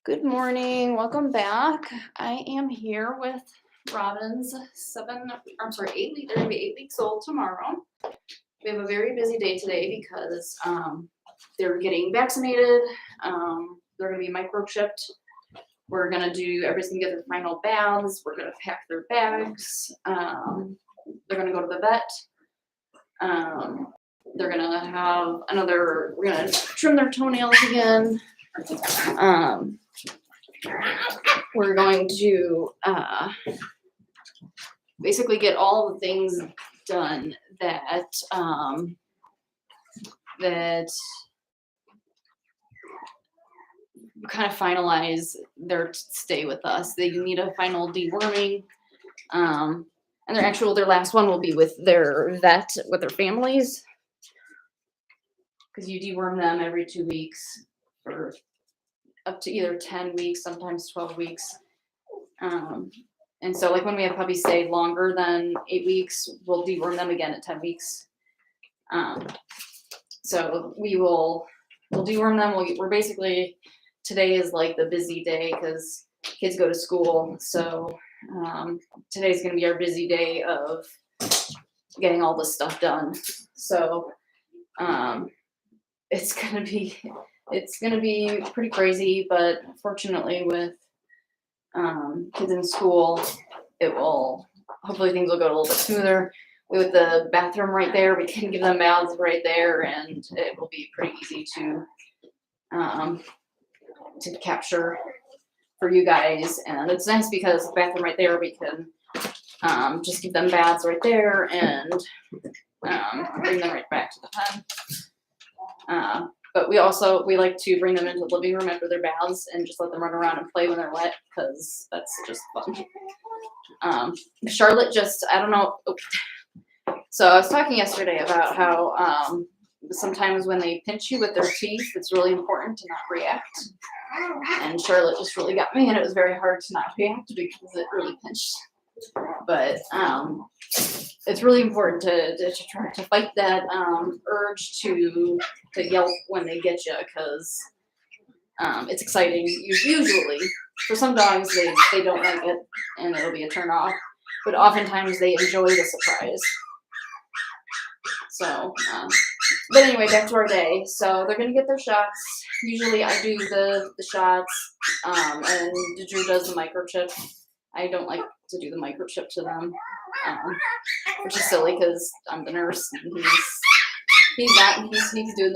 Good morning. Welcome back. I am here with Robin's 8 weeks. They're gonna be 8 weeks old tomorrow. We have a very busy day today because they're getting vaccinated. They're gonna be microchipped. We're gonna do everything, get their final baths. We're gonna pack their bags. They're gonna go to the vet. They're gonna have another. We're gonna trim their toenails again. We're going to basically get all the things done that kind of finalize their stay with us. They need a final deworming, and their last one will be with their vet, with their families, because you deworm them every 2 weeks for up to either 10 weeks, sometimes 12 weeks. And so like when we have puppies stay longer than 8 weeks, we'll deworm them again at 10 weeks. So we'll deworm them. We're basically, today is like the busy day because kids go to school. So today's going to be our busy day of getting all this stuff done. So it's going to be pretty crazy, but fortunately with kids in school, hopefully things will go a little bit smoother. With the bathroom right there, we can give them baths right there, and it will be pretty easy to capture for you guys. And it's nice because the bathroom right there, we can just give them baths right there and bring them right back to the pen. But we like to bring them into the living room after their baths and just let them run around and play when they're wet, because that's just fun. Charlotte I don't know. So I was talking yesterday about how sometimes when they pinch you with their teeth, it's really important to not react. And Charlotte just really got me, and it was very hard to not react because it really pinched. But it's really important to try to fight that urge to yelp when they get you, because it's exciting. Usually, for some dogs, they don't like it, and it'll be a turn off. But oftentimes they enjoy the surprise. So, but anyway, back to our day. So they're gonna get their shots. Usually, I do the shots, and Drew does the microchip. I don't like to do the microchip to them, which is silly because I'm the nurse and he's doing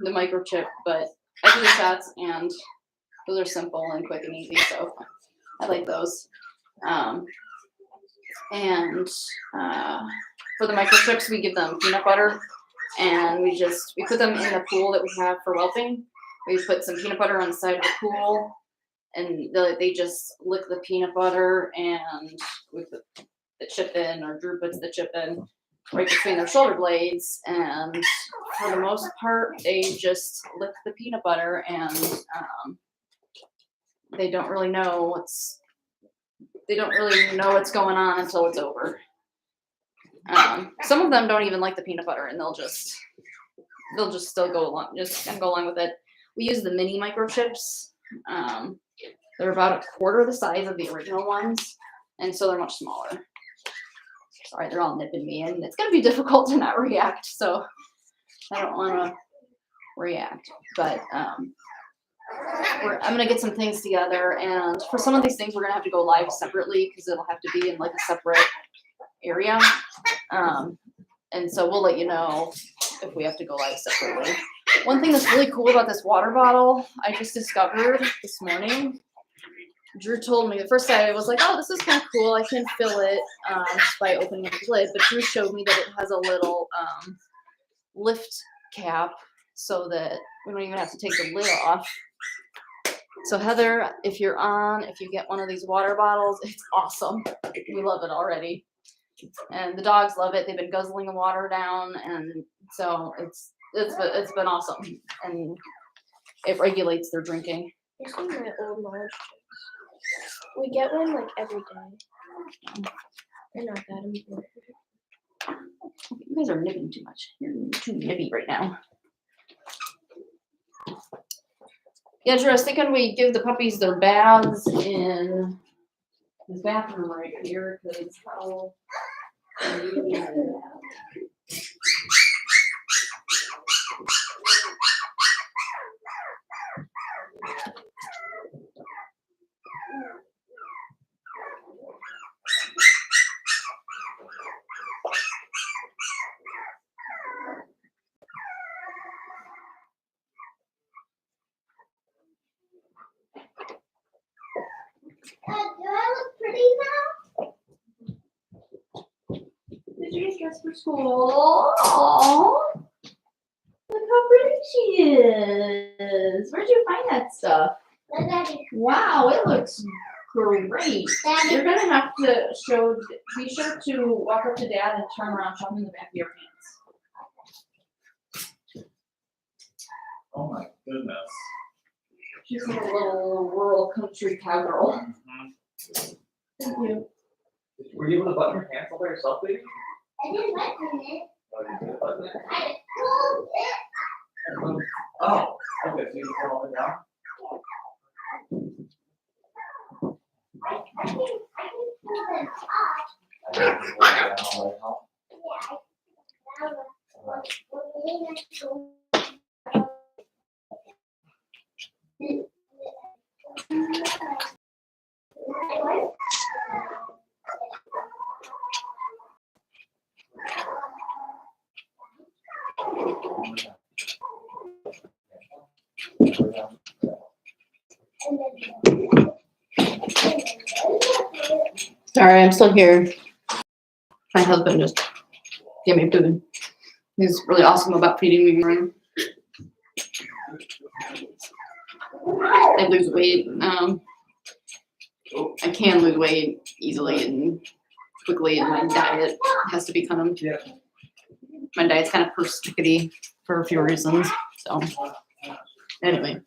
the microchip, but I do the shots, and those are simple and quick and easy, so I like those. And for the microchips, we give them peanut butter, and we put them in the pool that we have for whelping. We put some peanut butter on the side of the pool, and they just lick the peanut butter, and we put the chip in, or Drew puts the chip in right between their shoulder blades, and for the most part, they just lick the peanut butter, and they don't really know what's going on until it's over. Some of them don't even like the peanut butter, and they'll just still go along with it. We use the mini microchips. They're about a quarter the size of the original ones, and so they're much smaller. Sorry, they're all nipping me, and it's going to be difficult to not react, so I don't want to react. But I'm going to get some things together, and for some of these things, we're going to have to go live separately because it'll have to be in like a separate area. And so we'll let you know if we have to go live separately. One thing that's really cool about this water bottle, I just discovered this morning. Drew told me, the first time I was like, oh, this is kind of cool. I can fill it just by opening up the lid. But Drew showed me that it has a little lift cap so that we don't even have to take the lid off. So Heather, if you get one of these water bottles, it's awesome. We love it already. And the dogs love it. They've been guzzling the water down, and so it's been awesome. And it regulates their drinking. Here's one of my old knowledge checks. We get one like every day. They're not that important. You guys are nipping too much. You're too nippy right now. Yeah, Drew, I was thinking we give the puppies their baths in this bathroom right here, because how. Do I look pretty now? Did you get dressed for school? Aww. Look how pretty she is. Where'd you find that stuff? Daddy. Wow, it looks great. Daddy. You're gonna have to be sure to walk up to Dad and turn around, show him the back of your pants. Oh my goodness. She's a little rural country cowgirl. Thank you. Were you able to button your pants all by yourself, baby? I didn't button it. Oh, you did button it? I pulled it. Oh, okay, so you can pull it down? I can pull them up. I can pull it down all the way out. Sorry, I'm still here. My husband just gave me food. He's really awesome about feeding me room. I lose weight. I can lose weight easily and quickly, and my diet has to be kind of. Yeah. My diet's kind of perspicuous for a few reasons. So, anyway.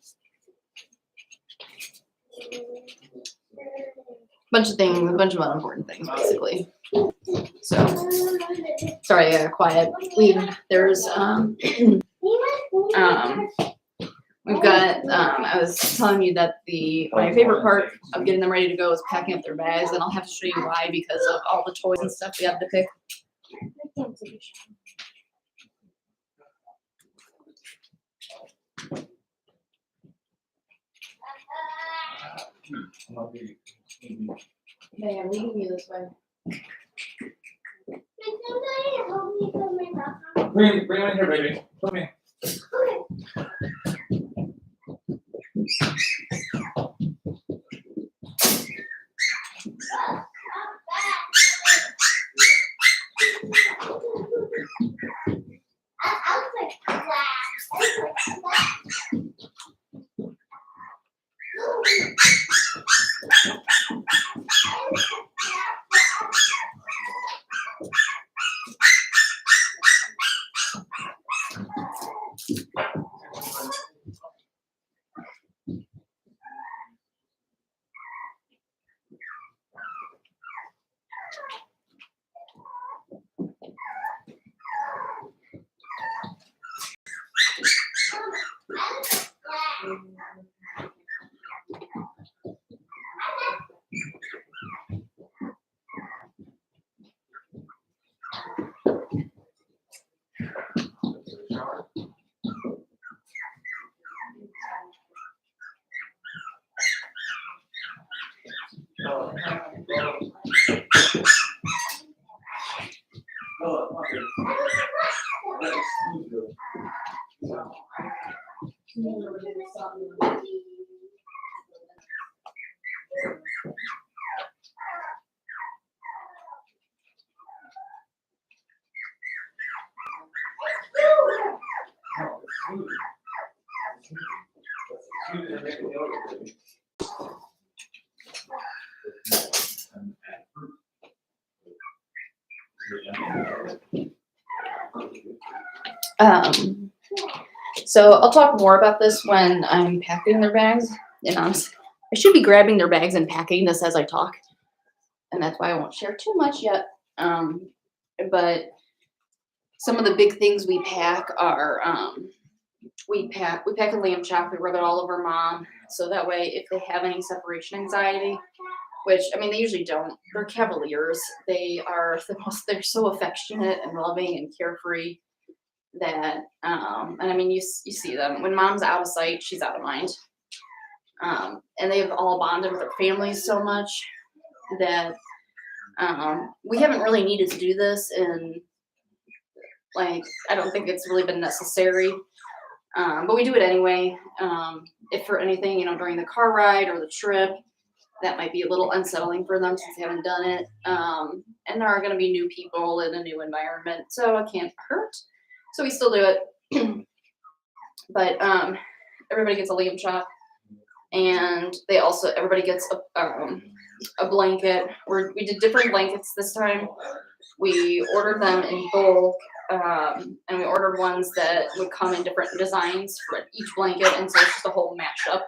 Bunch of things, a bunch of unimportant things, basically. So, sorry, I got quiet. There's we've got I was telling you that my favorite part of getting them ready to go is packing up their bags, and I'll have to show you why, because of all the toys and stuff we have to pick. Hey, I'm leading you this way. Bring it in here, baby. Come here. So I'll talk more about this when I'm packing their bags. And honestly, I should be grabbing their bags and packing this as I talk, and that's why I won't share too much yet. But some of the big things we pack are we pack a lamb chop, we rub it all over mom, so that way if they have any separation anxiety, which I mean they usually don't. They're Cavaliers. They're so affectionate and loving and carefree that and I mean you see them when mom's out of sight, she's out of mind. And they've all bonded with their families so much that we haven't really needed to do this, and like I don't think it's really been necessary. But we do it anyway. If for anything, during the car ride or the trip, that might be a little unsettling for them since they haven't done it. And there are going to be new people in a new environment, so it can't hurt. So we still do it. But everybody gets a lamb chop, and everybody gets a blanket. We did different blankets this time. We ordered them in bulk. And we ordered ones that would come in different designs for each blanket, and so it's just a whole mashup.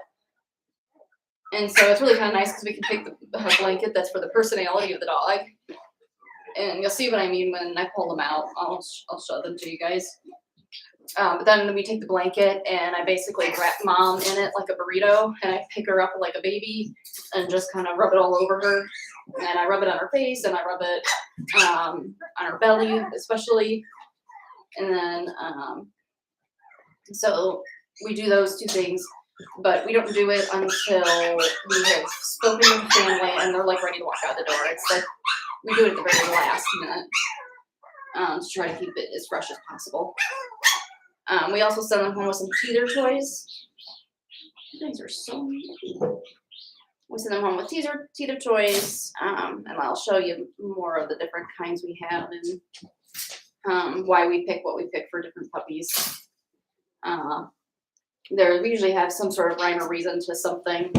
And so it's really kind of nice because we can pick the blanket that's for the personality of the dog. And you'll see what I mean when I pull them out. I'll show them to you guys. But then we take the blanket and I basically wrap mom in it like a burrito, and I pick her up like a baby and just kind of rub it all over her. And I rub it on her face, and I rub it on her belly especially. And then, so we do those two things, but we don't do it until we have spoken to the family and they're like ready to walk out the door. It's like we do it at the very last minute to try to keep it as fresh as possible. We also send them home with some teether toys. You guys are so neat. We send them home with teether toys, and I'll show you more of the different kinds we have and why we pick what we pick for different puppies. We usually have some sort of rhyme or reason to something.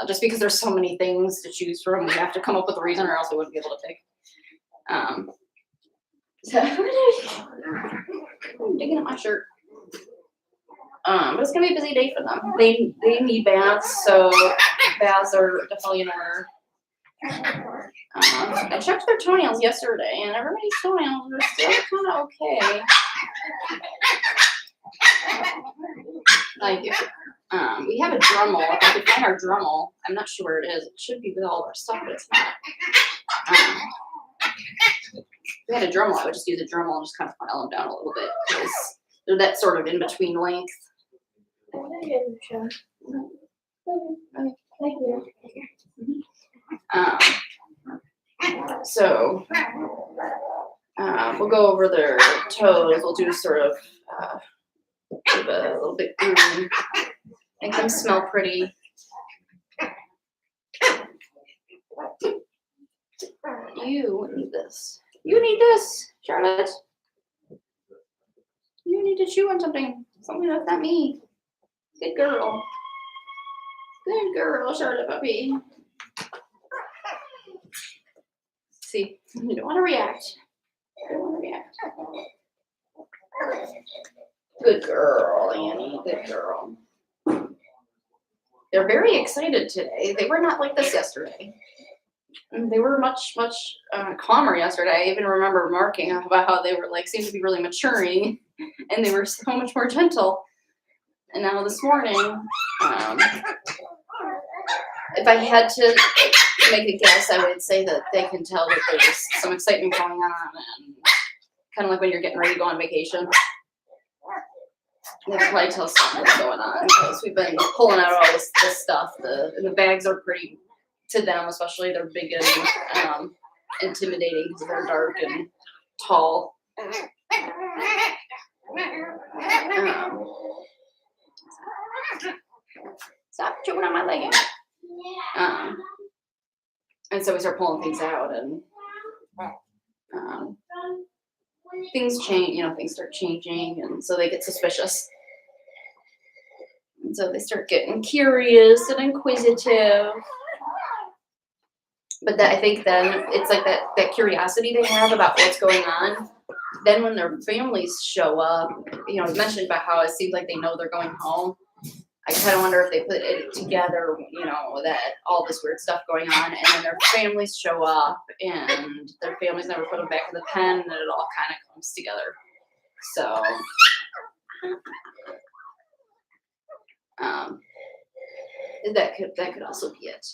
Just because there's so many things to choose from, we have to come up with a reason, or else we wouldn't be able to pick. I'm digging at my shirt. But it's gonna be a busy day for them. They need baths, so baths are definitely in order. I checked their toenails yesterday, and everybody's toenails are still kind of okay. Like, we have a Dremel. If I could find our Dremel, I'm not sure where it is. It should be with all our stuff, but it's not. If we had a Dremel, I would just use a Dremel and just kind of file them down a little bit because they're that sort of in between length. So we'll go over their toes. We'll do sort of give a little bit groom, make them smell pretty. You need this. You need this, Charlotte. You need to chew on something. Something that's not me. Good girl. Good girl, Charlotte puppy. See, you don't want to react. You don't want to react. Good girl, Annie. Good girl. They're very excited today. They were not like this yesterday. They were much calmer yesterday. I even remember marking about how they were seemed to be really maturing, and they were so much more gentle. And now this morning, if I had to make a guess, I would say that they can tell that there's some excitement going on, and kind of like when you're getting ready to go on vacation. They can probably tell something's going on because we've been pulling out all this stuff. The bags are pretty, to them especially, they're big and intimidating because they're dark and tall. Stop chewing on my leg. And so we start pulling things out, and things change, things start changing, and so they get suspicious. And so they start getting curious and inquisitive. But I think then it's like that curiosity they have about what's going on. Then when their families show up, I mentioned about how it seems like they know they're going home. I kind of wonder if they put it together, that all this weird stuff going on, and then their families show up, and their families never put them back in the pen, and it all kind of comes together. So That could also be it.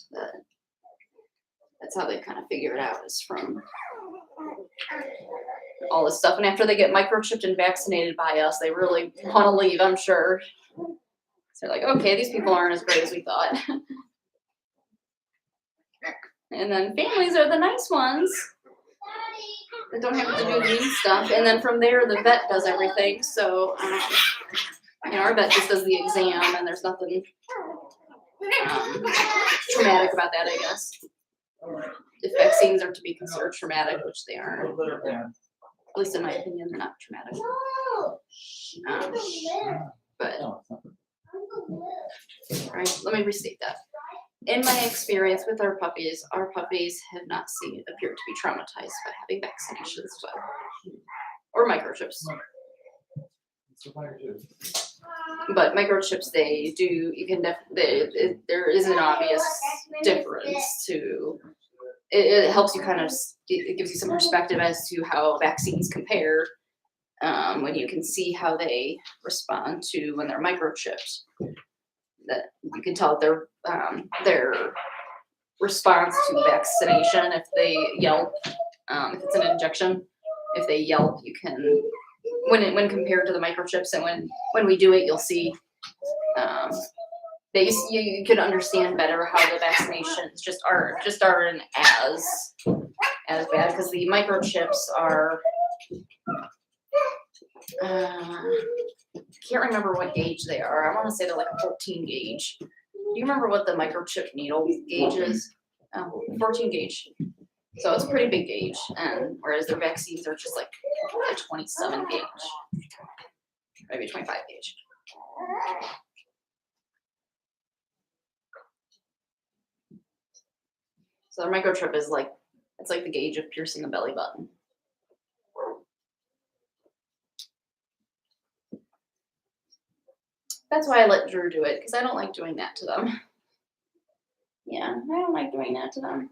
That's how they kind of figure it out, is from all this stuff. And after they get microchipped and vaccinated by us, they really want to leave, I'm sure. So they're like, okay, these people aren't as great as we thought. And then families are the nice ones that don't have to do the mean stuff. And then from there, the vet does everything. So, our vet just does the exam, and there's nothing traumatic about that, I guess. If vaccines are to be considered traumatic, which they aren't, at least in my opinion, they're not traumatic. But, right, let me restate that. In my experience with our puppies have not appear to be traumatized by having vaccinations or microchips. But microchips, they do. You can definitely. There is an obvious difference to. It helps you kind of. It gives you some perspective as to how vaccines compare. When you can see how they respond to when they're microchipped, that you can tell their response to vaccination. If they yelp, if it's an injection, if they yelp, you can. When compared to the microchips, and when we do it, you'll see that you can understand better how the vaccinations just aren't as bad, because the microchips are can't remember what gauge they are. I want to say they're like a 14 gauge. Do you remember what the microchip needle gauge is? 14 gauge. So it's a pretty big gauge, and whereas their vaccines are just like a 27 gauge, maybe 25 gauge. So their microchip is like, it's like the gauge of piercing the belly button. That's why I let Drew do it, because I don't like doing that to them. Yeah, I don't like doing that to them.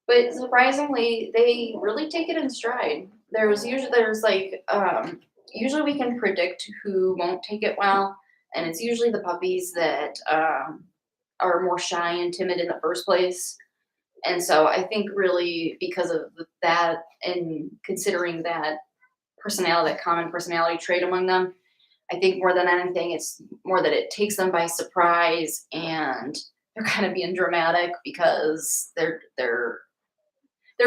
But surprisingly, they really take it in stride. Usually we can predict who won't take it well, and it's usually the puppies that are more shy and timid in the first place. And so I think really because of that, and considering that common personality trait among them, I think more than anything, it's more that it takes them by surprise, and they're kind of being dramatic because their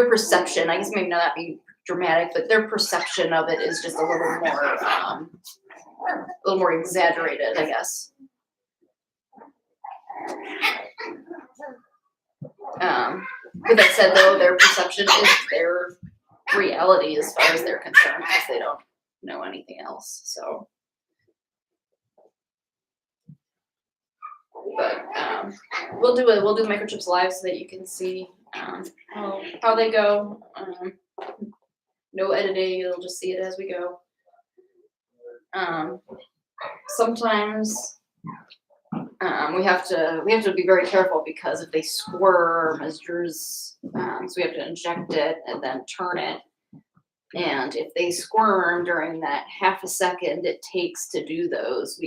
perception, I guess maybe not being dramatic, but their perception of it is just a little more exaggerated, I guess. With that said, though, their perception is their reality as far as they're concerned, because they don't know anything else. So, but we'll do microchips live so that you can see how they go. No editing; you'll just see it as we go. Sometimes we have to be very careful, because if they squirm, as Drew's, so we have to inject it and then turn it. And if they squirm during that half a second it takes to do those,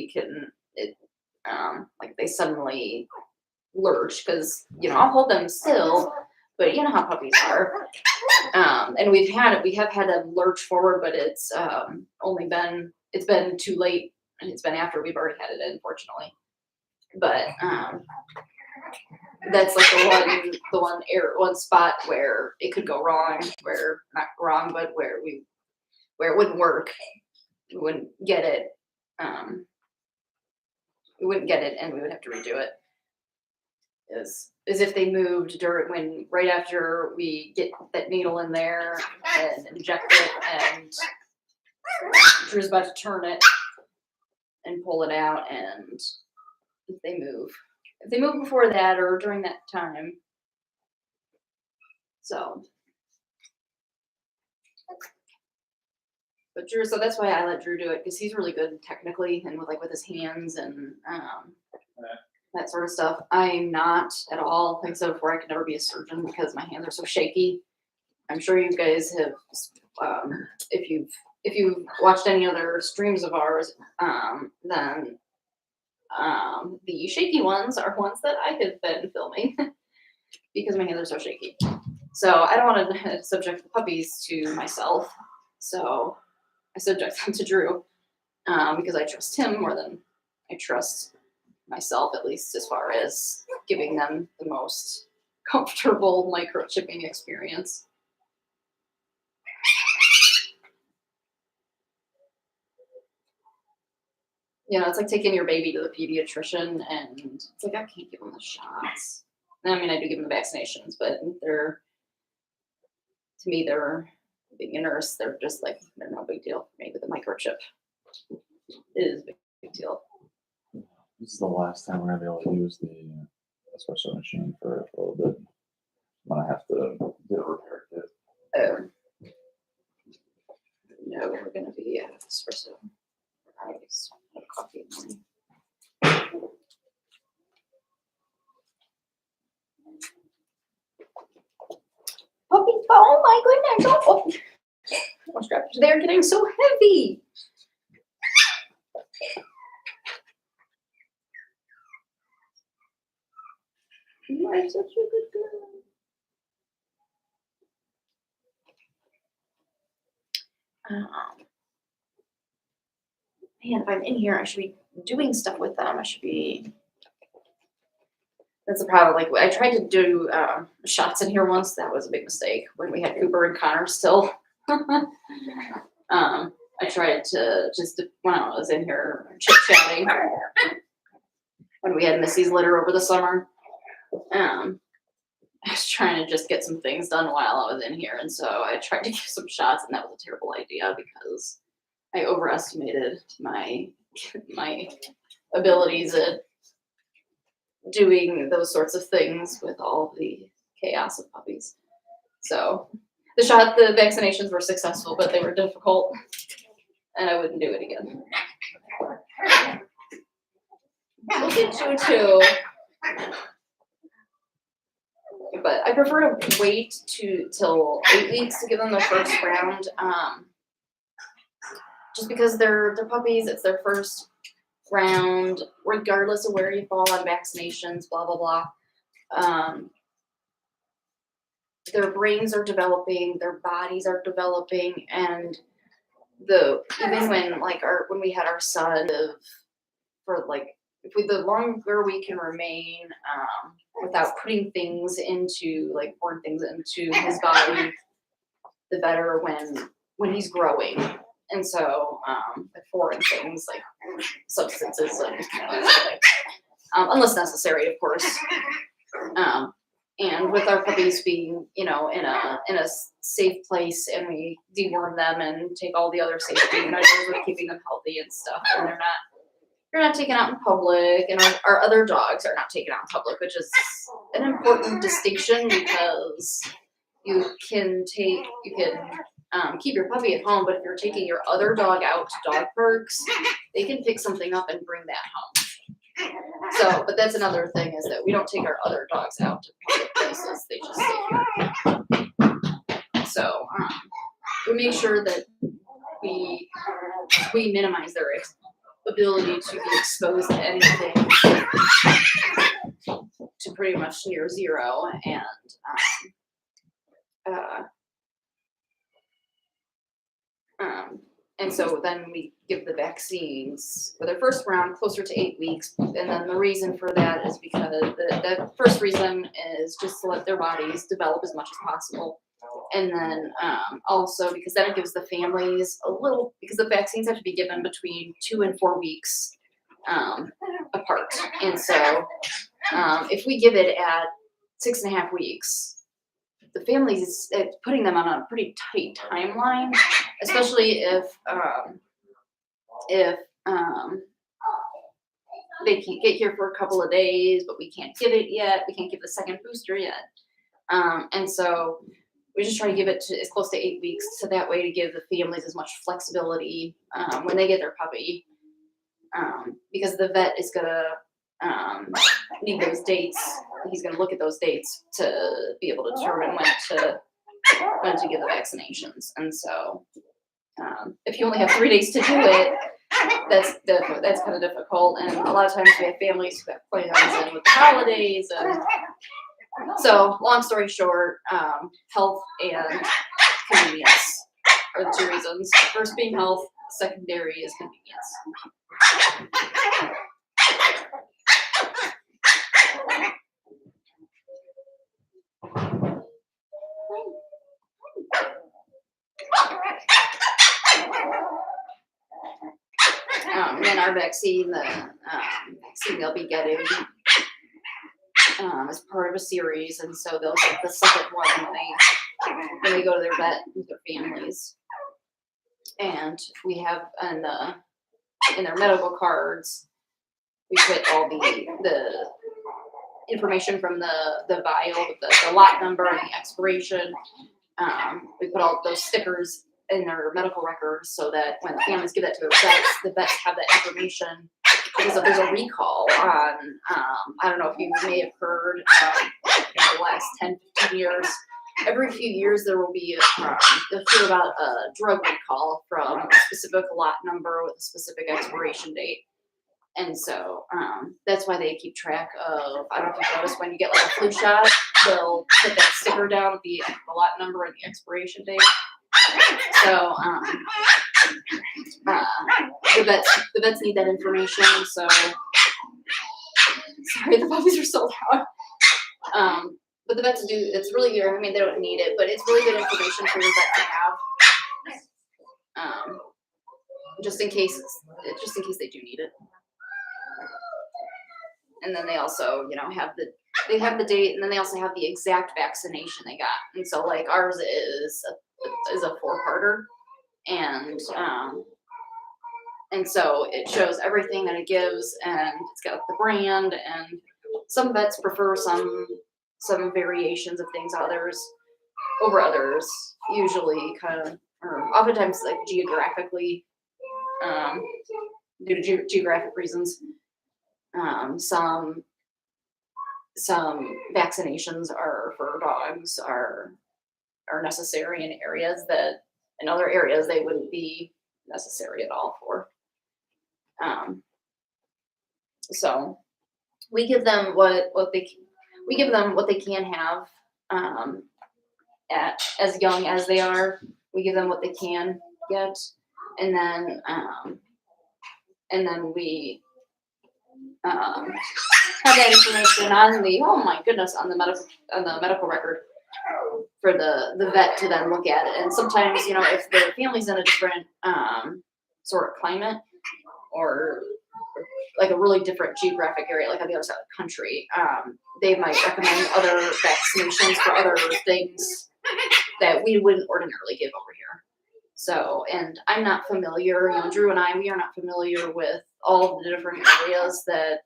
like they suddenly lurch, because I'll hold them still, but you know how puppies are. And we have had them lurch forward, but it's been too late, and it's been after we've already had it in, fortunately. But that's like the one spot where it could go wrong, where not wrong, but where it wouldn't work. We wouldn't get it. We wouldn't get it, and we would have to redo it. Is if they moved right after we get that needle in there and inject it, and Drew's about to turn it and pull it out, and if they move before that or during that time. So, but Drew, so that's why I let Drew do it, because he's really good technically and with his hands and that sort of stuff. I'm not at all. Like I said before, I could never be a surgeon because my hands are so shaky. I'm sure you guys have, if if you've watched any other streams of ours, then the shaky ones are ones that I have been filming because my hands are so shaky. So I don't want to subject the puppies to myself. So I subject them to Drew because I trust him more than I trust myself, at least as far as giving them the most comfortable microchipping experience. You know, it's like taking your baby to the pediatrician and it's like, I can't give them the shots. I mean, I do give them the vaccinations, but to me, they're being a nurse. They're just like, they're no big deal for me, but the microchip is a big deal. This is the last time we're gonna be able to use the espresso machine for a little bit. I'm gonna have to get a repair kit. No, we're gonna be espresso. I always have coffee in the morning. Puppy, oh my goodness! Oh, they're getting so heavy. You are such a good girl. Man, if I'm in here, I should be doing stuff with them. I should be. That's the problem. Like, I tried to do shots in here once. That was a big mistake when we had Cooper and Connor still. I tried to just, when I was in here chit-chatting, when we had Missy's litter over the summer, I was trying to just get some things done while I was in here. And so I tried to give some shots, and that was a terrible idea because I overestimated my abilities at doing those sorts of things with all the chaos of puppies. So the vaccinations were successful, but they were difficult, and I wouldn't do it again. Look at you too. But I prefer to wait till 8 weeks to give them their first round, just because they're puppies. It's their first round, regardless of where you fall on vaccinations. Blah blah blah. Their brains are developing, their bodies are developing, and even when we had our son, the longer we can remain without putting things into foreign things into his body, the better when he's growing. And so foreign things like substances unless necessary, of course. And with our puppies being, in a safe place, and we deworm them and take all the other safety measures with keeping them healthy and stuff, and you're not taken out in public, and our other dogs are not taken out in public, which is an important distinction because you can keep your puppy at home, but if you're taking your other dog out to dog parks, they can pick something up and bring that home. So, but that's another thing, is that we don't take our other dogs out to public places. They just stay here. So, we make sure that we minimize their ability to be exposed to anything to pretty much near zero. And so then we give the vaccines for their first round closer to 8 weeks. And then the reason for that is because the first reason is just to let their bodies develop as much as possible. And then also because then it gives the families because the vaccines have to be given between 2 and 4 weeks apart. And so if we give it at 6.5 weeks, the families, it's putting them on a pretty tight timeline, especially if they can't get here for a couple of days, but we can't give it yet. We can't give the second booster yet. And so we just try to give it to as close to 8 weeks, so that way to give the families as much flexibility when they get their puppy, because the vet is gonna need those dates. He's gonna look at those dates to be able to determine when to give the vaccinations. And so If you only have 3 days to do it, that's kind of difficult. And a lot of times we have families who have plans in with the holidays. And so, long story short, health and convenience are the 2 reasons. First being health, secondary is convenience. And our vaccine, the vaccine they'll be getting is part of a series, and so they'll get the second one when they go to their vet with their families. And we have in their medical cards, we put all the information from the vial with the lot number and the expiration. We put all those stickers in their medical records so that when the families give that to their vets, the vets have that information. Because if there's a recall on, I don't know if you may have heard in the last 10, 15 years, every few years there will be, you'll hear about a drug recall from a specific lot number with a specific expiration date. And so that's why they keep track of, I don't know if you noticed when you get like a flu shot, they'll put that sticker down with the lot number and the expiration date. So the vets need that information. So sorry, the puppies are so loud. But the vets do. It's really good. I mean, they don't need it, but it's really good information for your vet to have, just in case they do need it. And then they also, have the date, and then they also have the exact vaccination they got. And so, like, ours is a 4-parter, and so it shows everything that it gives, and it's got the brand. And some vets prefer some variations of things over others, usually kind of, or oftentimes like geographically, due to geographic reasons. Some vaccinations are for dogs are necessary in areas that in other areas they wouldn't be necessary at all for. So we give them what they can have at as young as they are. We give them what they can get, and then we have that information on the medical record for the vet to then look at it. And sometimes, if the family's in a different sort of climate, or like a really different geographic area, like on the other side of the country, they might recommend other vaccinations for other things that we wouldn't ordinarily give over here. So, and I'm not familiar, Drew and we are not familiar with all the different areas that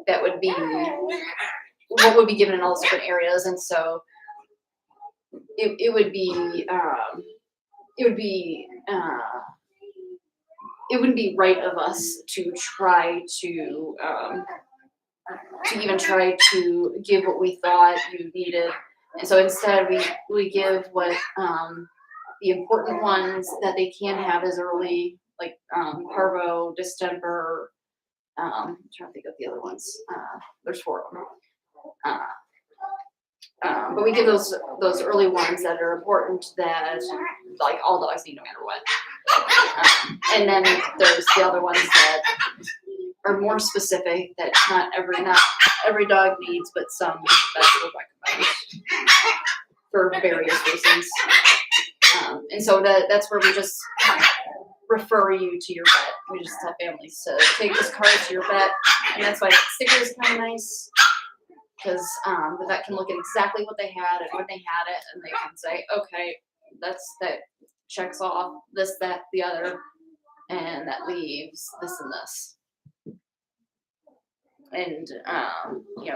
that would be what would be given in all those different areas. And so it wouldn't be right of us to try to even try to give what we thought you needed. And so instead we give what the important ones that they can have as early, like parvo, distemper. I'm trying to think of the other ones. There's 4 of them. But we give those early ones that are important, that like all dogs need no matter what. And then there's the other ones that are more specific, that not every dog needs, but some vets will recommend for various reasons. And so that's where we just refer you to your vet. We just tell families to take this card to your vet, and that's why the sticker is kind of nice, because the vet can look at exactly what they had and when they had it, and they can say, okay, that checks off this, that, the other, and that leaves this and this. And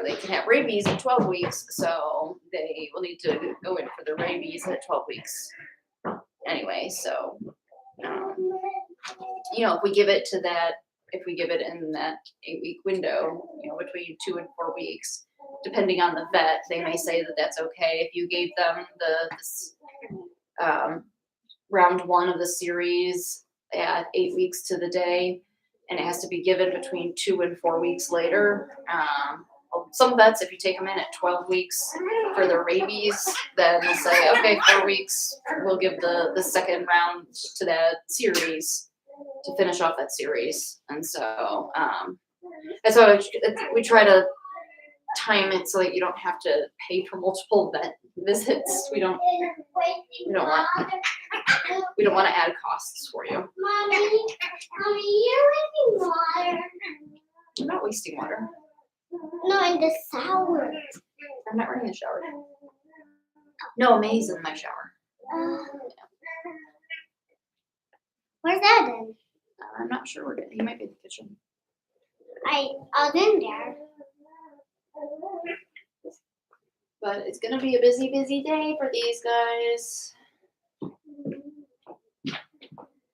they can have rabies at 12 weeks, so they will need to go in for the rabies at 12 weeks anyway. So if we give it in that 8-week window, between 2 and 4 weeks, depending on the vet, they may say that that's okay. If you gave them round 1 of the series at 8 weeks to the day, and it has to be given between 2 and 4 weeks later. Some vets, if you take them in at 12 weeks for their rabies, then they'll say, okay, 4 weeks, we'll give the second round to that series to finish off that series. And so that's why we try to time it so that you don't have to pay for multiple vet visits. We don't want to add costs for you. Mommy, you're wasting water. I'm not wasting water. No, in the shower. I'm not running the shower. No, May's in my shower. Where's that then? I'm not sure where he might be in the kitchen. I was in there. But it's gonna be a busy, busy day for these guys. It's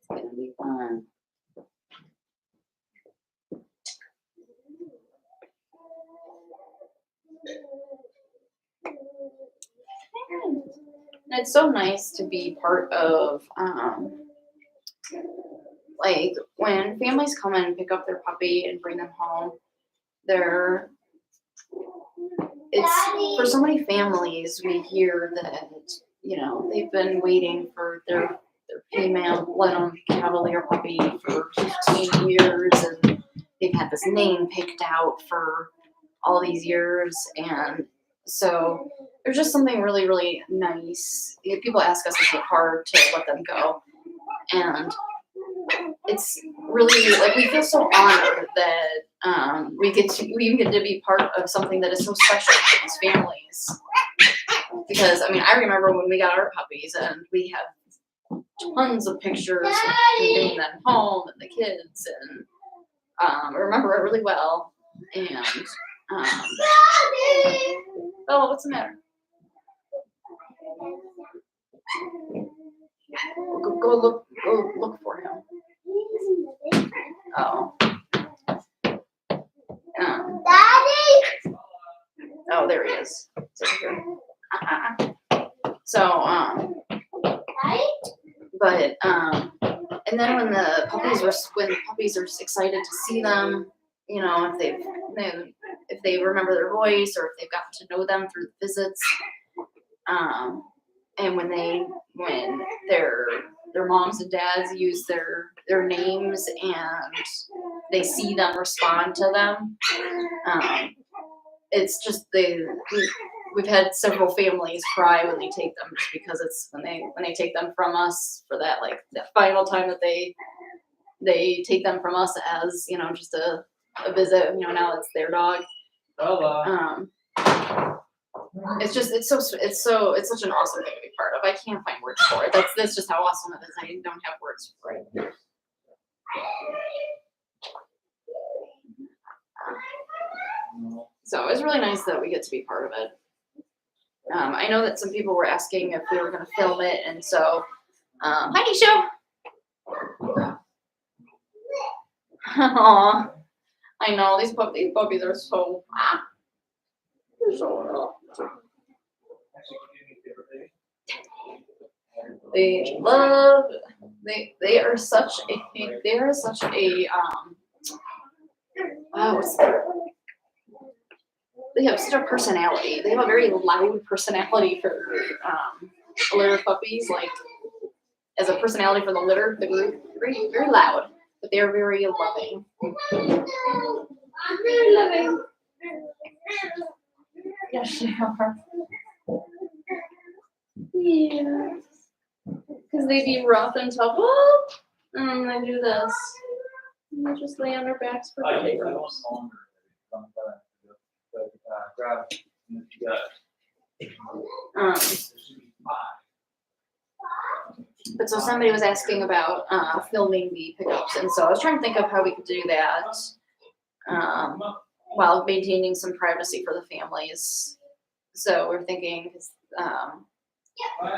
gonna be fun. And it's so nice to be part of, like when families come in and pick up their puppy and bring them home, it's for so many families, we hear that, they've been waiting for their female Blenheim Cavalier puppy for 15 years, and they've had this name picked out for all these years. And so there's just something really, really nice. People ask us, is it hard to let them go? And it's really, like, we feel so honored that we even get to be part of something that is so special for these families. Because, I remember when we got our puppies, and we have tons of pictures of bringing them home and the kids, and I remember it really well. And oh, what's the matter? Go look for him. Oh. Daddy! Oh, there he is. It's over here. So, but, and then when the puppies are excited to see them, if they remember their voice, or if they've gotten to know them through the visits, and when their moms and dads use their names and they see them respond to them, it's just we've had several families cry when they take them, just because it's when they take them from us for that final time that they take them from us as just a visit. Now it's their dog. It's such an awesome thing to be part of. I can't find words for it. That's just how awesome it is. I don't have words for it. So it's really nice that we get to be part of it. I know that some people were asking if we were going to film it, and so hi Nisha. Aw, I know these puppies are so they're so little. They are such a they have such a personality. They have a very loud personality for litter puppies. Like, as a personality for the group, very, very loud, but they're very loving. Very loving. Yes, they are. Yeah. Because they be rough and tough. And they do this. And they just lay on their backs for days. But so somebody was asking about filming the pickups, and so I was trying to think of how we could do that while maintaining some privacy for the families. So we're thinking,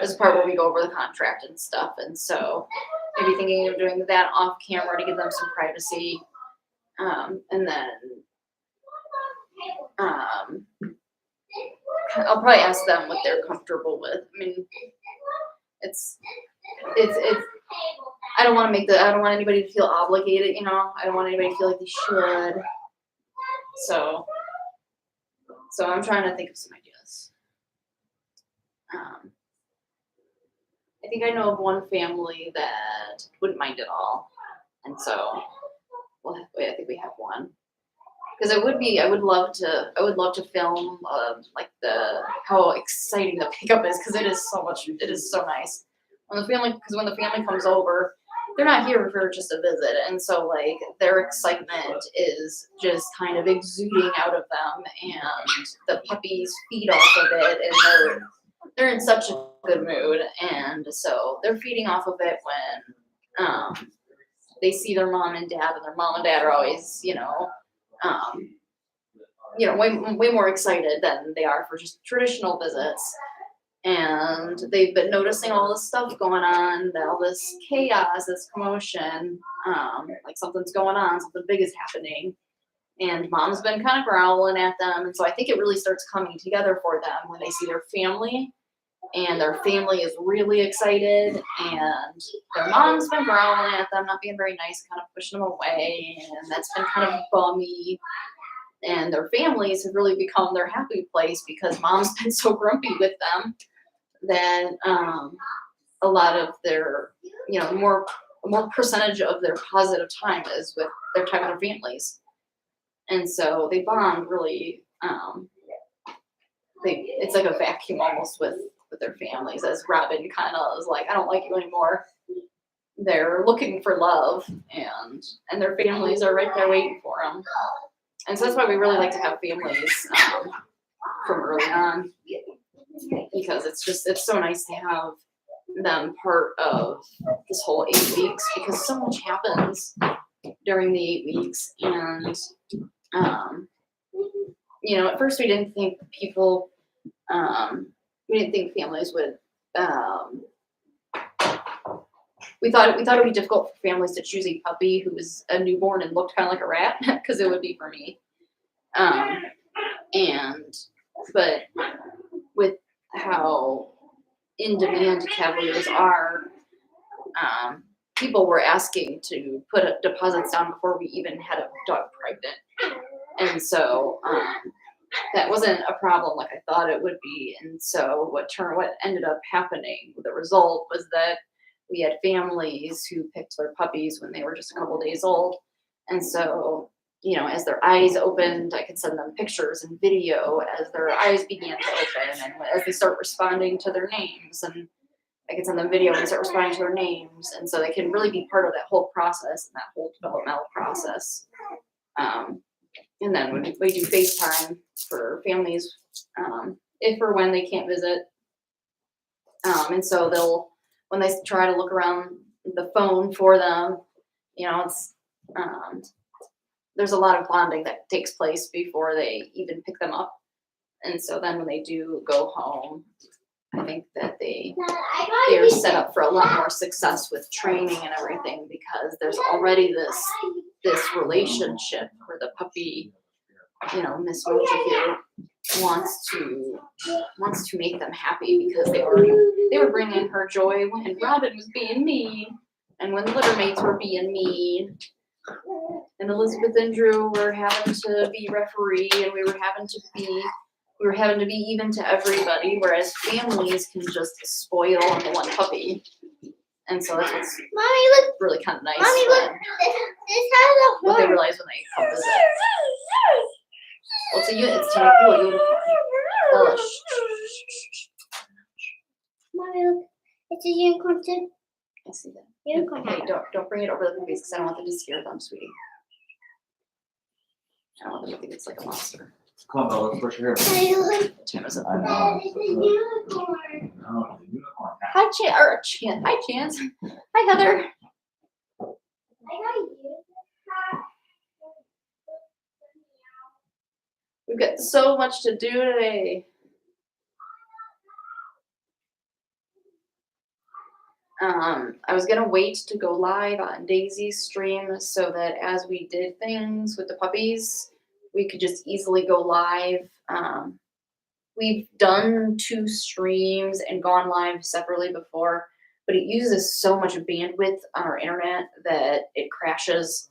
as part where we go over the contract and stuff, and so maybe thinking of doing that off camera to give them some privacy, and then I'll probably ask them what they're comfortable with. I mean, it's I don't want anybody to feel obligated, you know. I don't want anybody to feel like they should. So I'm trying to think of some ideas. I think I know of one family that wouldn't mind at all, and so I think we have one. Because I would love to film like how exciting the pickup is, because it is so nice. When the family comes over, they're not here for just a visit, and so like their excitement is just kind of exuding out of them, and the puppies feed off of it, and they're in such a good mood, and so they're feeding off of it when they see their mom and dad, and their mom and dad are always, way more excited than they are for just traditional visits. And they've been noticing all this stuff going on, all this chaos, this commotion, like something's going on, something big is happening. And mom's been kind of growling at them. And so I think it really starts coming together for them when they see their family, and their family is really excited, and their mom's been growling at them, not being very nice, kind of pushing them away. And that's been kind of bummy. And their families have really become their happy place, because mom's been so grumpy with them that a lot of their, more percentage of their positive time is with their time with their families. And so they bond really, it's like a vacuum almost with their families, as Robin kind of is like, I don't like you anymore. They're looking for love, and their families are right there waiting for them. And so that's why we really like to have families from early on, because it's so nice to have them part of this whole 8 weeks, because so much happens during the 8 weeks. And, at first we didn't think families would, we thought it would be difficult for families to choose a puppy who was a newborn and looked kind of like a rat, because it would be for me. But with how in demand Cavaliers are, people were asking to put deposits down before we even had a dog pregnant. And so that wasn't a problem like I thought it would be. And so what ended up happening, the result was that we had families who picked their puppies when they were just a couple days old. And so, as their eyes opened, I could send them pictures and video as their eyes began to open, and as they start responding to their names. And I could send them video and start responding to their names. And so they can really be part of that whole process and that whole developmental process. And then when we do FaceTime for families, if or when they can't visit. And so when they try to look around the phone for them, it's, there's a lot of bonding that takes place before they even pick them up. And so then when they do go home, I think that they are set up for a lot more success with training and everything, because there's already this relationship where the puppy, Miss Mochi here, wants to make them happy, because they were bringing her joy when Robin was being mean, and when the litter mates were being mean, and Elizabeth and Drew were having to be referee, and we were having to be even to everybody, whereas families can just spoil the one puppy. And so that's what's really kind of nice. Mommy, look, this has a what they horn. realize when they come visit. Well, it's a cool unicorn. Bella, shh, shh, shh, shh. Mommy, look, it's a unicorn too. I see that. Unicorn. Hey, don't bring it over the puppies, because I don't want them to scare them, sweetie. I don't want them to think it's like a monster. Come on, Bella, let's brush your hair. Mommy, look, Tim is a I know. it's a unicorn. No, the unicorn. Hi, Chance. Hi, Heather. I got you. We've got so much to do today. I was gonna wait to go live on Daisy's stream so that as we did things with the puppies, we could just easily go live. We've done 2 streams and gone live separately before, but it uses so much bandwidth on our internet that it crashes.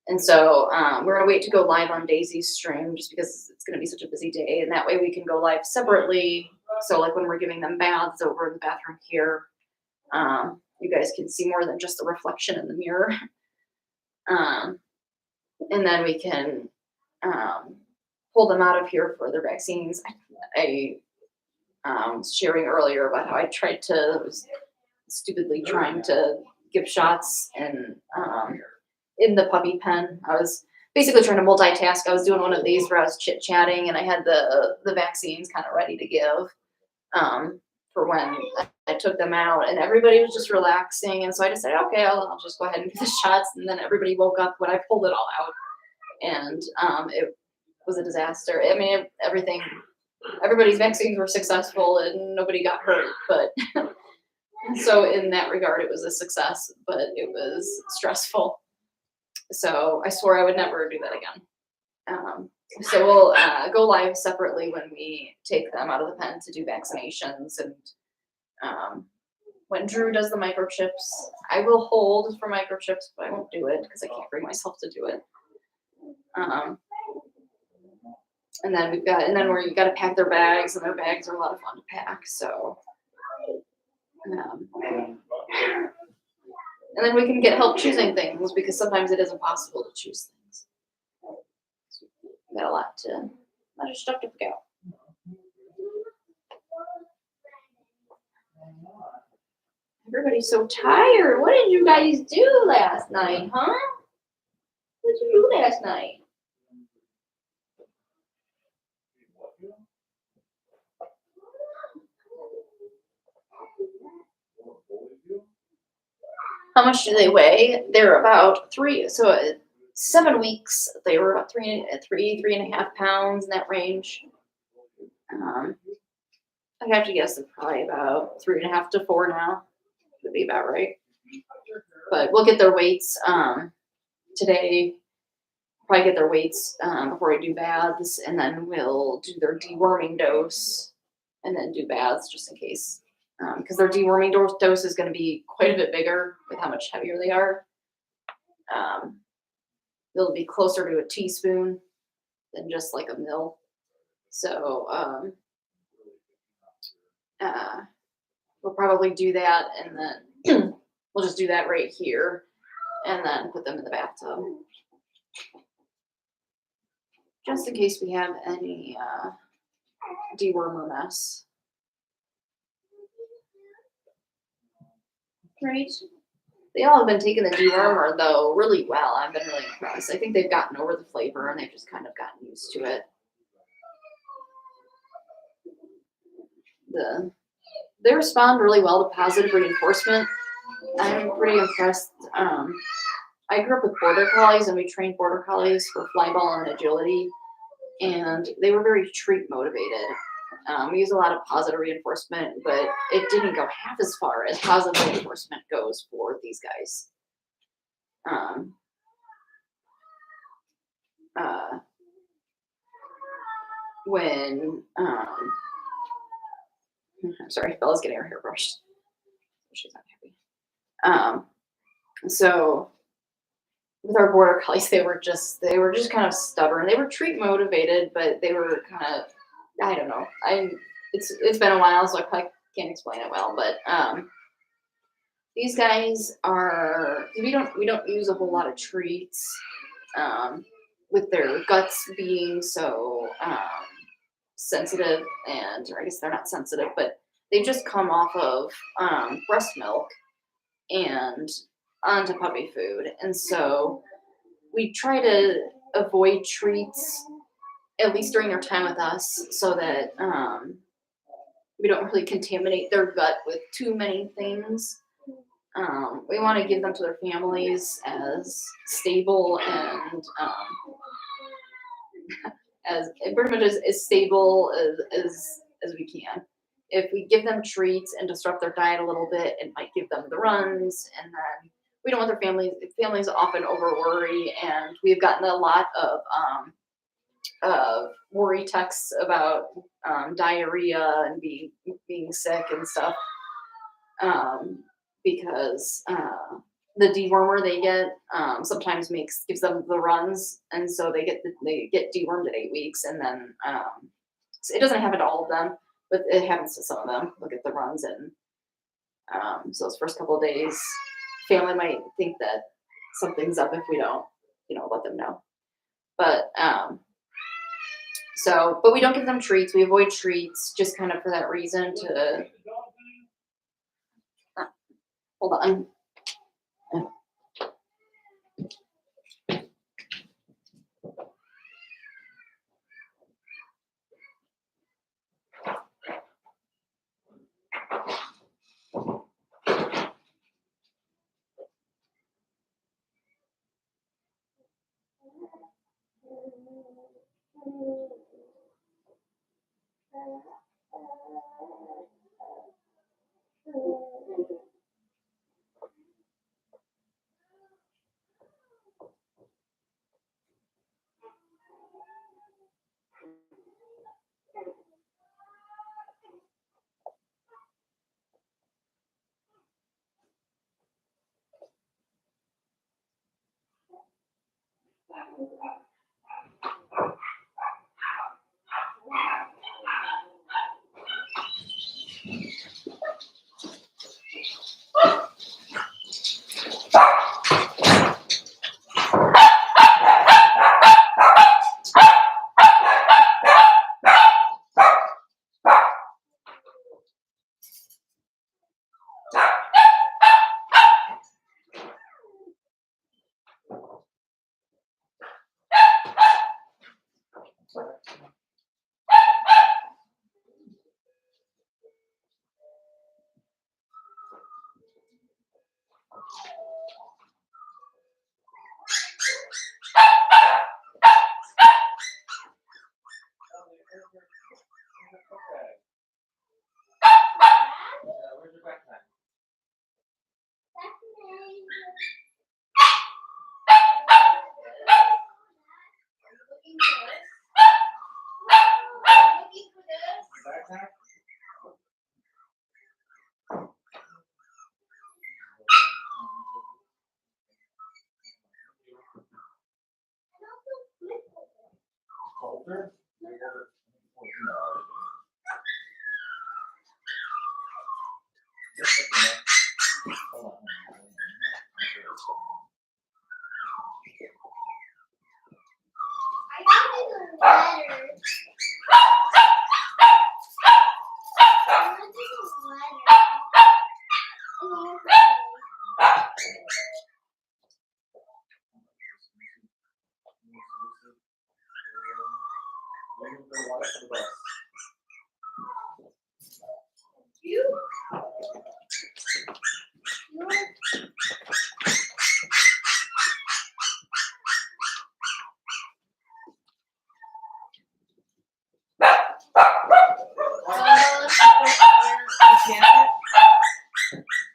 And so we're gonna wait to go live on Daisy's stream just because it's gonna be such a busy day, and that way we can go live separately. So like when we're giving them baths over in the bathroom here, you guys can see more than just the reflection in the mirror. And then we can pull them out of here for their vaccines. I was sharing earlier about how I was stupidly trying to give shots and in the puppy pen. I was basically trying to multitask. I was doing one of these where I was chit-chatting and I had the vaccines kind of ready to give for when I took them out, and everybody was just relaxing. And so I decided, okay, I'll just go ahead and give the shots. And then everybody woke up when I pulled it all out, and it was a disaster. I mean, everybody's vaccines were successful and nobody got hurt, but so in that regard, it was a success, but it was stressful. So I swore I would never do that again. So we'll go live separately when we take them out of the pen to do vaccinations. And when Drew does the microchips, I will hold for microchips, but I won't do it because I can't bring myself to do it. And then we've got to pack their bags, and their bags are a lot of fun to pack. So, and then we can get help choosing things because sometimes it is impossible to choose things. We've got a lot of stuff to pick out. Everybody's so tired. What did you guys do last night, huh? What did you do last night? How much do they weigh? They're about 7 weeks. They were about 3.5 pounds in that range. I have to guess they're probably about 3.5 to 4 now. Would be about right. But we'll get their weights today. Probably get their weights before I do baths, and then we'll do their deworming dose, and then do baths just in case. Because their deworming dose is going to be quite a bit bigger with how much heavier they are. They'll be closer to a teaspoon than just like a mil. So we'll probably do that, and then we'll just do that right here, and then put them in the bathtub. Just in case we have any dewormer mess. Right. They all have been taking the dewormer though really well. I've been really impressed. I think they've gotten over the flavor and they've just kind of gotten used to it. They respond really well to positive reinforcement. I'm pretty impressed. I grew up with border collies, and we trained border collies for flyball and agility, and they were very treat motivated. We use a lot of positive reinforcement, but it didn't go half as far as positive reinforcement goes for these guys. I'm sorry, Bella's getting her hair brushed. She's not happy. So with our border collies, they were just kind of stubborn. They were treat motivated, but they were kind of, I don't know. It's been a while, so I probably can't explain it well. But these guys are, we don't use a whole lot of treats, with their guts being so sensitive, or I guess they're not sensitive, but they just come off of breast milk and onto puppy food, and so we try to avoid treats at least during their time with us, so that we don't really contaminate their gut with too many things. We want to give them to their families as stable and as pretty much as stable as we can. If we give them treats and disrupt their diet a little bit, it might give them the runs, and then we don't want their families often over worry, and we've gotten a lot of worry texts about diarrhea and being sick and stuff. because the dewormer they get sometimes gives them the runs, and so they get dewormed at 8 weeks, and then so it doesn't happen to all of them, but it happens to some of them. They'll get the runs, and so those first couple of days, family might think that something's up if we don't, let them know. But but we don't give them treats. We avoid treats just kind of for that reason to. Hold on. Where's your backpack? Backpack? Holder?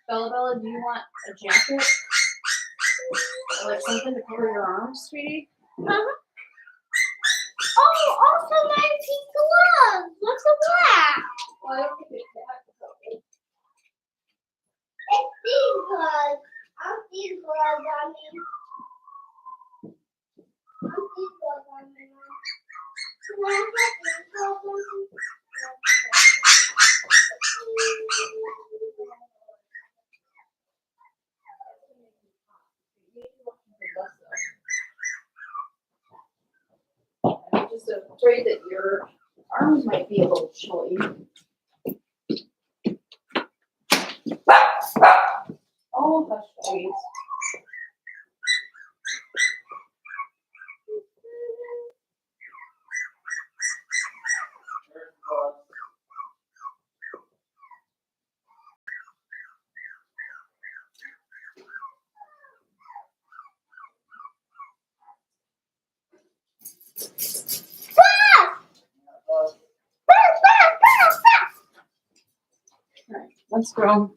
Bella, do you want a jacket? Or like something to cover your arms, sweetie? Oh, also my pink gloves. What's the black? Well, I don't think it's that. It's these gloves. I'm these gloves on me. I'm these gloves on me. Can I have these gloves on me? I'm just afraid that your arms might be a little chilly. Oh, hush, please. Let's go.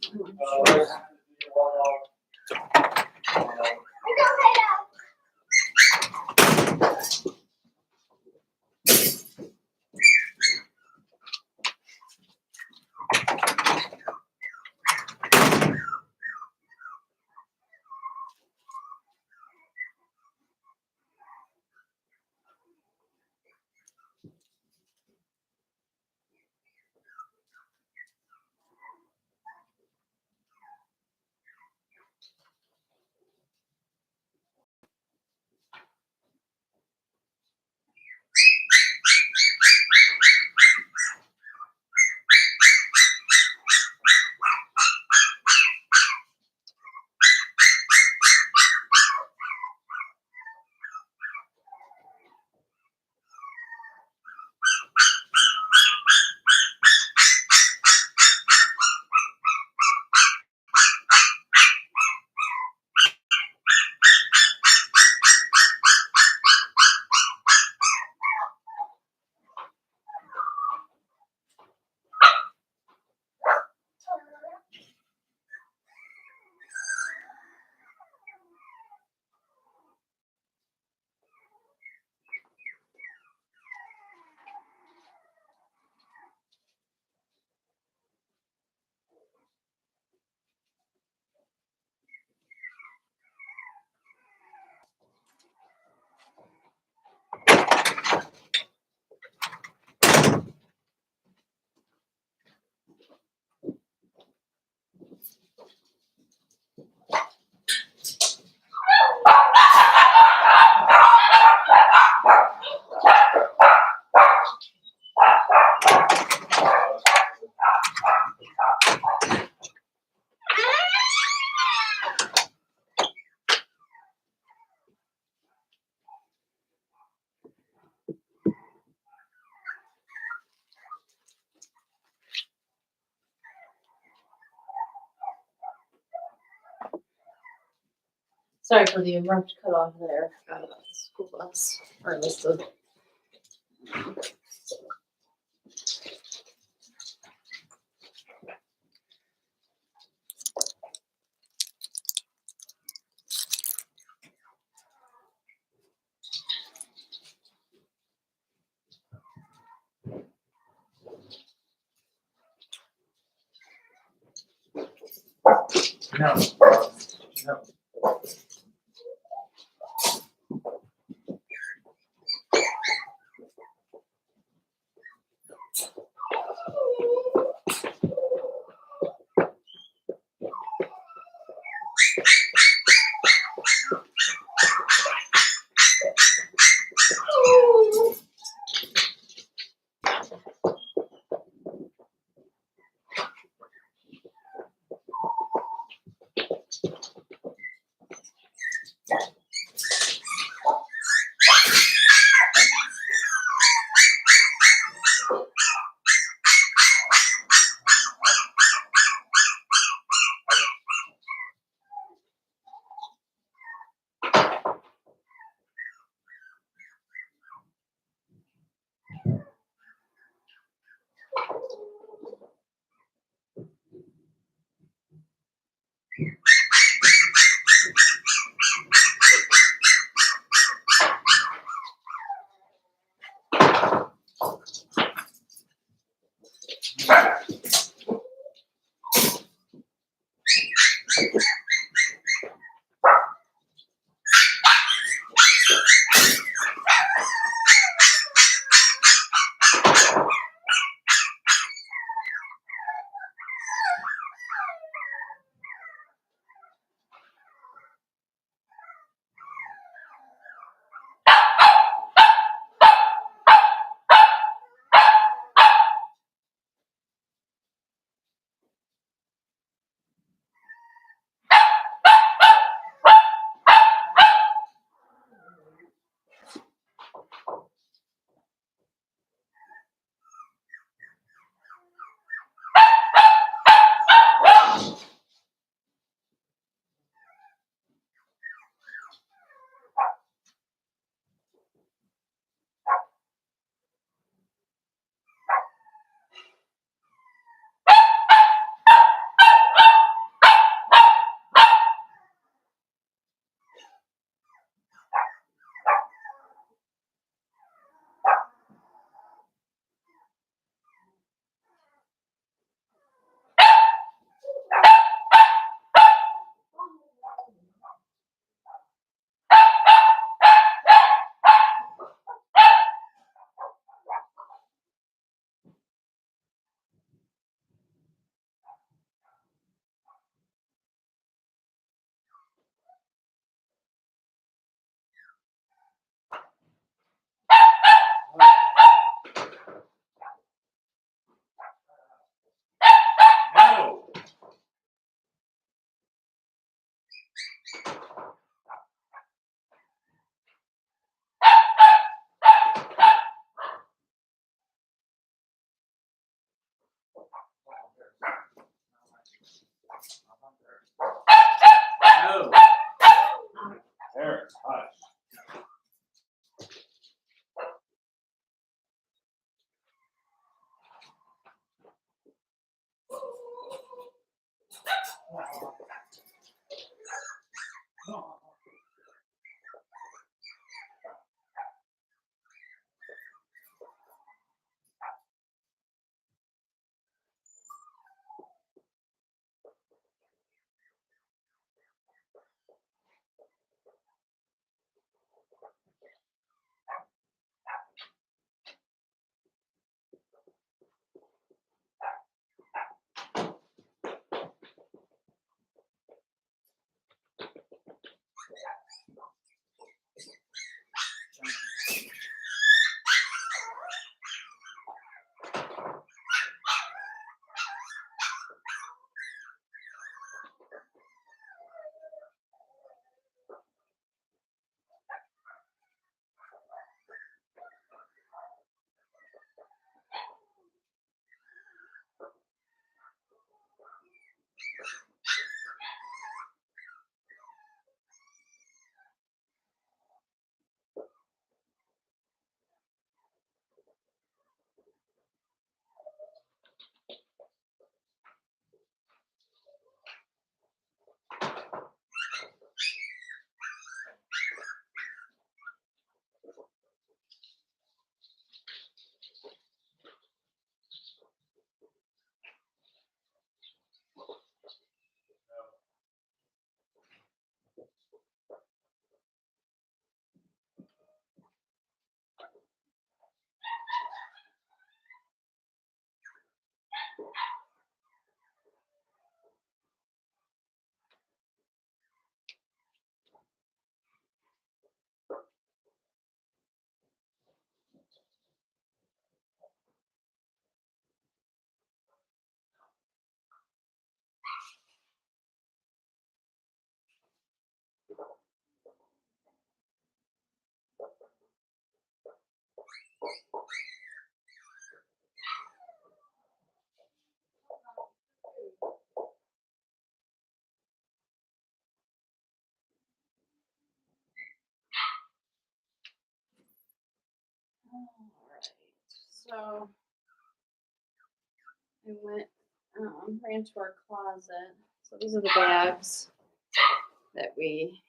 Sorry for the abrupt cut off there. School bus, or at least the. No. No. No. No. There, hush. Alright, so I went, ran to our closet. So these are the bags that we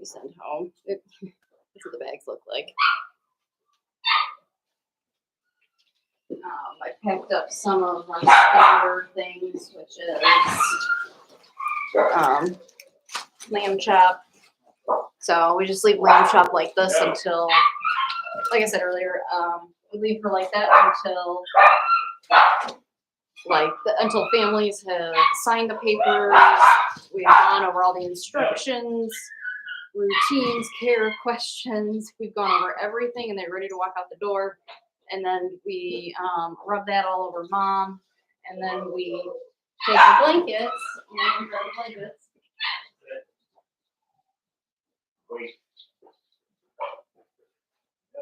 sent home. That's what the bags look like. I picked up some of our standard things, which is lamb chop. So we just leave lamb chop like this until, like I said earlier, we leave her like that until until families have signed the papers. We've gone over all the instructions, routines, care questions. We've gone over everything, and they're ready to walk out the door. And then we rub that all over mom, and then we take the blankets and grab the blankets. Wait. No.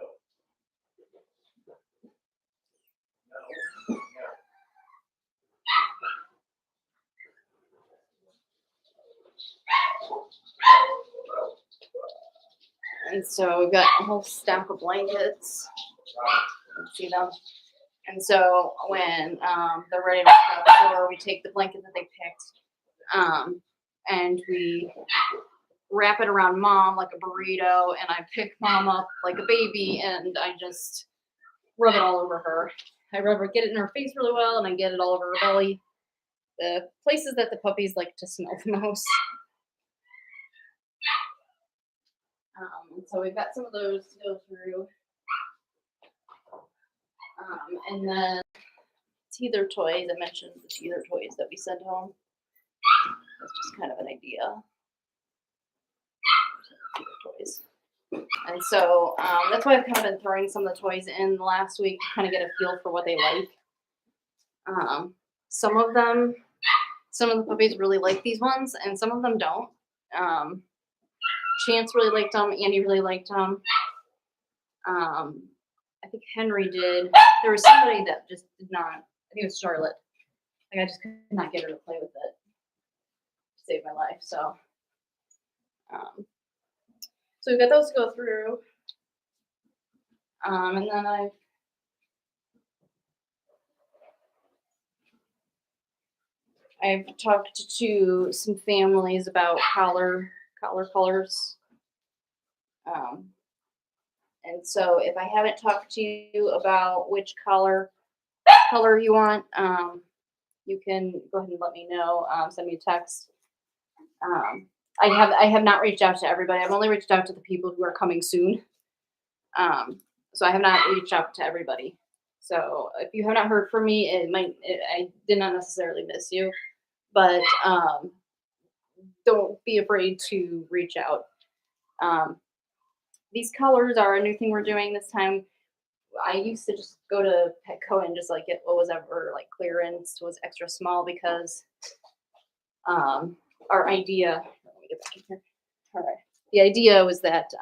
And so we've got a whole stack of blankets. See them? And so when they're ready to walk out the door, we take the blanket that they picked, and we wrap it around mom like a burrito, and I pick mom up like a baby, and I just rub it all over her. Get it in her face really well, and I get it all over her belly. The places that the puppies like to smell the most. So we've got some of those to go through. And then teether toys. I mentioned the teether toys that we sent home. That's just kind of an idea. Teether toys. And so that's why I've kind of been throwing some of the toys in last week to kind of get a feel for what they like. Some of the puppies really like these ones, and some of them don't. Chance really liked them. Andy really liked them. I think Henry did. There was somebody that just did not. I think it was Charlotte. Like I just could not get her to play with it. Saved my life. So we've got those to go through. And then I've talked to some families about collar colors. And so if I haven't talked to you about which color you want, you can go ahead and let me know. Send me a text. I have not reached out to everybody. I've only reached out to the people who are coming soon. So I have not reached out to everybody. So if you have not heard from me, I did not necessarily miss you, but don't be afraid to reach out. These colors are a new thing we're doing this time. I used to just go to Petco and just like get what was ever like clearance was extra small because our idea. Let me get back in here. All right. The idea was that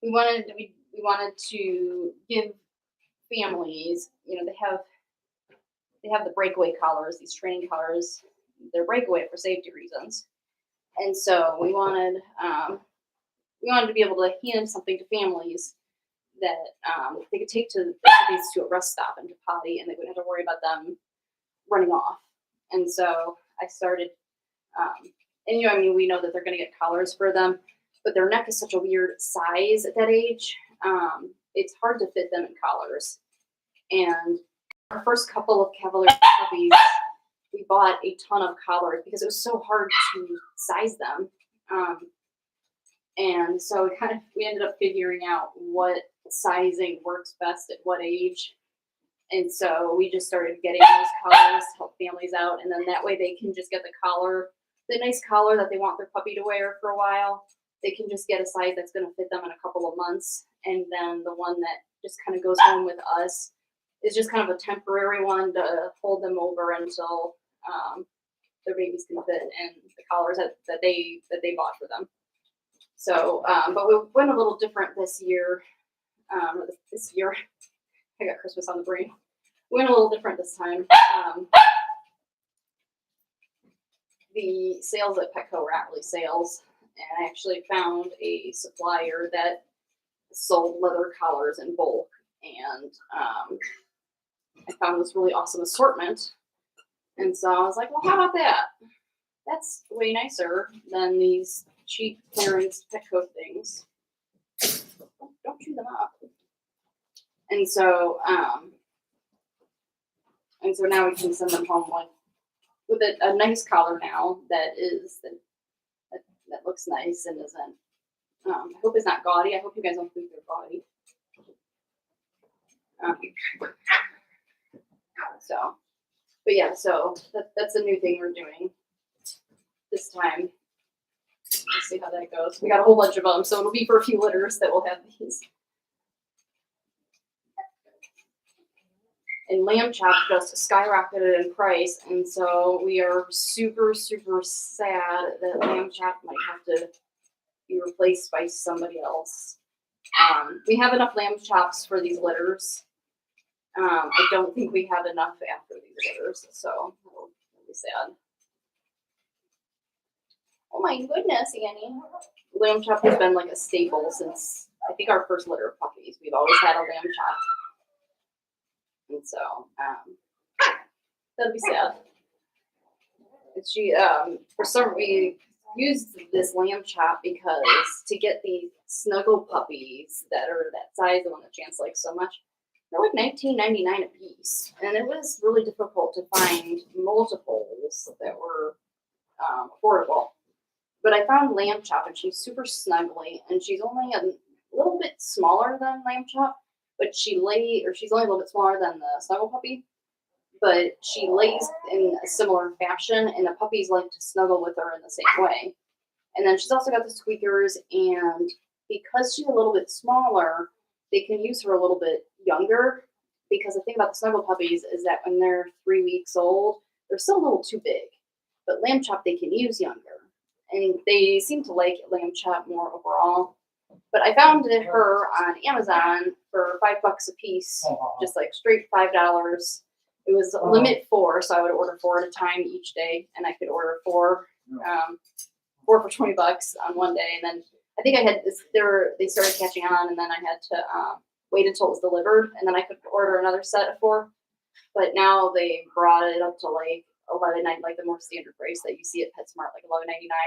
we wanted to give families, they have the breakaway collars, these training collars. They're breakaway for safety reasons, and so we wanted to be able to hand something to families that they could take to a rest stop and to potty, and they wouldn't have to worry about them running off. And so I started, and we know that they're going to get collars for them, but their neck is such a weird size at that age. It's hard to fit them in collars. And our first couple of Cavalier puppies, we bought a ton of collars because it was so hard to size them. And so we ended up figuring out what sizing works best at what age. And so we just started getting those collars to help families out. And then that way they can just get the nice collar that they want their puppy to wear for a while. They can just get a size that's going to fit them in a couple of months. And then the one that just kind of goes home with us is just kind of a temporary one to hold them over until their babies can fit in the collars that they bought for them. So, but we went a little different this year. This year. I got Christmas on the brain. We went a little different this time. The sales at Petco were not really sales, and I actually found a supplier that sold leather collars in bulk, and I found this really awesome assortment. And so I was like, well, how about that? That's way nicer than these cheap clearance Petco things. Don't chew them up. And so now we can send them home with a nice collar now that looks nice and isn't. I hope it's not gaudy. I hope you guys don't think they're gaudy. But yeah, so that's a new thing we're doing this time. Let's see how that goes. We got a whole bunch of them, so it'll be for a few litters that we'll have these. And lamb chop just skyrocketed in price, and so we are super, super sad that lamb chop might have to be replaced by somebody else. We have enough lamb chops for these litters. I don't think we have enough after these litters, so that'll be sad. Oh my goodness, Annie. Lamb chop has been like a staple since I think our first litter of puppies. We've always had a lamb chop. And so that'd be sad. And we used this lamb chop because to get these snuggle puppies that are that size, the one that Chance likes so much, they're like $19.99 a piece, and it was really difficult to find multiples that were affordable. But I found lamb chop, and she's super snuggly, and she's only a little bit smaller than lamb chop, but she's only a little bit smaller than the snuggle puppy. But she lays in a similar fashion, and the puppies like to snuggle with her in the same way. And then she's also got the squeakers, and because she's a little bit smaller, they can use her a little bit younger, because the thing about the snuggle puppies is that when they're 3 weeks old, they're still a little too big. But lamb chop they can use younger, and they seem to like lamb chop more overall. But I found her on Amazon for $5 a piece, just like straight $5. It was limit 4, so I would order 4 at a time each day, and I could order 4 for $20 on one day, and then I think I had this. They started catching on, and then I had to wait until it was delivered, and then I could order another set of 4. But now they brought it up to like $11.99, like the more standard price that you see at PetSmart, like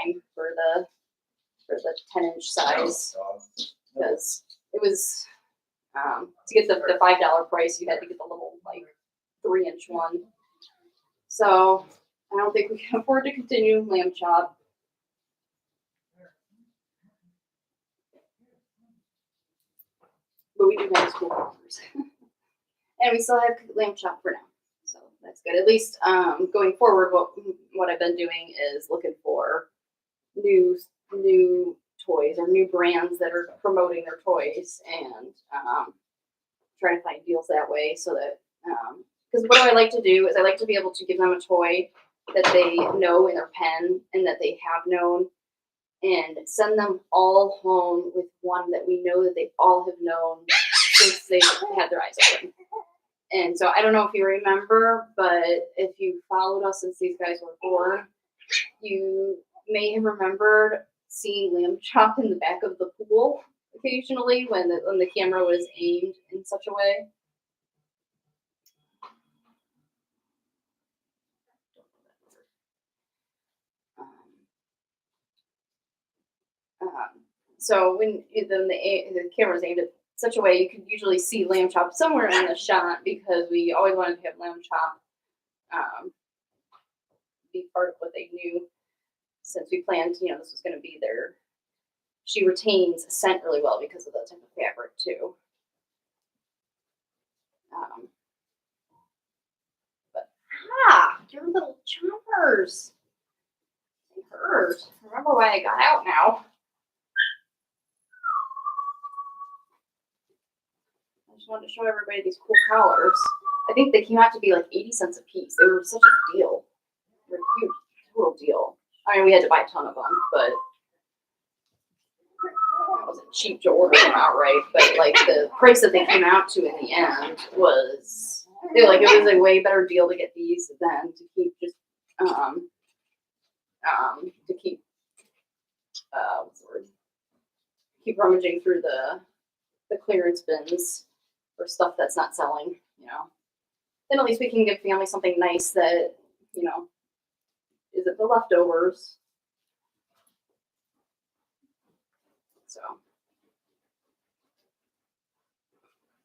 $11.99 for the 10-inch size, because it was to get the $5 price, you had to get the little like 3-inch one. So I don't think we can afford to continue lamb chop. But we do have school offers. And we still have lamb chop for now. So that's good. At least going forward, what I've been doing is looking for new toys or new brands that are promoting their toys, and trying to find deals that way, so that because what I like to do is I like to be able to give them a toy that they know in their pen and that they have known, and send them all home with one that we know that they all have known since they had their eyes open. And so I don't know if you remember, but if you followed us since these guys were born, you may have remembered seeing lamb chop in the back of the pool occasionally when the camera was aimed in such a way. So when the camera was aimed at such a way, you could usually see lamb chop somewhere in the shot, because we always wanted to have lamb chop be part of what they knew, since we planned, this was going to be their. She retains scent really well because of the type of fabric too. But your little chompers, they hurt. Remember why I got out now. I just wanted to show everybody these cool collars. I think they came out to be like 80 cents a piece. They were such a deal. They're a huge, total deal. I mean, we had to buy a ton of them, but wasn't cheap to order them outright, but like the price that they came out to in the end was, it was a way better deal to get these than to keep just to keep what's the word? Keep rummaging through the clearance bins for stuff that's not selling, you know. Then at least we can give family something nice that, you know, isn't the leftovers. So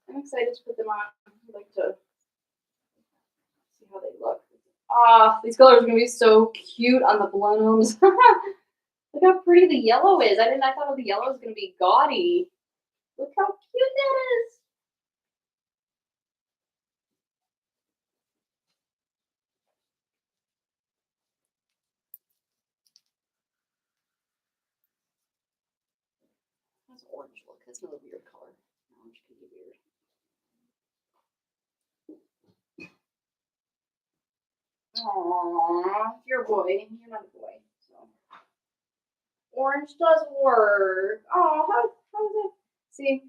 I'm excited to put them on. I'd like to see how they look. Ah, these colors are gonna be so cute on the Blenheims. Look how pretty the yellow is. I thought the yellow was gonna be gaudy. Look how cute that is. How's orange look? That's another weird color. Orange can be weird. Aww, you're a boy. You're not a boy. So orange does work. Oh, how is it? See,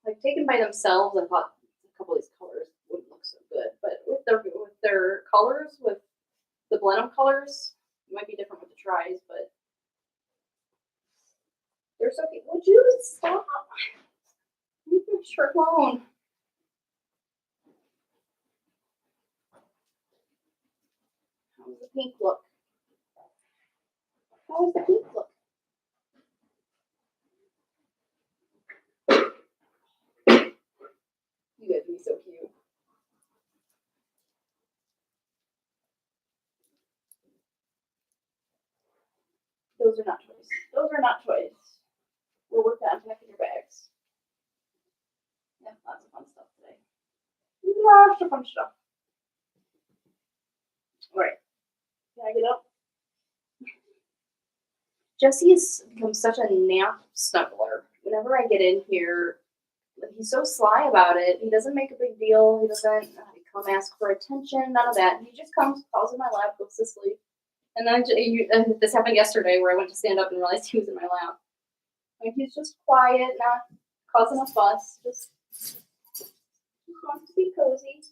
like taken by themselves, I thought a couple of these colors wouldn't look so good, but with their colors, with the Blenheim colors, it might be different with the tries, but they're so cute. Would you stop? Leave my shirt alone. How does the pink look? How does the pink look? You guys would be so cute. Those are not toys. Those are not toys. We're working on packing your bags. Yeah, lots of fun stuff today. Lots of fun stuff. All right. Can I get up? Jesse has become such a nap snuggler. Whenever I get in here, he's so sly about it. He doesn't make a big deal. He doesn't come ask for attention. None of that. He just comes, falls in my lap, goes to sleep. And then this happened yesterday where I went to stand up and realized he was in my lap. And he's just quiet, not causing a fuss. Just wants to be cozy.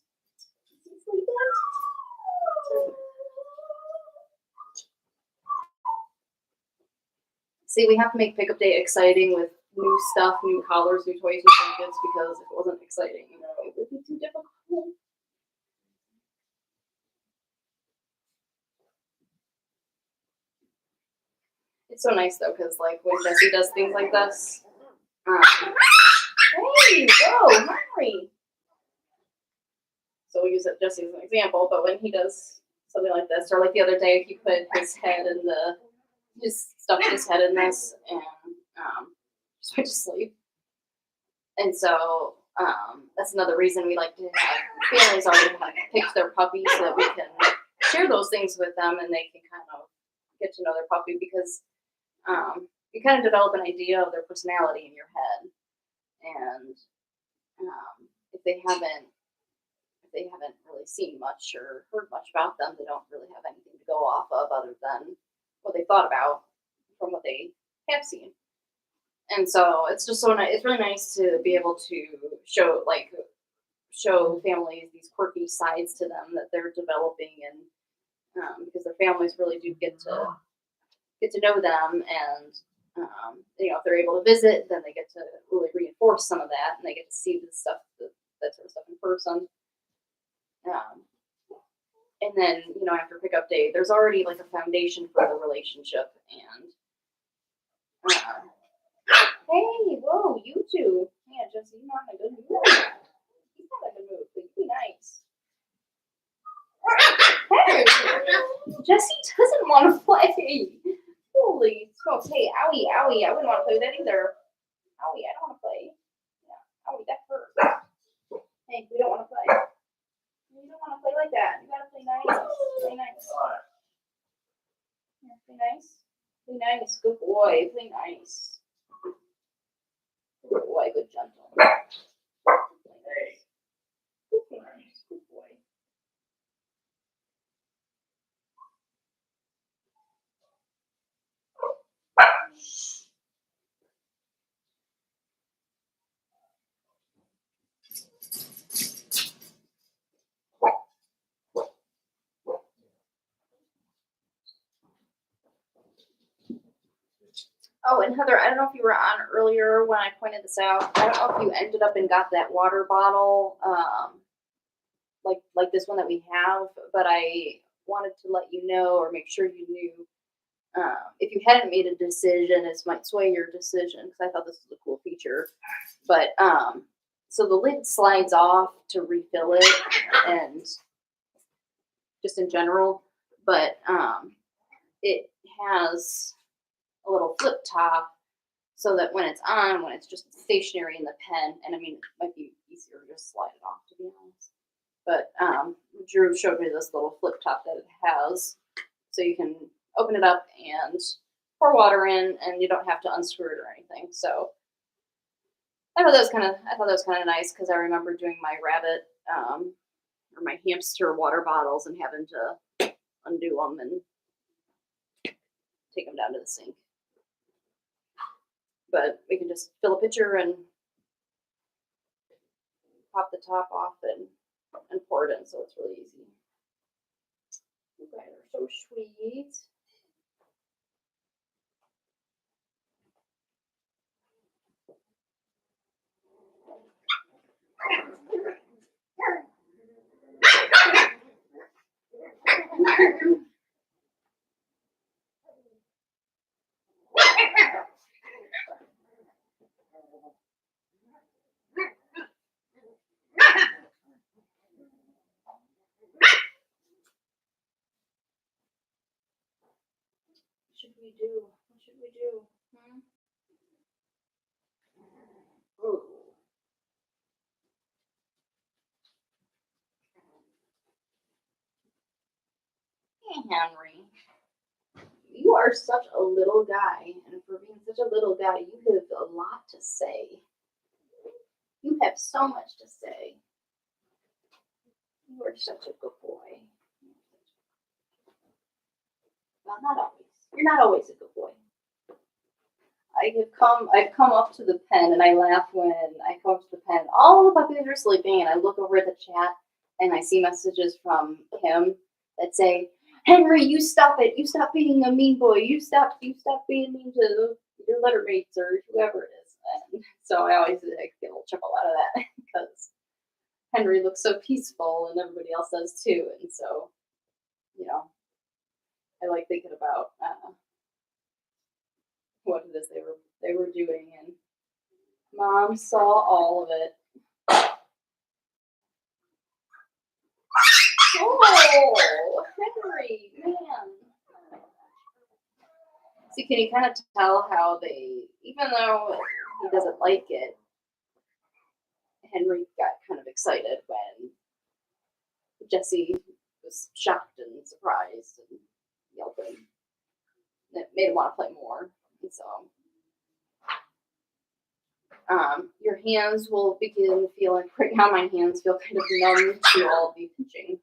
See, we have to make pickup day exciting with new stuff, new collars, new toys, new blankets, because if it wasn't exciting, you know, it would be too difficult. It's so nice though, because like when Jesse does things like this, hey, whoa, Henry. So we'll use Jesse as an example, but when he does something like this, or like the other day, he put his head in just stuffed his head in this and just went to sleep. And so that's another reason we like to have families already pick their puppies so that we can share those things with them and they can kind of get to know their puppy, because you kind of develop an idea of their personality in your head. And if they haven't really seen much or heard much about them, they don't really have anything to go off of other than what they thought about from what they have seen. And so it's just so nice. It's really nice to be able to show families these quirky sides to them that they're developing, and because their families really do get to know them, and you know, if they're able to visit, then they get to really reinforce some of that, and they get to see the stuff, that sort of stuff in person. And then, you know, after pickup day, there's already like a foundation for the relationship. And hey, whoa, you two. Yeah, Jesse, you're not in a good mood. He's not in a good mood, but you be nice. Hey, Jesse doesn't want to play. Holy smokes. Hey, owie, owie. I wouldn't want to play with that either. Owie, I don't want to play. Yeah, owie, that hurts. Hey, we don't want to play. You don't want to play like that. You gotta play nice. Play nice. Yeah, play nice. Play nice. Good boy. Play nice. Good boy. Good gentle. Play nice. Good boy. Good boy. Oh, and Heather, I don't know if you were on earlier when I pointed this out. I don't know if you ended up and got that water bottle, like this one that we have, but I wanted to let you know or make sure you knew. If you hadn't made a decision, this might sway your decision because I thought this was a cool feature. But so the lid slides off to refill it, and just in general, but it has a little flip top so that when it's on, when it's just stationary in the pen, and I mean, it might be easier to just slide it off, to be honest. But Drew showed me this little flip top that it has, so you can open it up and pour water in, and you don't have to unscrew it or anything. So I thought that was kind of nice because I remember doing my rabbit or my hamster water bottles and having to undo them and take them down to the sink. But we can just fill a pitcher and pop the top off and pour it in, so it's really easy. You guys are so sweet. What should we do? Ooh. Hey, Henry. You are such a little guy, and for being such a little guy, you have a lot to say. You have so much to say. You are such a good boy. Well, not always. You're not always a good boy. I've come up to the pen, and I laugh when I come up to the pen. All the puppies are sleeping, and I look over at the chat, and I see messages from Kim that say, "Henry, you stop it! You stop being a mean boy! You stop being mean to your letter mates or whoever it is." And so I always get a little chuckle out of that because Henry looks so peaceful, and everybody else does too. And so, you know, I like thinking about what it is they were doing, and Mom saw all of it. Oh, Henry, man. See, can you kind of tell how they, even though he doesn't like it, Henry got kind of excited when Jessie was shocked and surprised and yelping. It made him want to play more. And so your hands will begin feeling, right now my hands feel kind of numb to all the pinching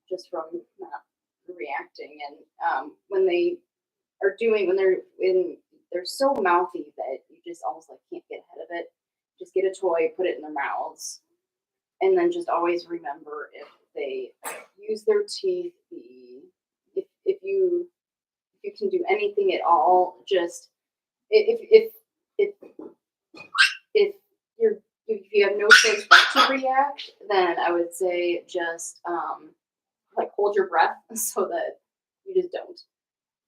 just from not reacting. And when they're so mouthy that you just almost like can't get ahead of it, just get a toy, put it in their mouths, and then just always remember if they use their teeth, if you can do anything at all, just if you have no choice but to react, then I would say just like hold your breath so that you just don't.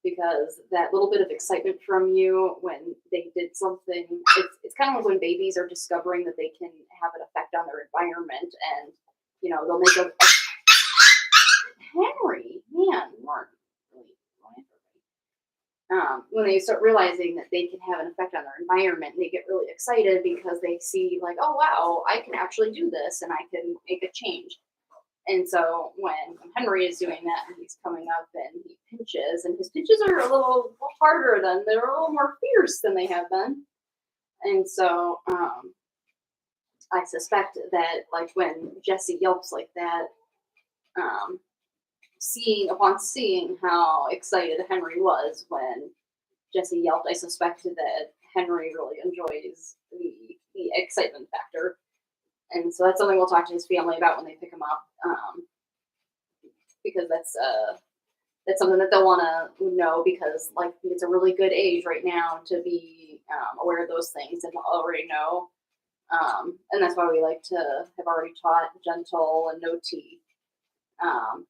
Because that little bit of excitement from you when they did something, it's kind of like when babies are discovering that they can have an effect on their environment, and you know they'll make a Henry, man, you aren't really going for me. When they start realizing that they can have an effect on their environment, they get really excited because they see like, oh wow, I can actually do this and I can make a change. And so when Henry is doing that and he's coming up and he pinches, and his pinches are a little harder they're a little more fierce than they have been. And so I suspect that like when Jessie yelps like that, upon seeing how excited Henry was when Jessie yelped, I suspected that Henry really enjoys the excitement factor. And so that's something we'll talk to his family about when they pick him up, because that's that's something that they'll want to know because like it's a really good age right now to be aware of those things and to already know. And that's why we like to have already taught gentle and no teeth. And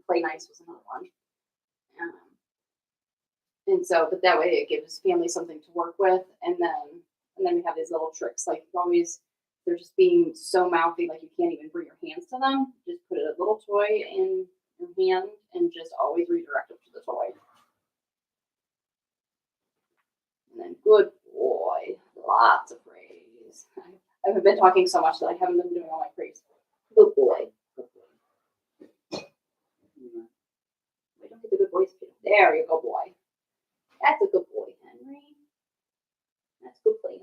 play nice was another one. And so, but that way it gives families something to work with, and then we have these little tricks like always. They're just being so mouthy, like you can't even bring your hands to them. Just put a little toy in your hand and just always redirect it to the toy. And then, good boy, lots of praise. I haven't been talking so much that I haven't been doing all my praise. Good boy. Good boy. Wait, don't get the good boys. There you go, boy. That's a good boy, Henry. That's good play nice.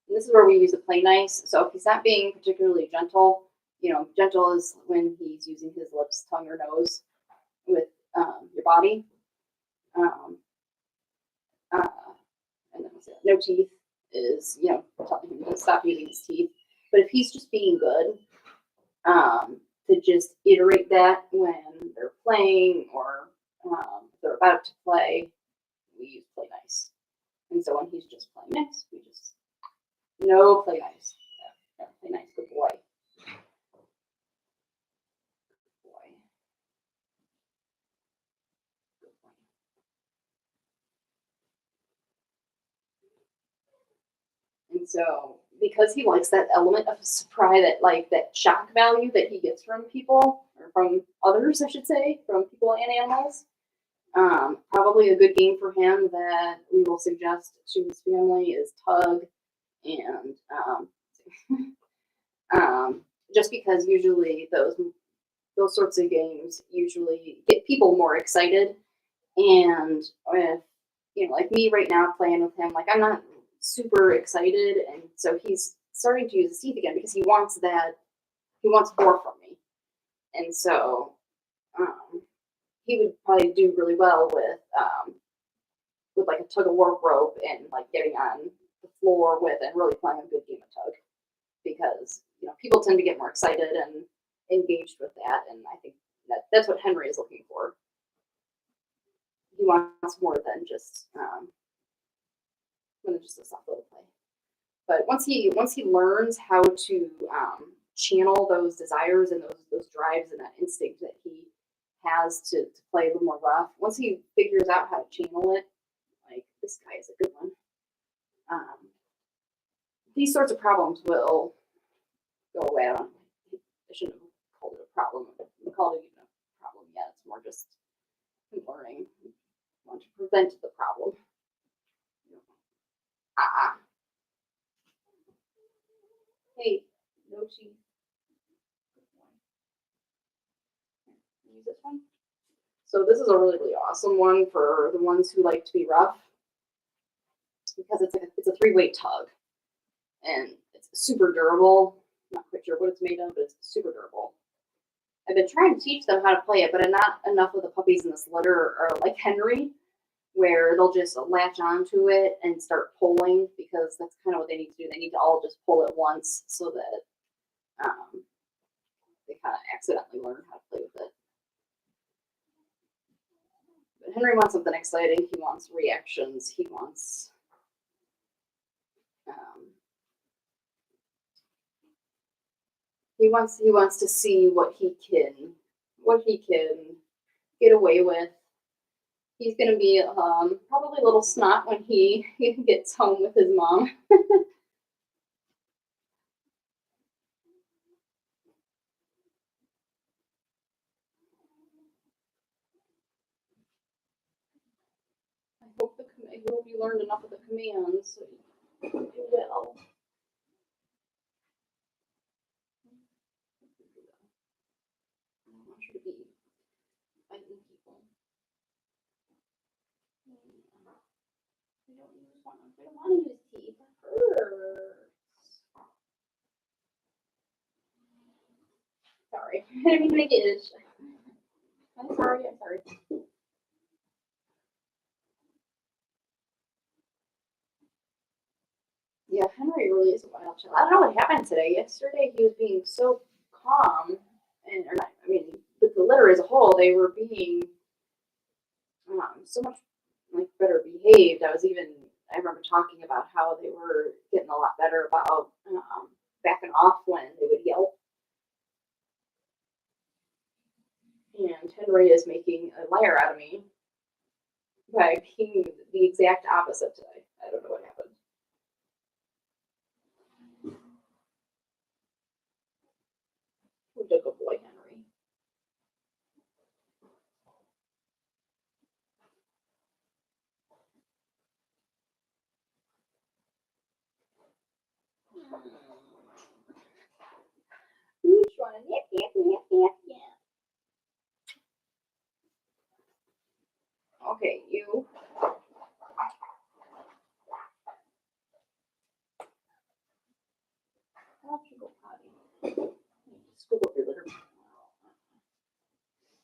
And this is where we use the play nice. So if he's not being particularly gentle, gentle is when he's using his lips, tongue, or nose with your body. And then no teeth is, telling him to stop using his teeth. But if he's just being good, to just iterate that when they're playing or if they're about to play, we use play nice. And so when he's just playing nice, we just no, play nice. Yeah, play nice. Good boy. Good boy. Good boy. And so, because he likes that element of surprise, that shock value that he gets from people, or from others, I should say, from people and animals, probably a good game for him that we will suggest to his family is tug. And just because usually those sorts of games usually get people more excited, and if like me right now playing with him, like I'm not super excited, and so he's starting to use his teeth again because he wants more from me, and so he would probably do really well with like a tug of war rope and like getting on the floor with and really playing a good game of tug, because people tend to get more excited and engaged with that, and I think that's what Henry is looking for. He wants more than just a soft little play. But once he learns how to channel those desires and those drives and that instinct that he has to play a little more rough, once he figures out how to channel it, like this guy is a good one. These sorts of problems will go away. I shouldn't have called it a problem. I called it even a problem yet. It's more just learning. I want to prevent the problem. Hey, Mochi. Use this one. So this is a really, really awesome one for the ones who like to be rough, because it's a three-way tug, and it's super durable. I'm not quite sure what it's made of, but it's super durable. I've been trying to teach them how to play it, but not enough of the puppies in this litter are like Henry, where they'll just latch onto it and start pulling, because that's kind of what they need to do. They need to all just pull at once so that they kind of accidentally learn how to play with it. But Henry wants something exciting. He wants reactions. He wants he wants to see what he can get away with. He's gonna be probably a little snot when he gets home with his mom. I hope you learned enough of the commands so you can do well. I don't want you to be fighting people. I don't want to use teeth. It hurts. Sorry. I didn't mean to make it itch. I'm sorry. Yeah, Henry really is a wild child. I don't know what happened today. Yesterday he was being so calm, with the litter as a whole, they were being so much like better behaved. I remember talking about how they were getting a lot better about backing off when they would yelp. And Henry is making a liar out of me by being the exact opposite today. I don't know what happened. Good boy, Henry. Who's running? Yep. Okay, you. Why don't you go potty? Scoop up your litter.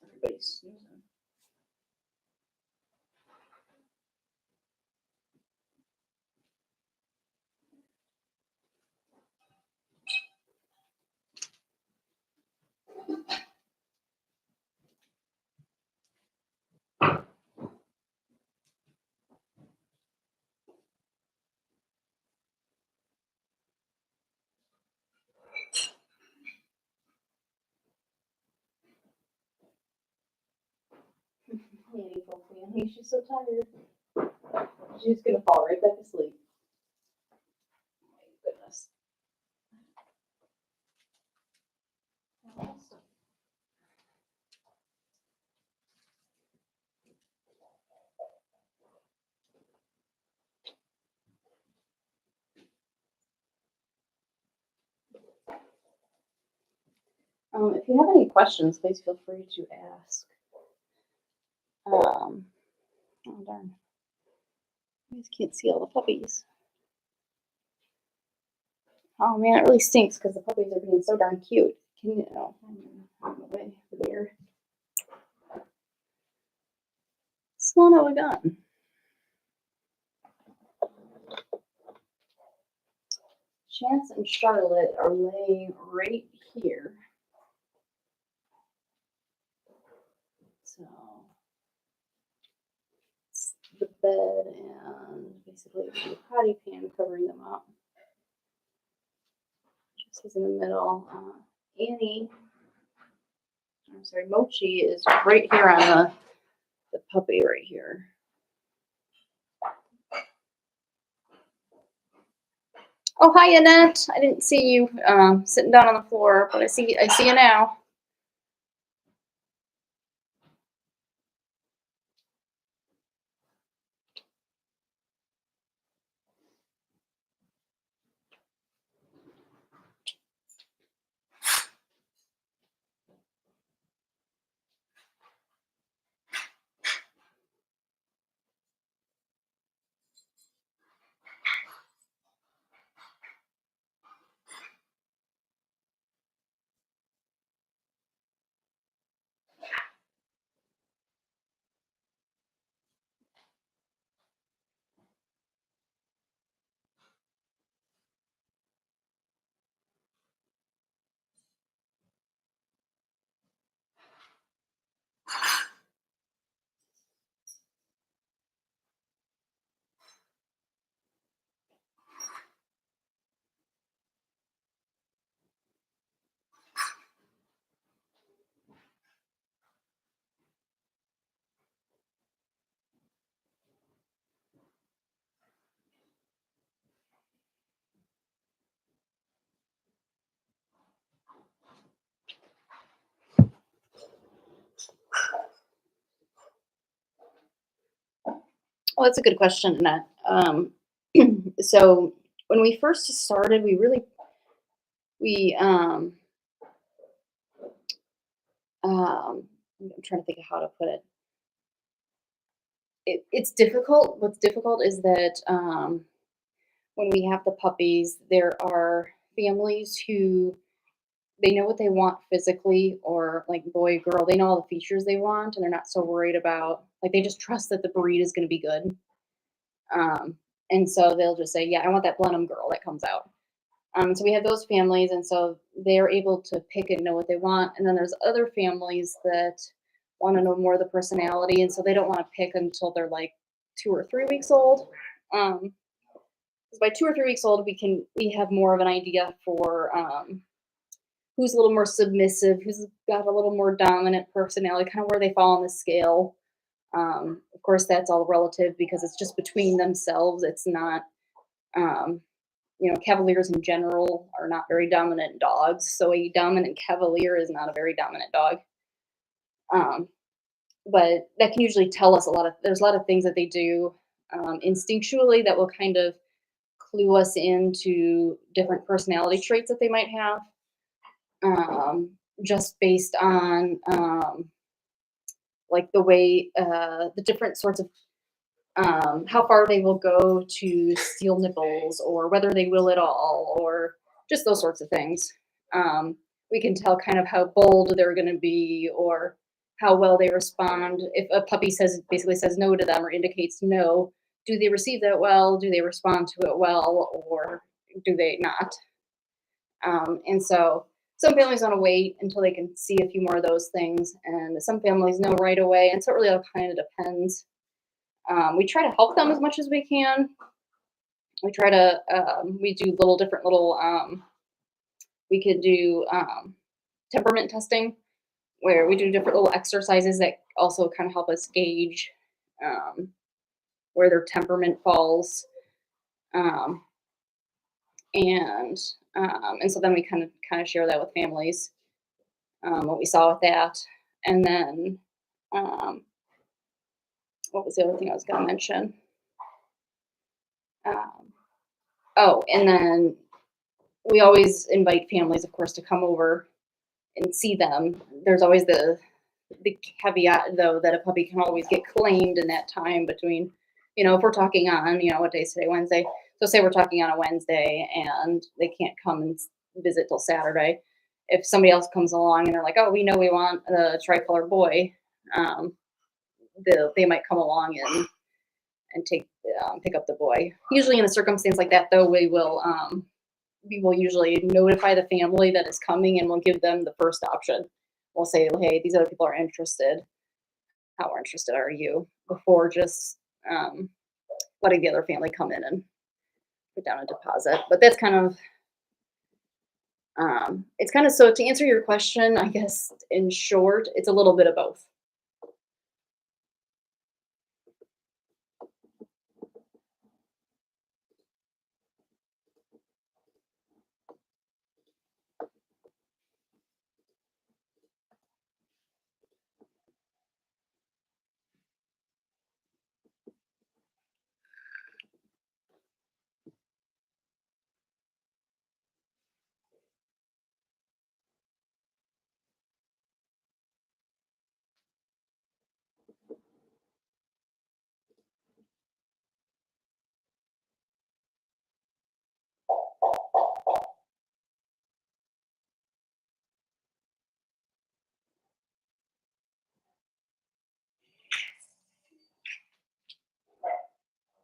Everybody's snoozing. Annie, she's so tired. She's gonna fall right back asleep. Oh my goodness. If you have any questions, please feel free to ask. Oh darn. You guys can't see all the puppies. Oh man, it really stinks because the puppies are being so darn cute. Can you know? Weird. So what have we got? Chance and Charlotte are laying right here. So it's the bed and basically the potty pan covering them up. Is in the middle. Mochi is right here on the puppy right here. Oh, hi, Annette. I didn't see you sitting down on the floor, but I see you now. Well, that's a good question, Annette. So when we first started, I'm trying to think of how to put it. It's difficult. What's difficult is that when we have the puppies, there are families who they know what they want physically, or like boy, girl, they know all the features they want, and they're not so worried about, like, they just trust that the breed is going to be good. And so they'll just say, yeah, I want that Blenheim girl that comes out. So we have those families, and so they're able to pick and know what they want. And then there's other families that want to know more of the personality, and so they don't want to pick until they're like 2 or 3 weeks old. 'Cause by 2 or 3 weeks old, we have more of an idea for who's a little more submissive, who's got a little more dominant personality, kind of where they fall on the scale. Of course, that's all relative because it's just between themselves. It's not, um, Cavaliers in general are not very dominant dogs. So a dominant Cavalier is not a very dominant dog. Um, but that can usually tell us there's a lot of things that they do instinctually that will kind of clue us into different personality traits that they might have, just based on like the way the different sorts of how far they will go to steal nipples or whether they will at all or just those sorts of things. We can tell kind of how bold they're going to be or how well they respond. If a puppy basically says no to them or indicates no, do they receive that well? Do they respond to it well, or do they not? And so some families want to wait until they can see a few more of those things, and some families know right away. And so it really all kind of depends. We try to help them as much as we can. We try to we do different little we could do temperament testing where we do different little exercises that also kind of help us gauge where their temperament falls, um, and so then we kind of share that with families, what we saw with that, and then what was the other thing I was going to mention? Oh, and then we always invite families, of course, to come over and see them. There's always the caveat, though, that a puppy can always get claimed in that time between, if we're talking on, what day is today? Wednesday. So say we're talking on a Wednesday and they can't come and visit till Saturday. If somebody else comes along and they're like, oh, we know we want a tricolor boy, they might come along and pick up the boy. Usually in a circumstance like that, though, we will usually notify the family that is coming and we'll give them the first option. We'll say, hey, these other people are interested. How interested are you? Before just letting the other family come in and put down a deposit. But that's kind of, so to answer your question, I guess in short, it's a little bit of both.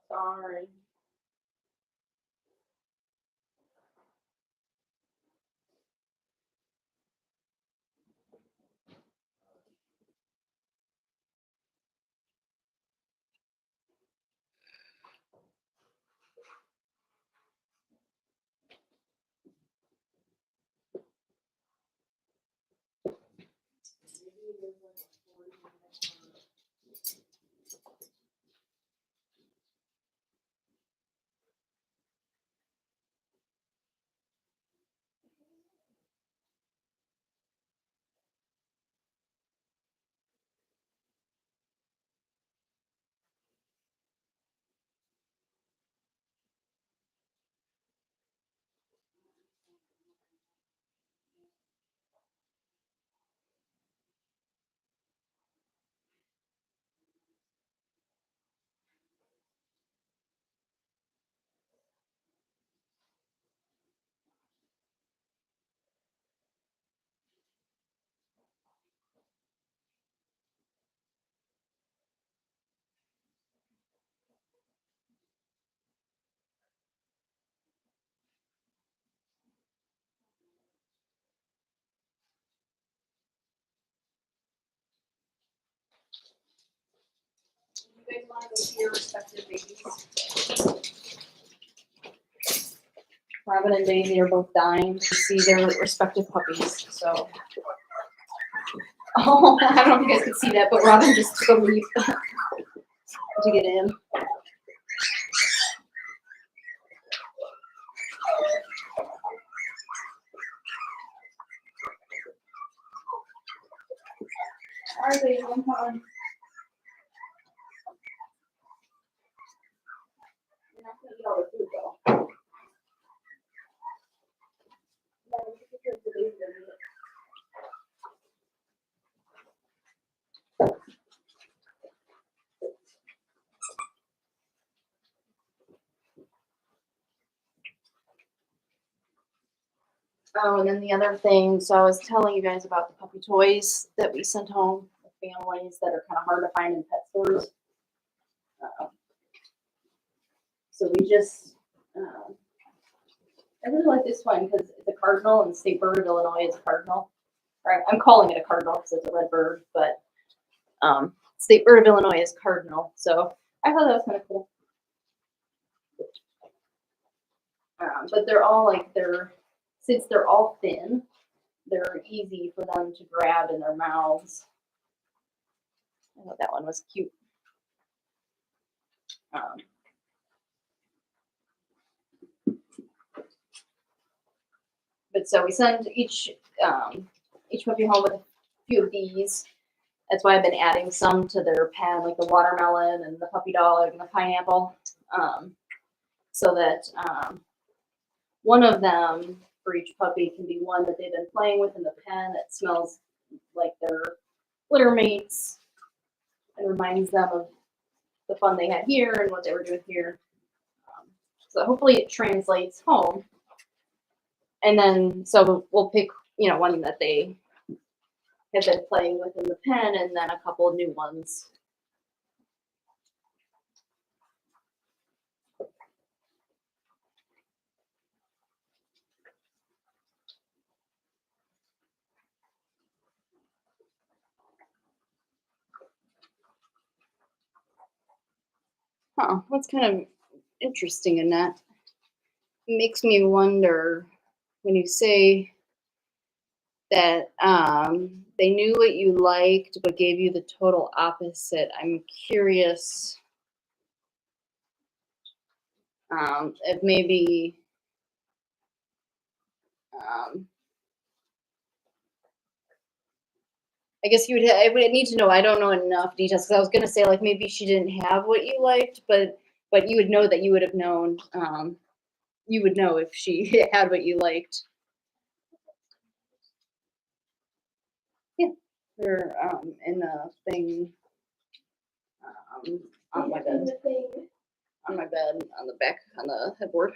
Sorry. You guys want to go see your respective babies? Robin and Daisy are both dying to see their respective puppies, so. Oh, I don't know if you guys could see that, but Robin just took a leap to get in. All right, baby, I'm coming. You're not gonna eat all the food though. Oh, and then the other thing, so I was telling you guys about the puppy toys that we sent home with families that are kind of hard to find in pet stores. So we just, I really like this one because it's a cardinal and the state bird of Illinois is a cardinal. Or I'm calling it a cardinal because it's a red bird, but state bird of Illinois is cardinal. So I thought that was kind of cool. But they're all like, since they're all thin, they're easy for them to grab in their mouths. I thought that one was cute. But so we send each puppy home with a few of these. That's why I've been adding some to their pen, like the watermelon and the puppy dog and the pineapple, so that one of them for each puppy can be one that they've been playing with in the pen that smells like their litter mates and reminds them of the fun they had here and what they were doing here. So hopefully it translates home. And then, so we'll pick, one that they have been playing with in the pen and then a couple of new ones. What's kind of interesting in that? It makes me wonder when you say that they knew what you liked but gave you the total opposite. I'm curious if maybe I guess I would need to know. I don't know enough details because I was gonna say like maybe she didn't have what you liked, but you would know that you would have known. You would know if she had what you liked. Yeah, they're in the thing on my bed. On my bed, on the back, on the headboard.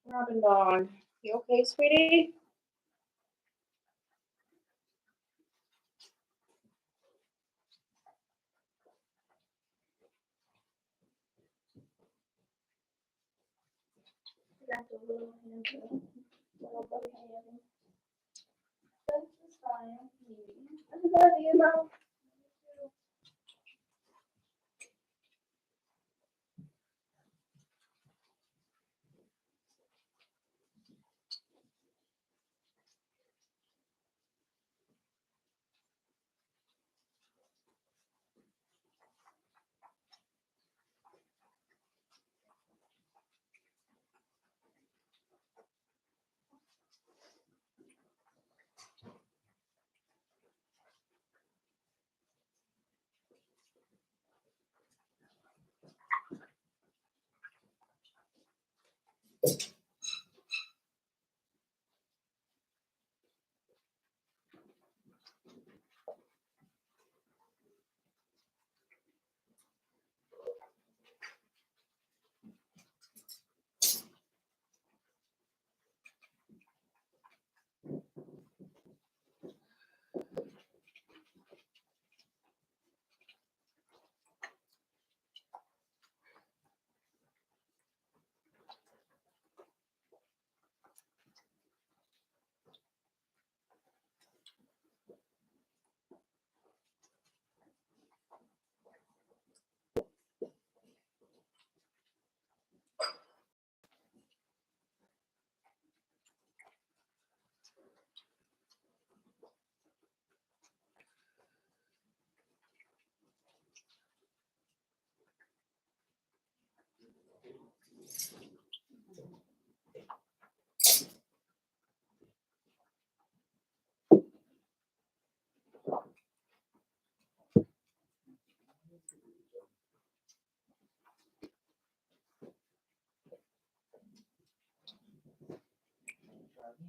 Robin dog, you okay, sweetie? Got the little hand, little buddy hand. That's fine. I love you, Mom.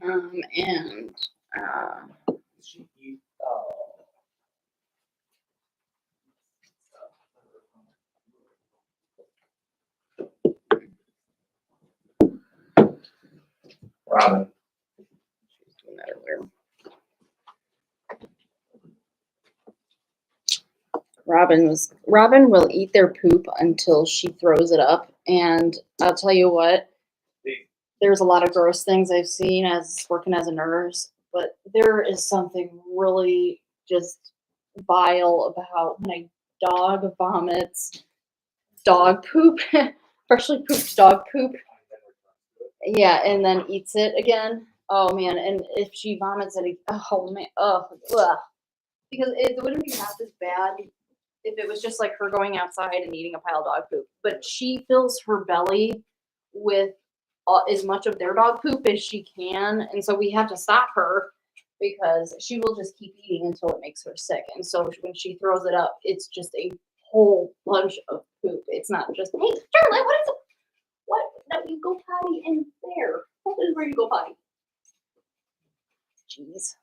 And She eat, Robin. she's doing that earlier. Robin will eat their poop until she throws it up. And I'll tell you what, there's a lot of gross things I've seen as working as a nurse, but there is something really just vile about when a dog vomits dog poop, freshly pooped dog poop. Yeah, and then eats it again. Oh man, and if she vomits it, oh man, ugh. Because it wouldn't be half as bad if it was just like her going outside and eating a pile of dog poop. But she fills her belly with as much of their dog poop as she can, and so we have to stop her because she will just keep eating until it makes her sick. And so when she throws it up, it's just a whole bunch of poop. It's not just, hey, Charlotte, what is it? What? No, you go potty in there. This is where you go potty. Jeez.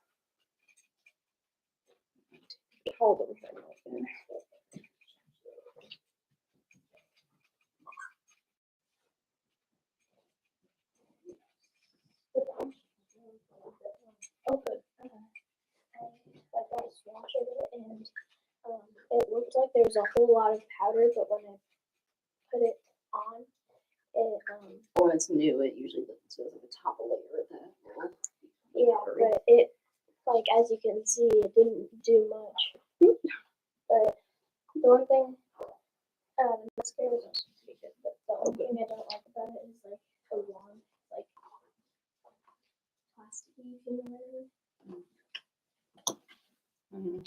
Hold on. Oh, good. I got a swatch of it, and it looked like there was a whole lot of powder, but when I put it on, it When it's new, it usually goes to the top layer of that. yeah, but it, like, as you can see, it didn't do much. But the one thing, the mascara is also pretty good, but the only thing I don't like about it is like the wand, like plasticky feeling.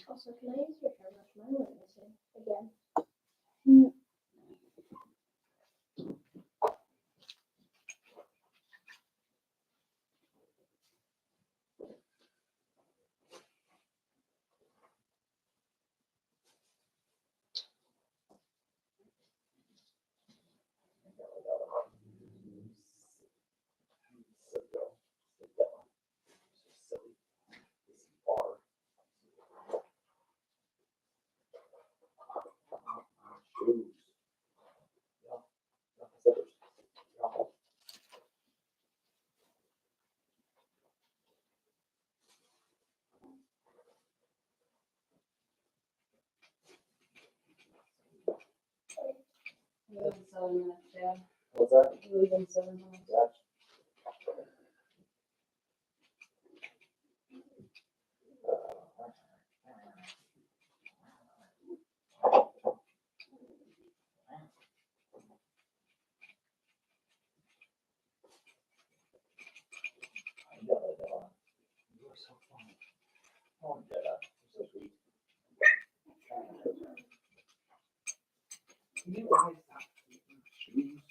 Also, can I use your hairbrush? Mine went missing again. What's that? Yeah. You are so funny. Oh, Dad, you're so sweet. You always stop eating shoes.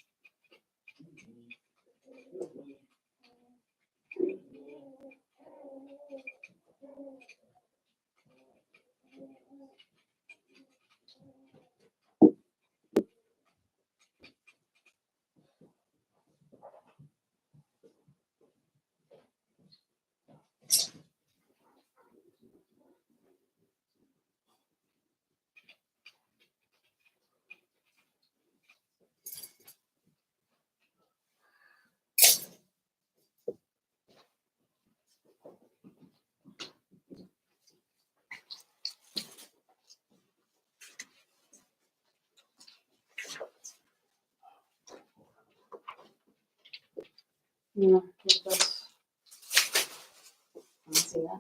Yeah, let's see that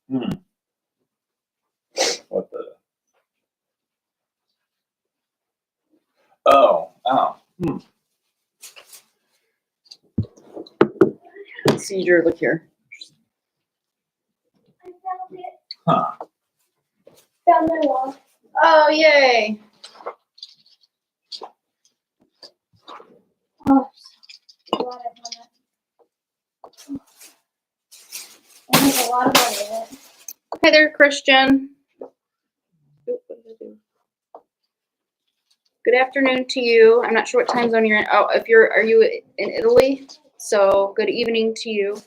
in a minute. What the? Oh. Seizure, look here. I found it. Huh. Found my wand. Oh, yay. Oh, glad I found it. It has a lot of money in it. Hi there, Christian. Oop, what did I do? Good afternoon to you. I'm not sure what time zone you're in. Oh, are you in Italy? So good evening to you.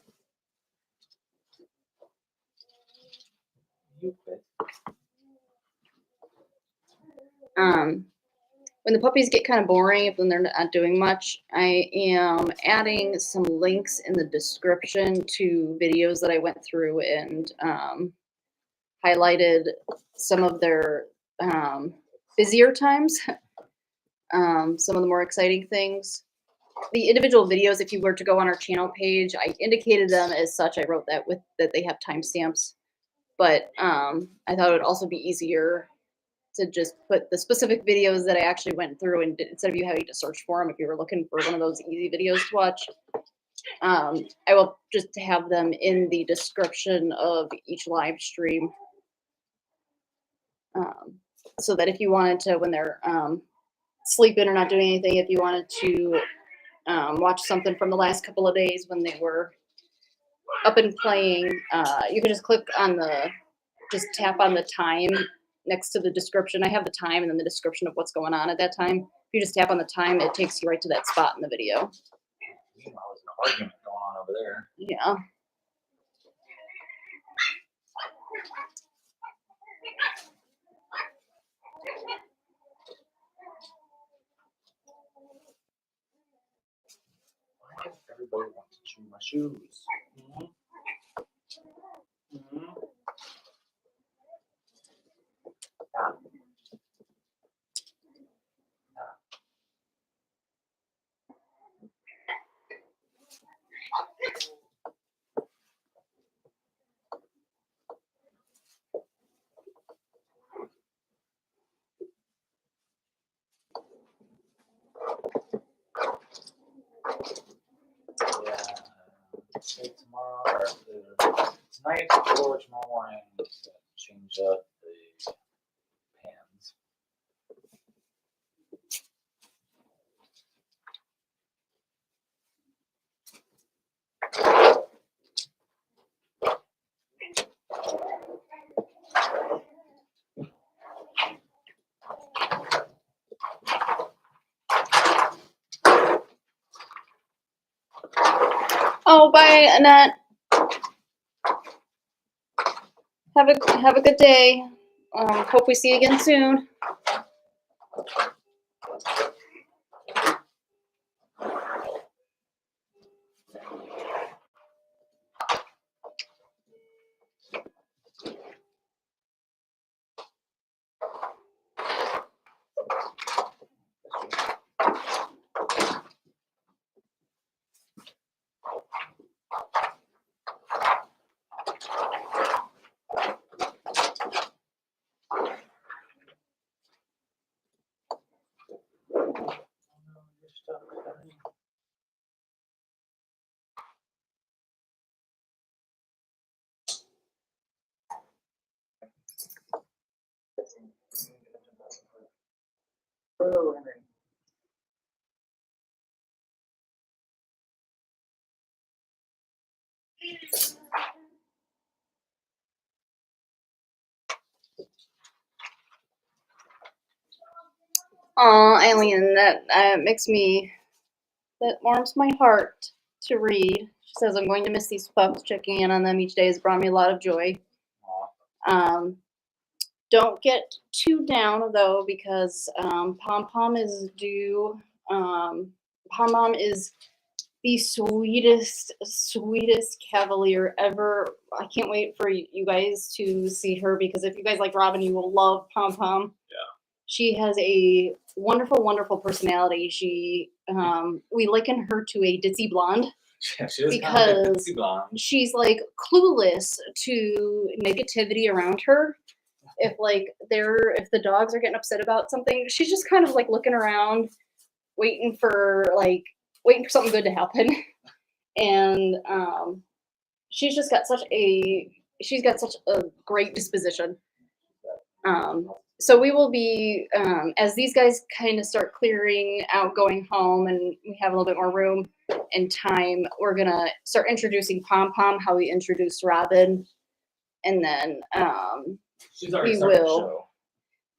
You quit. When the puppies get kind of boring, when they're not doing much, I am adding some links in the description to videos that I went through and highlighted some of their busier times, some of the more exciting things. The individual videos, if you were to go on our channel page, I indicated them as such. I wrote that that they have timestamps, but I thought it would also be easier to just put the specific videos that I actually went through, and instead of you having to search for them, if you were looking for one of those easy videos to watch, I will just have them in the description of each live stream, so that if you wanted to, when they're sleeping or not doing anything, if you wanted to watch something from the last couple of days when they were up and playing, you can just just tap on the time next to the description. I have the time and then the description of what's going on at that time. If you just tap on the time, it takes you right to that spot in the video. Meanwhile, there's an argument going on over there. Yeah. Why does everybody want to chew my shoes? Stop. Yeah. Say tomorrow or tonight or tomorrow morning to change up the pans. Oh, bye, Annette. Have a good day. Hope we see you again soon. Oh, Henry. Aw, Alien, that warms my heart to read. She says, I'm going to miss these pups. Checking in on them each day has brought me a lot of joy. Aw. Don't get too down, though, because Pom Pom is due. Pom Pom is the sweetest Cavalier ever. I can't wait for you guys to see her, because if you guys like Robin, you will love Pom Pom. Yeah. She has a wonderful, wonderful personality. We liken her to a ditzy blonde. Yeah, she is kind of like Because a blonde. she's like clueless to negativity around her. If the dogs are getting upset about something, she's just kind of like looking around, waiting for something good to happen. And she's got such a great disposition. So we will be, as these guys kind of start clearing out, going home, and we have a little bit more room and time, we're gonna start introducing Pom Pom, how we introduced Robin, and then She's already we started the will. show.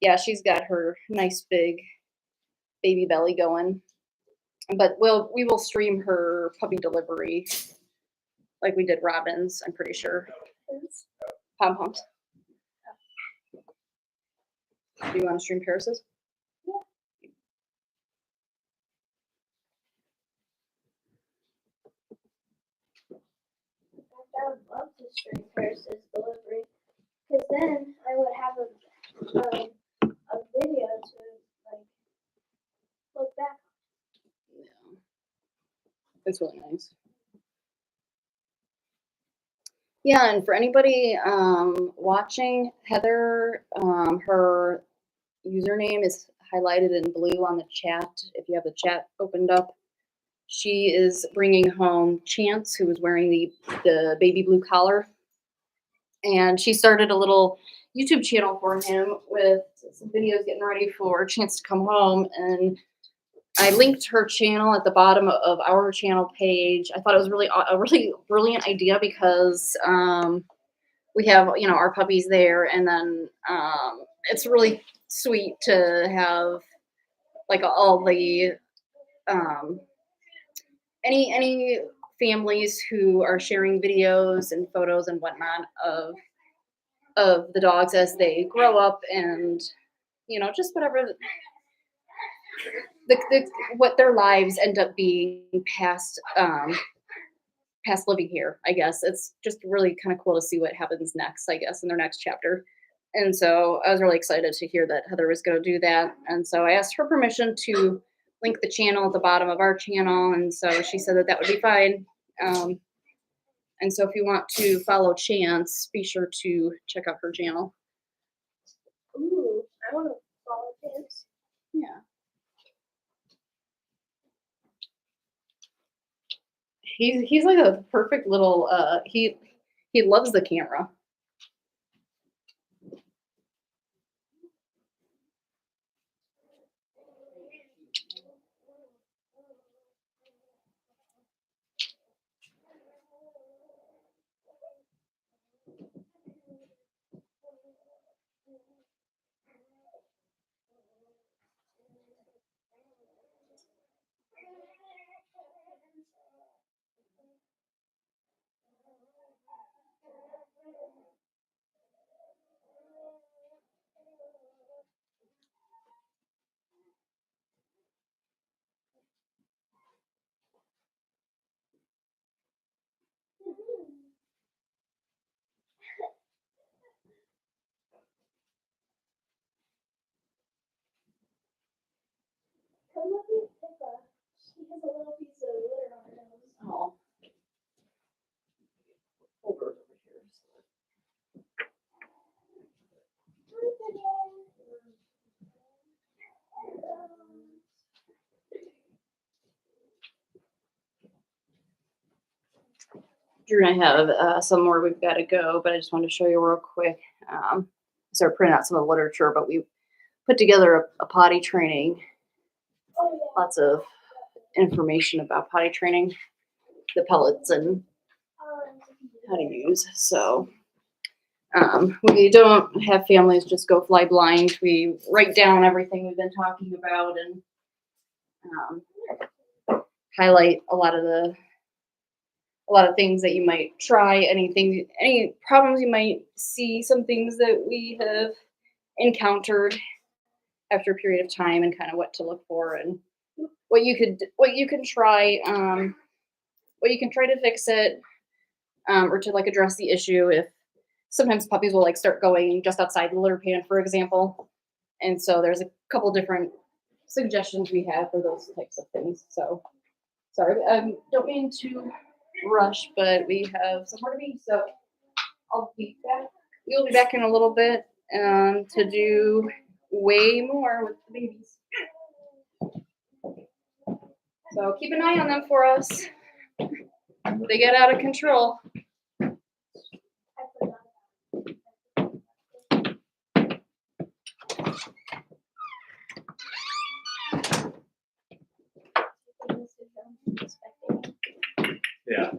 Yeah, she's got her nice big baby belly going. But we will stream her puppy delivery like we did Robin's, I'm pretty sure. Pom Poms. Do you want to stream Paris's? I would love to stream Paris's delivery, because then I would have a video to like look back. Yeah. It's really nice. Yeah, and for anybody watching, Heather, her username is highlighted in blue on the chat. If you have the chat opened up, she is bringing home Chance, who is wearing the baby blue collar, and she started a little YouTube channel for him with some videos getting ready for Chance to come home. And I linked her channel at the bottom of our channel page. I thought it was really a really brilliant idea because we have, you know, our puppies there, and then it's really sweet to have like all the any families who are sharing videos and photos and whatnot of the dogs as they grow up, and you know, just whatever what their lives end up being past living here. I guess it's just really kind of cool to see what happens next, I guess, in their next chapter. And so I was really excited to hear that Heather was going to do that. And so I asked her permission to link the channel at the bottom of our channel. And so she said that that would be fine. And so if you want to follow Chance, be sure to check out her channel. Ooh, I want to follow Chance. Yeah. He's like a perfect little he loves the camera. Come look at Pippa. She has a little piece of glitter on her nose. Oh. Over here. Drew and I have somewhere we've got to go, but I just wanted to show you real quick. Started printing out some of the literature, but we put together a potty training. Oh, yeah. Lots of information about potty training, the pellets, and how to use. So we don't have families just go fly blind. We write down everything we've been talking about and highlight a lot of things that you might try, any problems you might see, some things that we have encountered after a period of time, and kind of what to look for and what you can try to fix it, or to like address the issue. If sometimes puppies will like start going just outside the litter pan, for example, and so there's a couple different suggestions we have for those types of things. So sorry, don't mean to rush, but we have some more to be. So I'll be back. We'll be back in a little bit to do way more with the babies. So keep an eye on them for us. They get out of control. Yeah.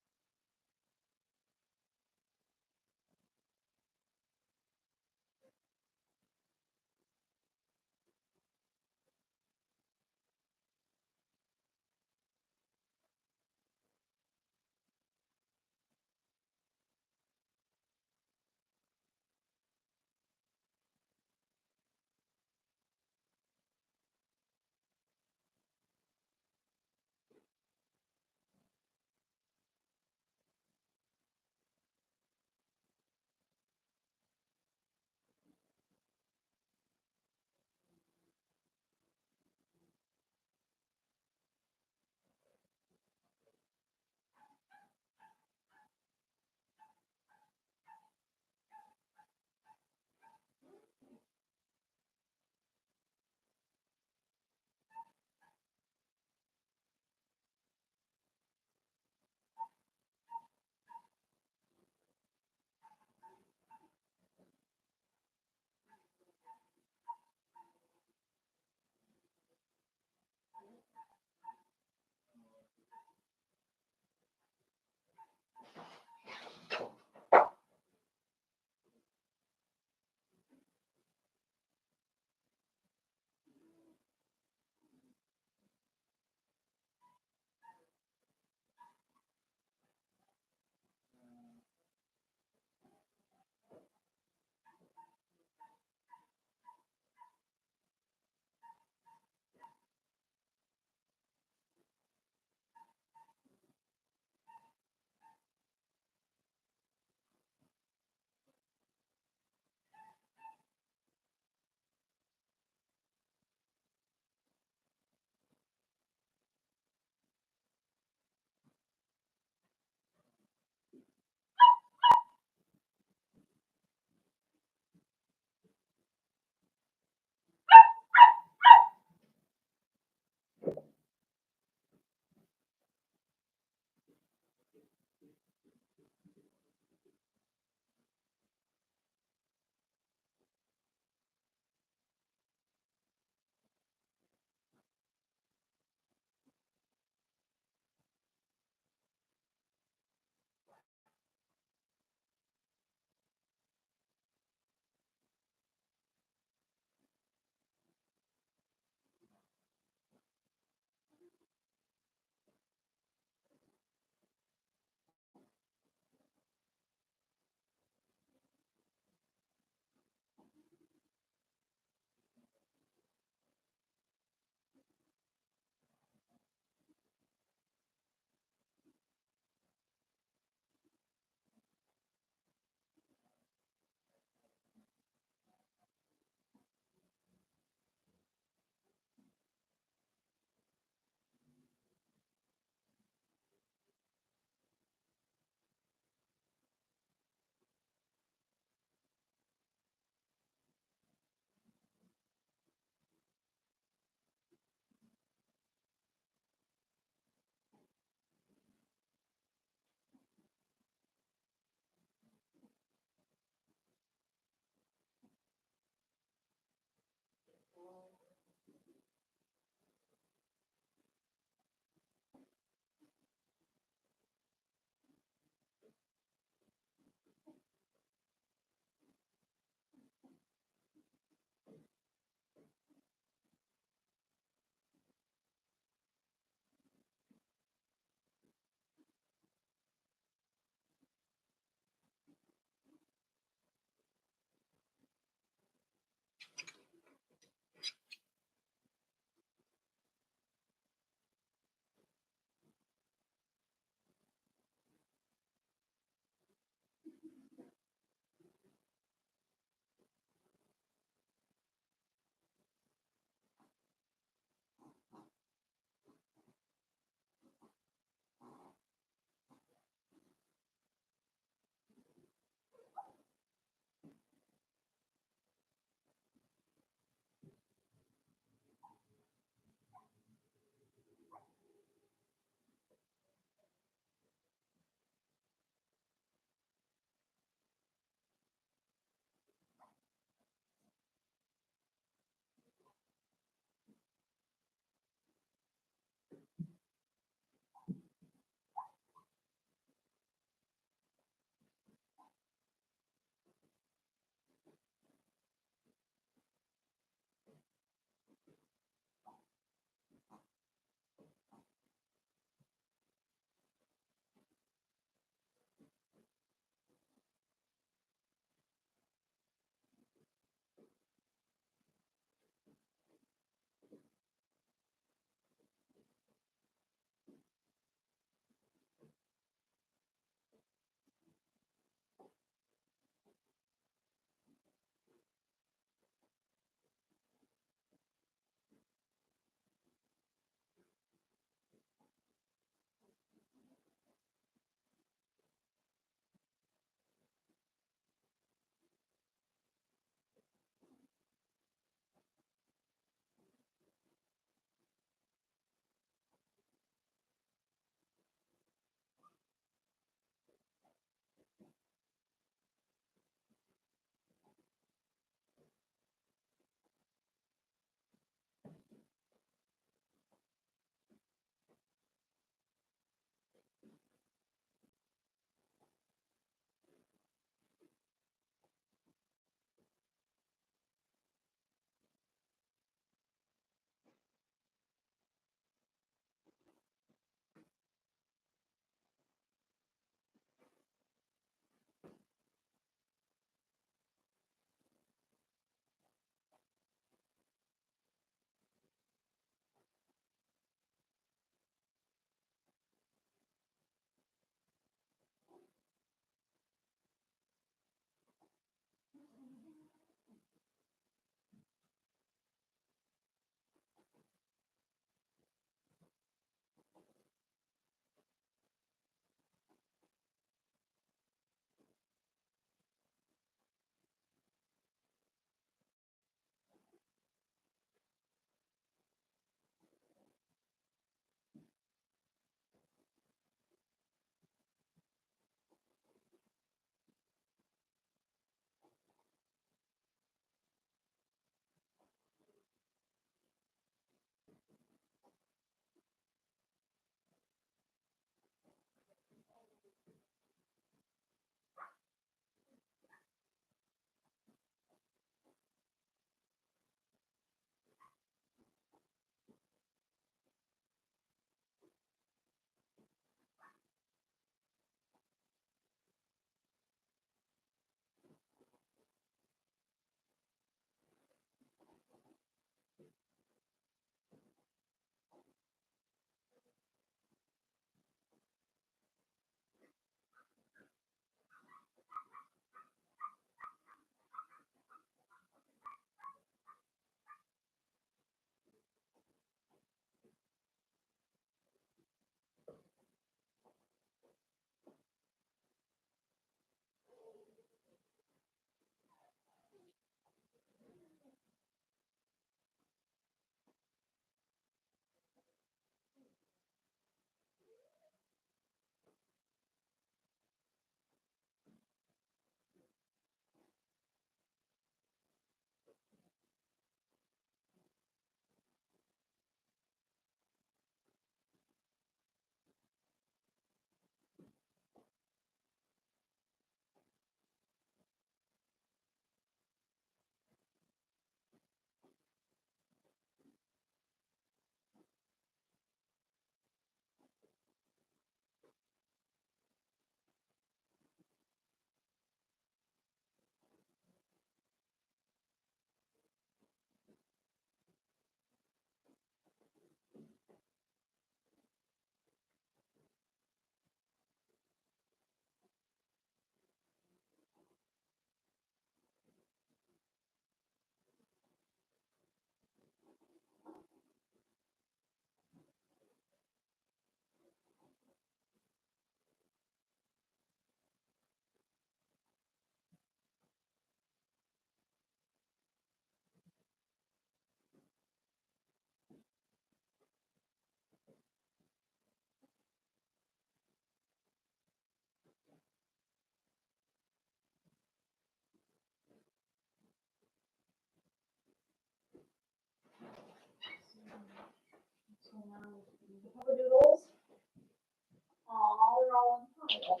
all in a pile.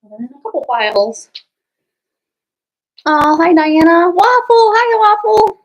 They're in a couple piles. Oh, hi Diana. Waffle, hi Waffle.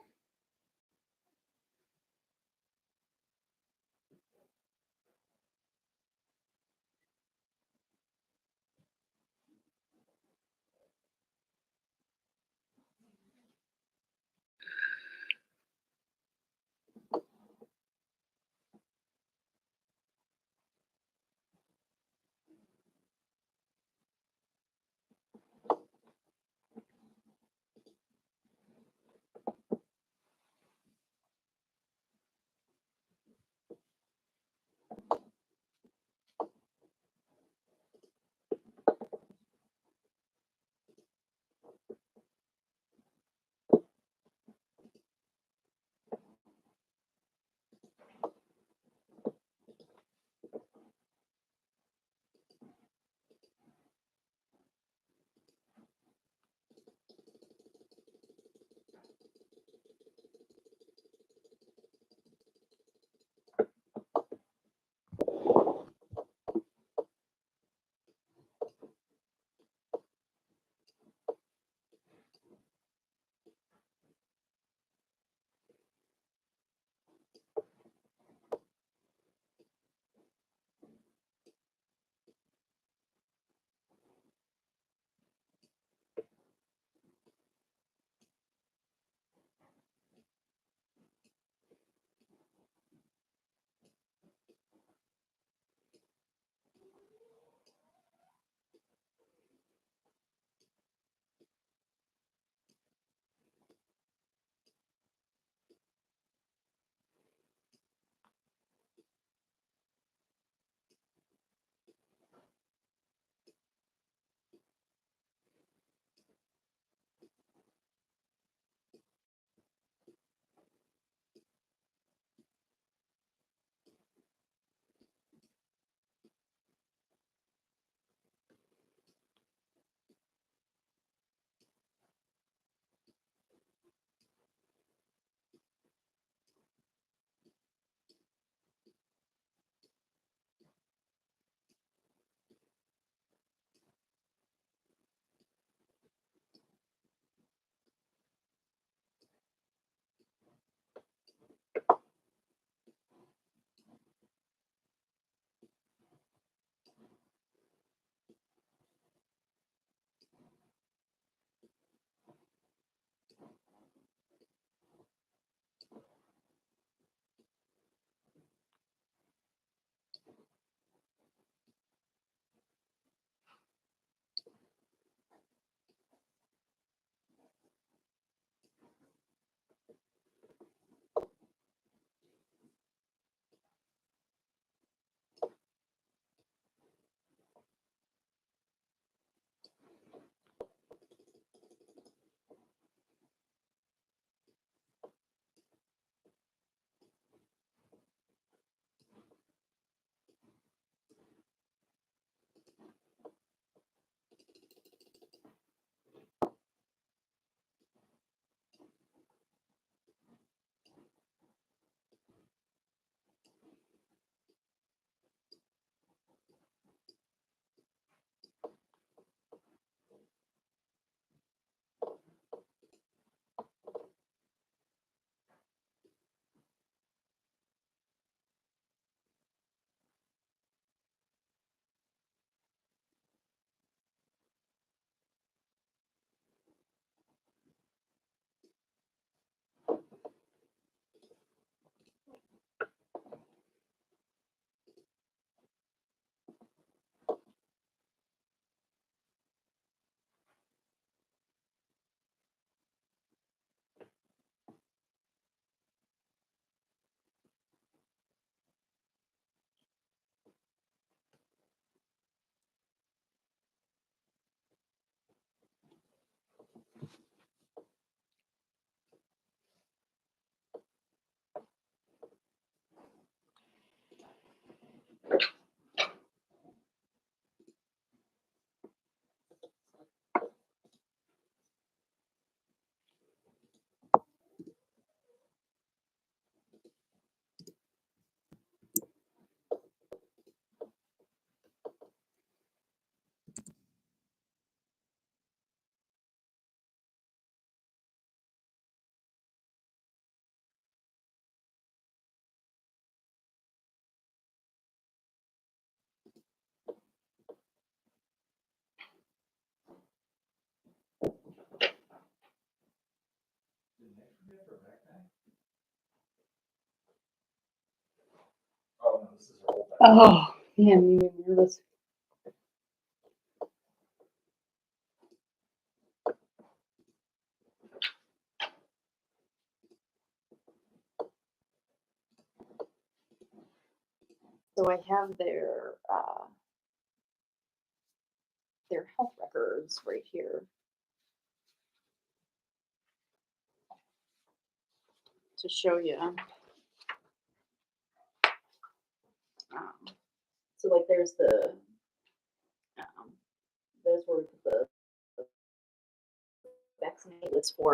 Oh, no, this is her old bag. Oh, man, you made me nervous. So I have their health records right here to show you. So like there's there's where we put the vaccinate was for.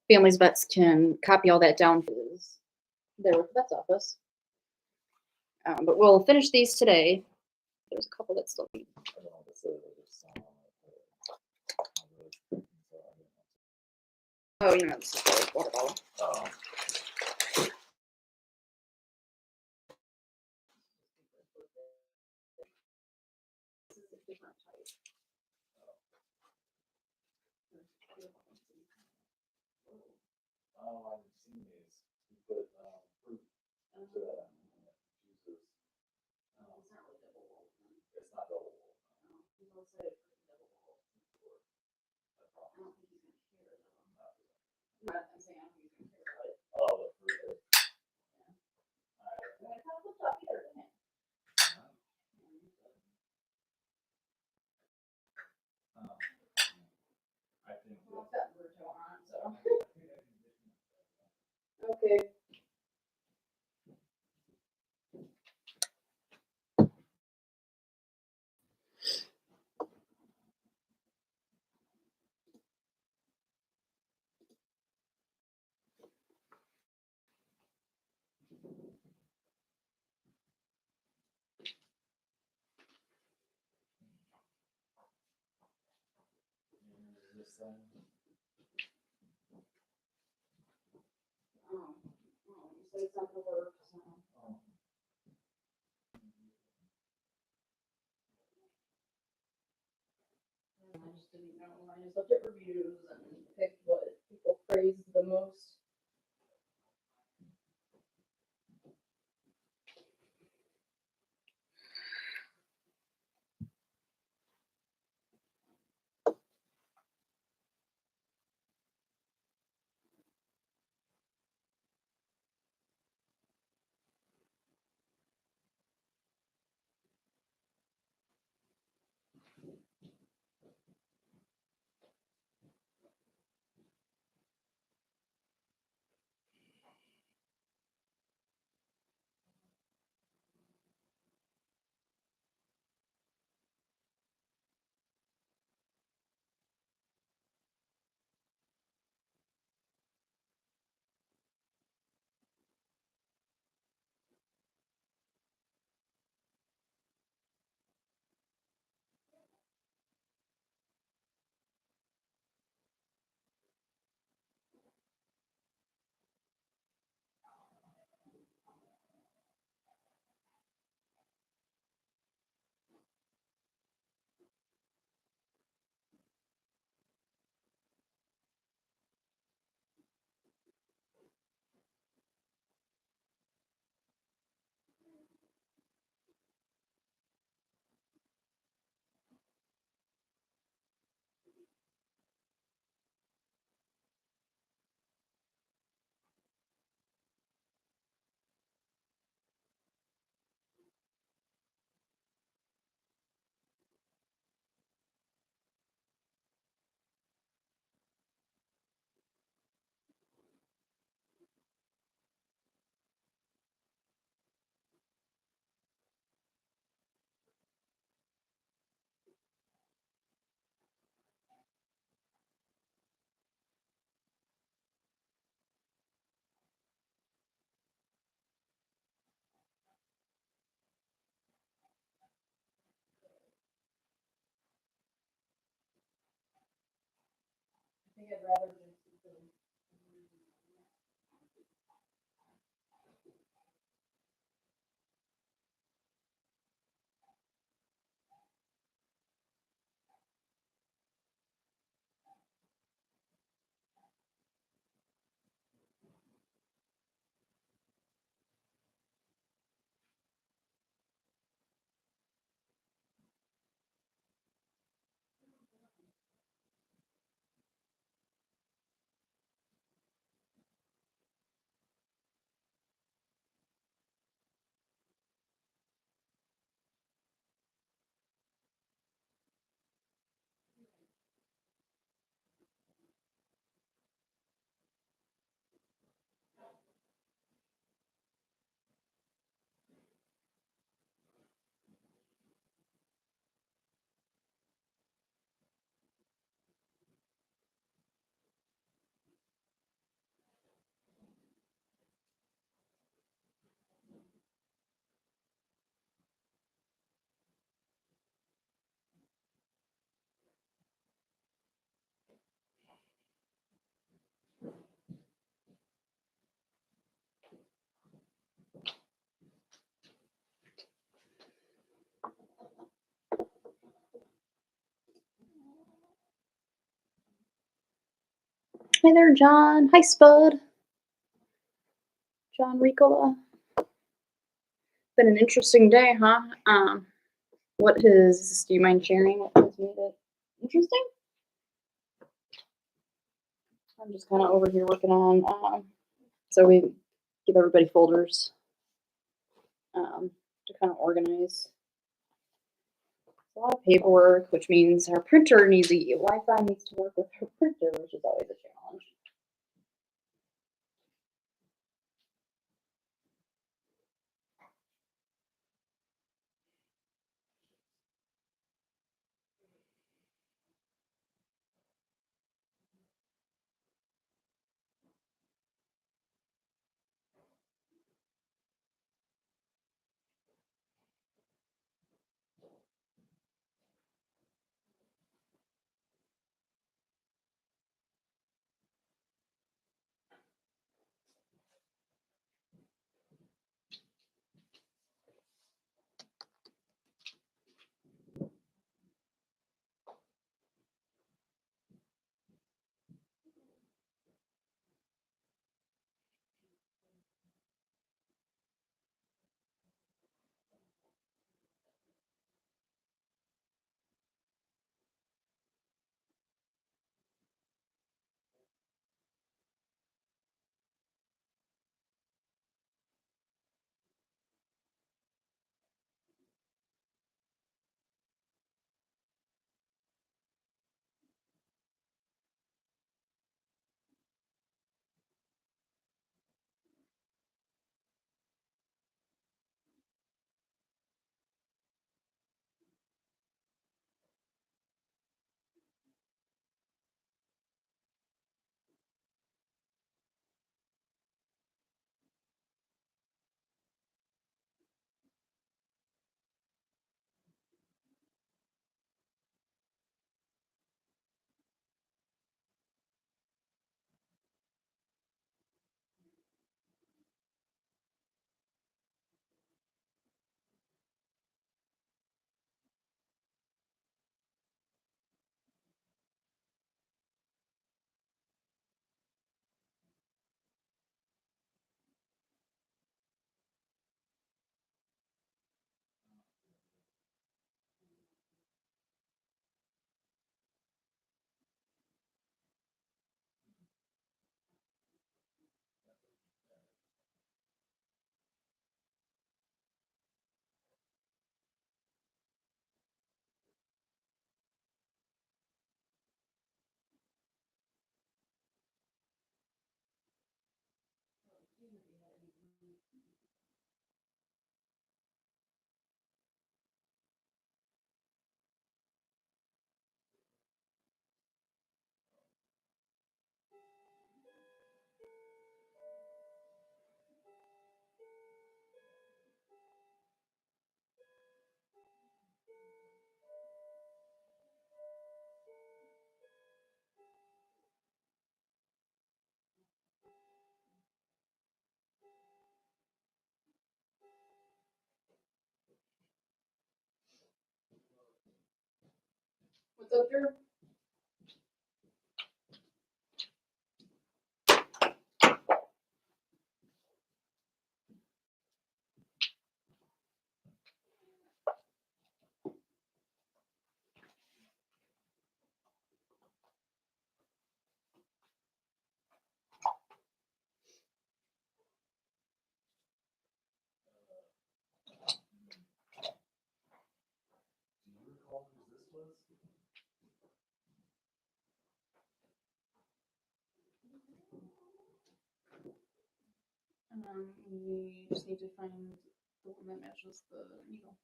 Families, vets can copy all that down there with the vet's office. But we'll finish these today. There's a couple that still need. I don't know what this is. I just saw it. Oh, you know, this is the water bottle. Oh. This is a different type. Oh, I've seen these. You put fruit into that. And it juices. It's not really double walled. It's not double. He's also double walled. I don't think he's gonna care though. I'm saying I don't think he's gonna care about it. Oh, the fruit. I'm gonna kind of flip top either, isn't it? I think. Well, it's got Naruto on it, so. Okay. This thing. Oh, you said it's not gonna work, so. Oh. I just didn't know. I just looked at reviews and picked what people praised the most. I think I'd rather just keep them. Hi there, John. Hi, Spud. John Ricola. Been an interesting day, huh? Do you mind sharing what has made it interesting? I'm just kind of over here working on, so we give everybody folders to kind of organize. A lot of paperwork, which means our printer needs Wi-Fi needs to work with her printer, which is always a challenge. What's up, Drew? We just need to find the one that matches the needle.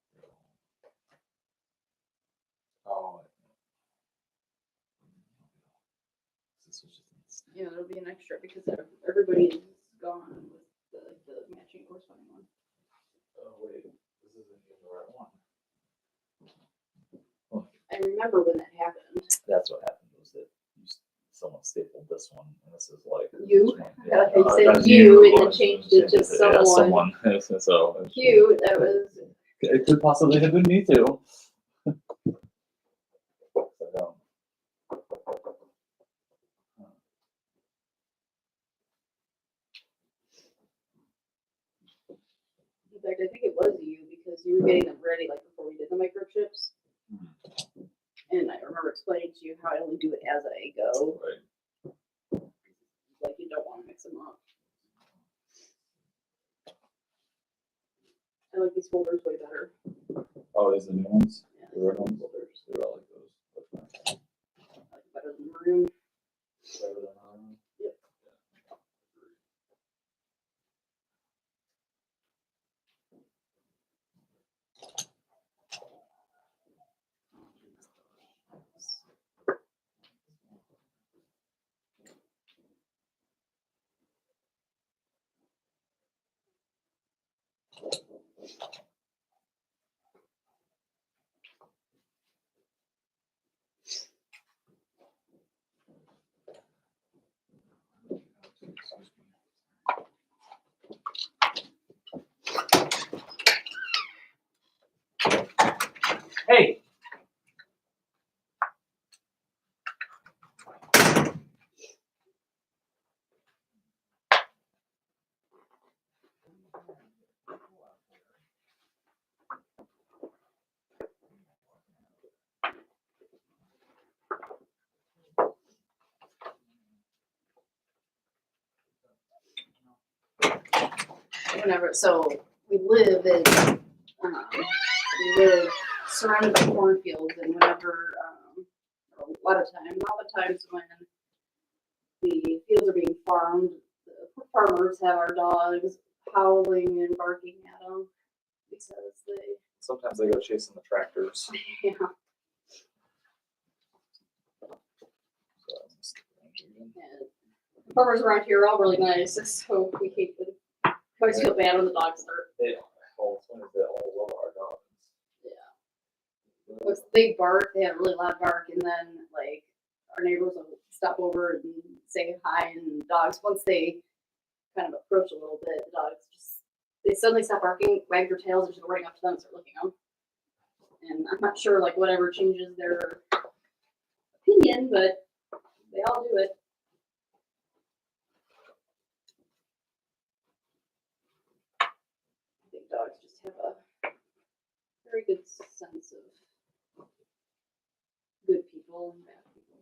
Oh. This was just Yeah, it'll be an extra because everybody is gone with the matching corresponding one. oh wait, this isn't even the right one. I remember when that happened. That's what happened was that someone stapled this one, and this is like You? this one. Yeah, they said that's you, and then was- changed it to yeah, someone. so Cute. That was. it could possibly have been me too. So, I think it was you because you were getting them ready like before we did the microchips. Mhm. And I remember explaining to you how I only do it as I go. Right. Like you don't want to mix them up. I like these folders way better. Oh, these are the new ones? Yeah. The red ones? They're all like those. That's nice. I like it better than maroon. Better than ours. Yep. Hey. Whenever, so we live in, we live surrounded by cornfields, and whenever, a lot of times, all the times when the fields are being farmed, the farmers have our dogs howling and barking at them because they, Sometimes they go chasing the tractors. yeah. And the farmers around here are all really nice, so we hate them. I always feel bad when the dogs are. They all love our dogs. Yeah. They bark, they have really loud bark, and then like our neighbors will stop over and say hi, and dogs, once they kind of approach a little bit, the dogs just, they suddenly stop barking, wag their tails, and just go running up to them and start licking them. And I'm not sure like whatever changes their opinion, but they all do it. I think dogs just have a very good sense of good people and bad people.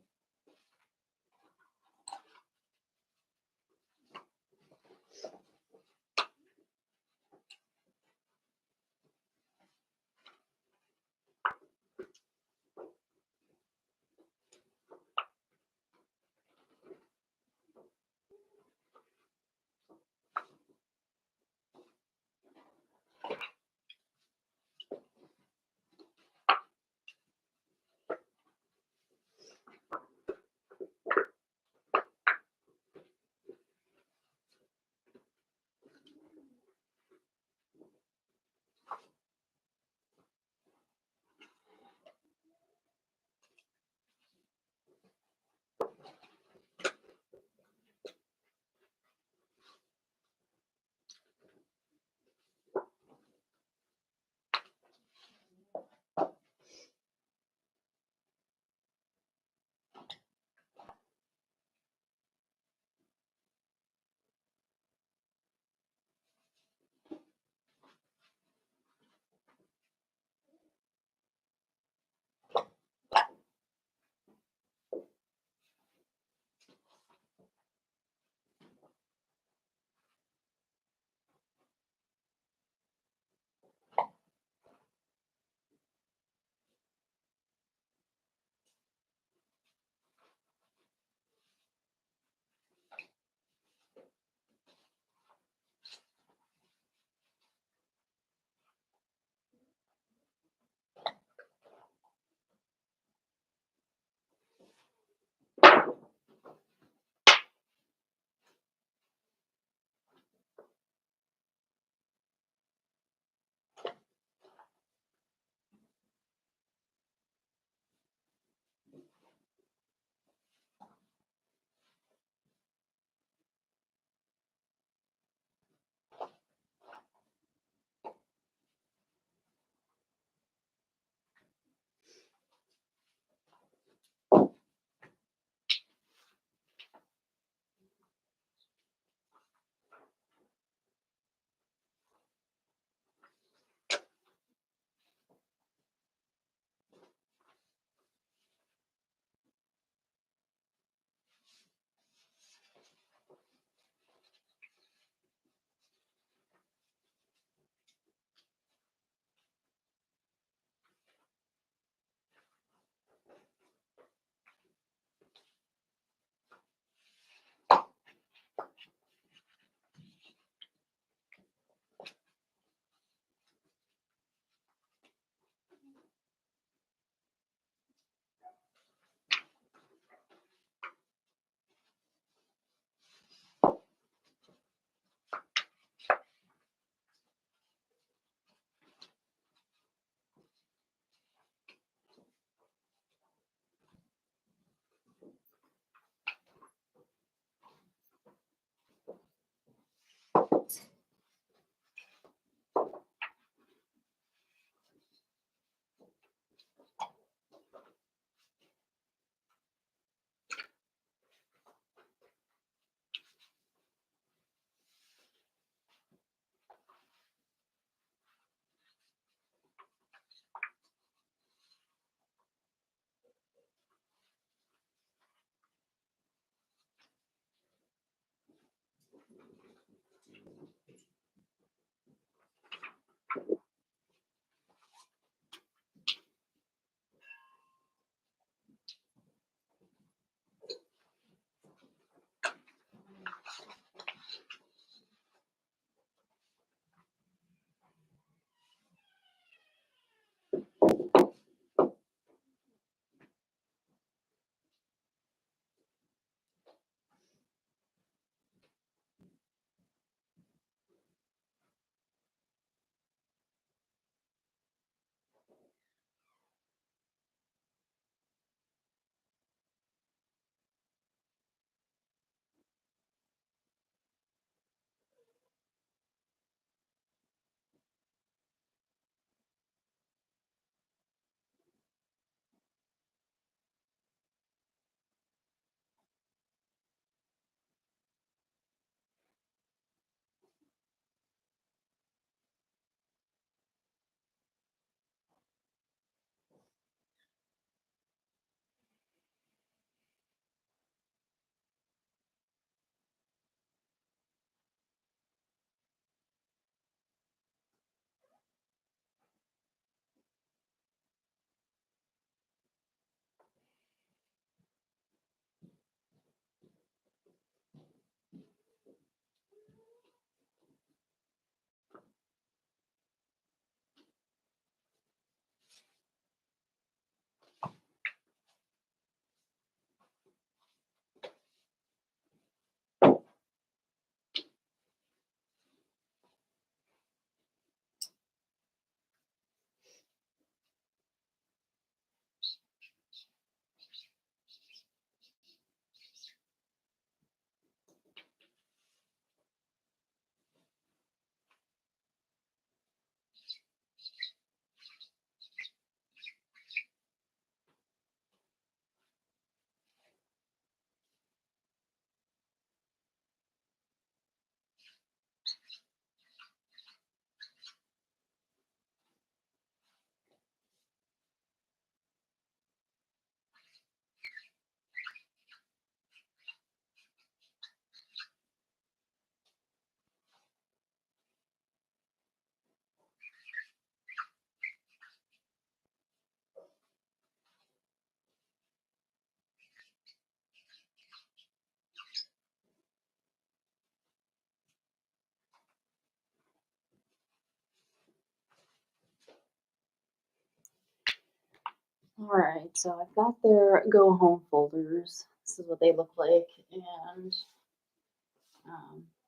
Alright, so I've got their go home folders. This is what they look like. And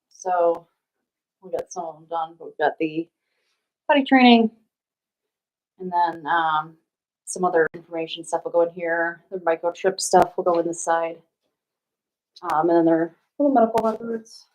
so we got some of them done, but we've got the potty training and then some other information stuff will go in here. The microchip stuff will go in this side. And then their little medical records.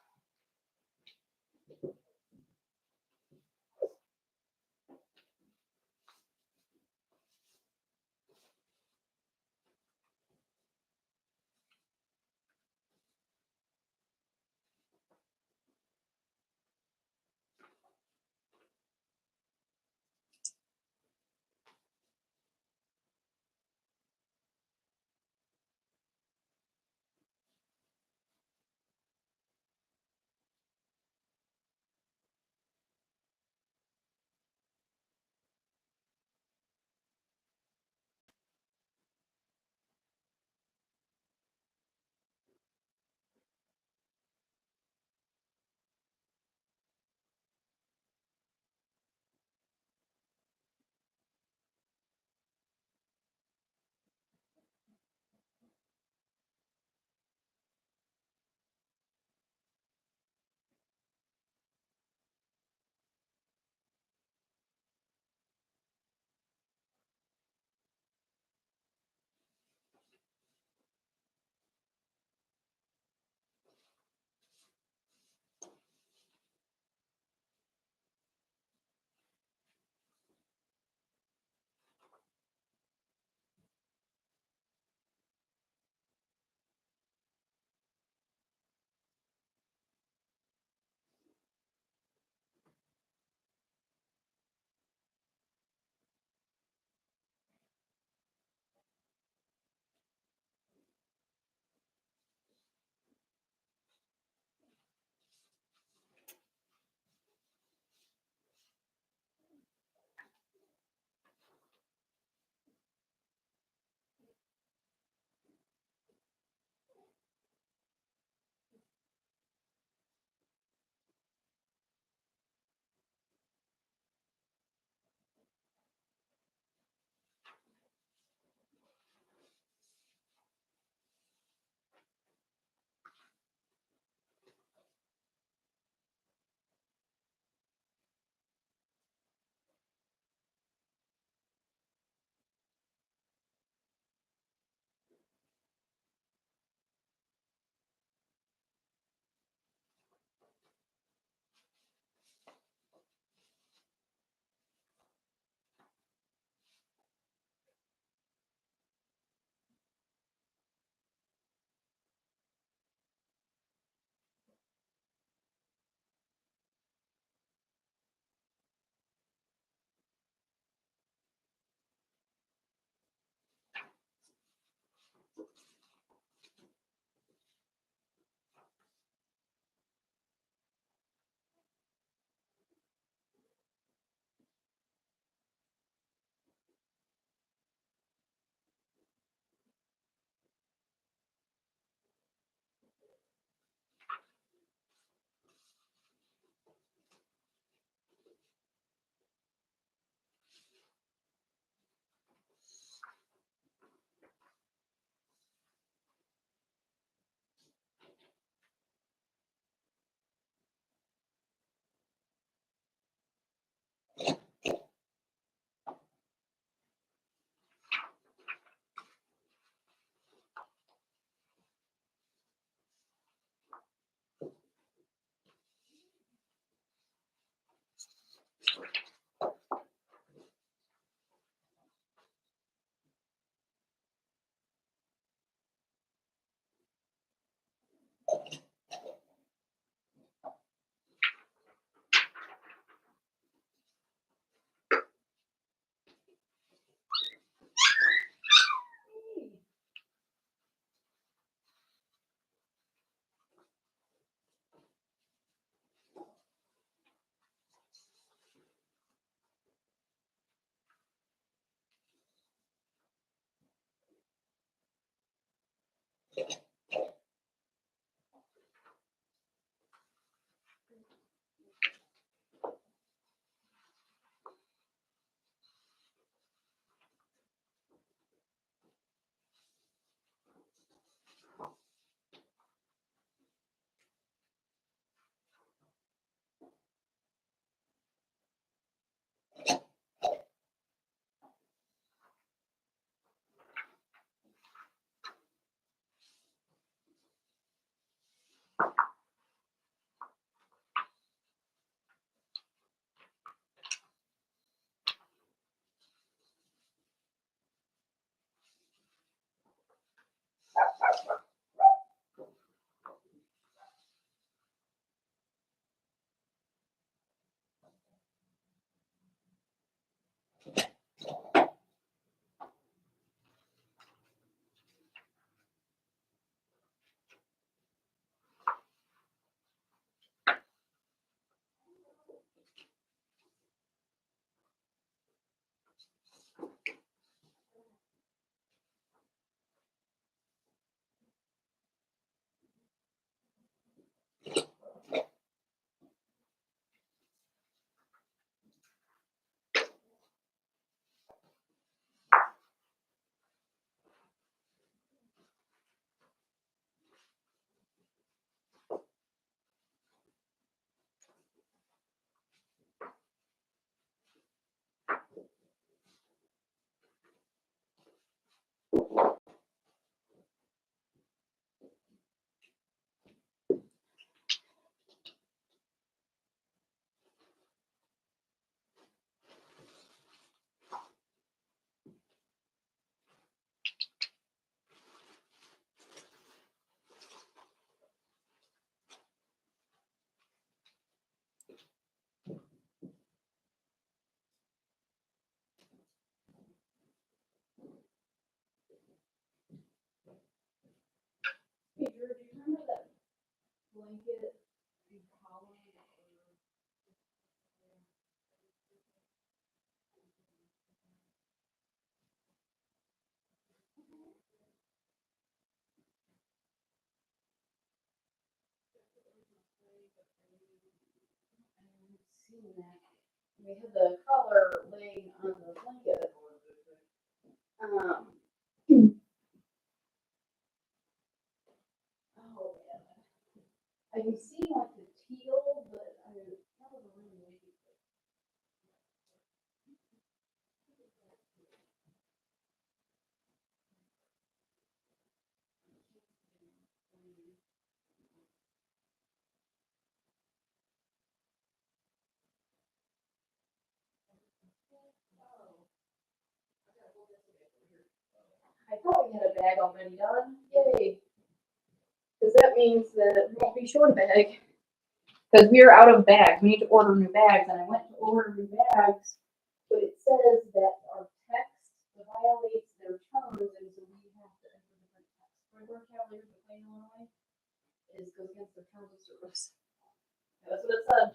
seen that. We had the collar laying on the blanket. Oh man. I can see like the teal, but I mean, that was a really wavy. I thought we had a bag already done. Yay. Because that means that we won't be short a bag. Because we are out of bags. We need to order new bags. And I went to order new bags, but it says that our text violates their terms, and so we have to enter different text. Remember Cavaliers of Illinois? It goes against their terms of service. That's what it said.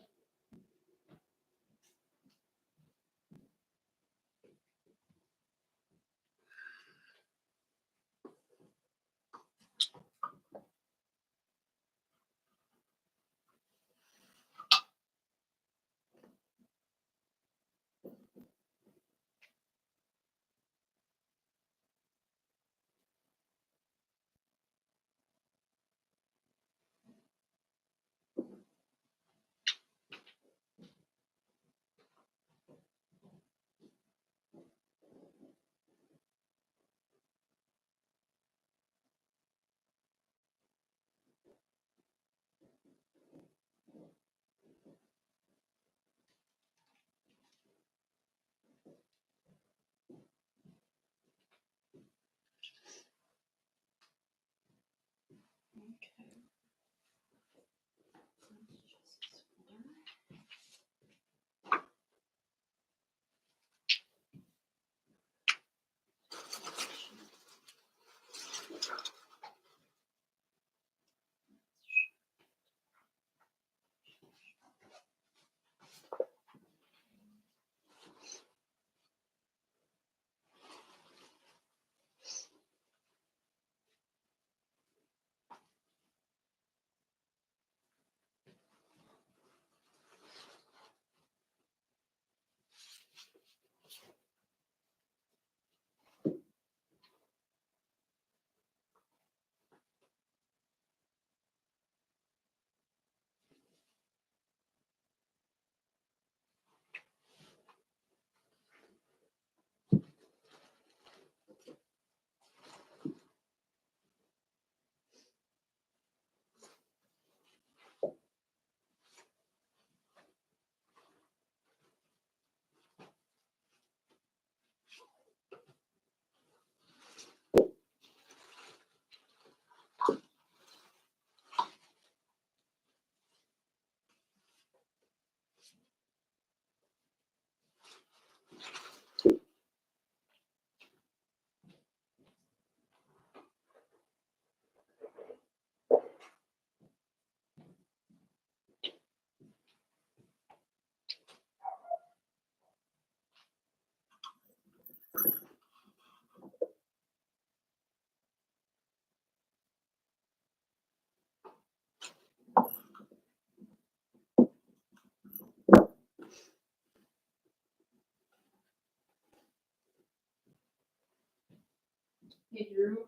Hey Drew,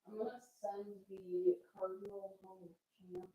I'm gonna send the cardinal home with champ.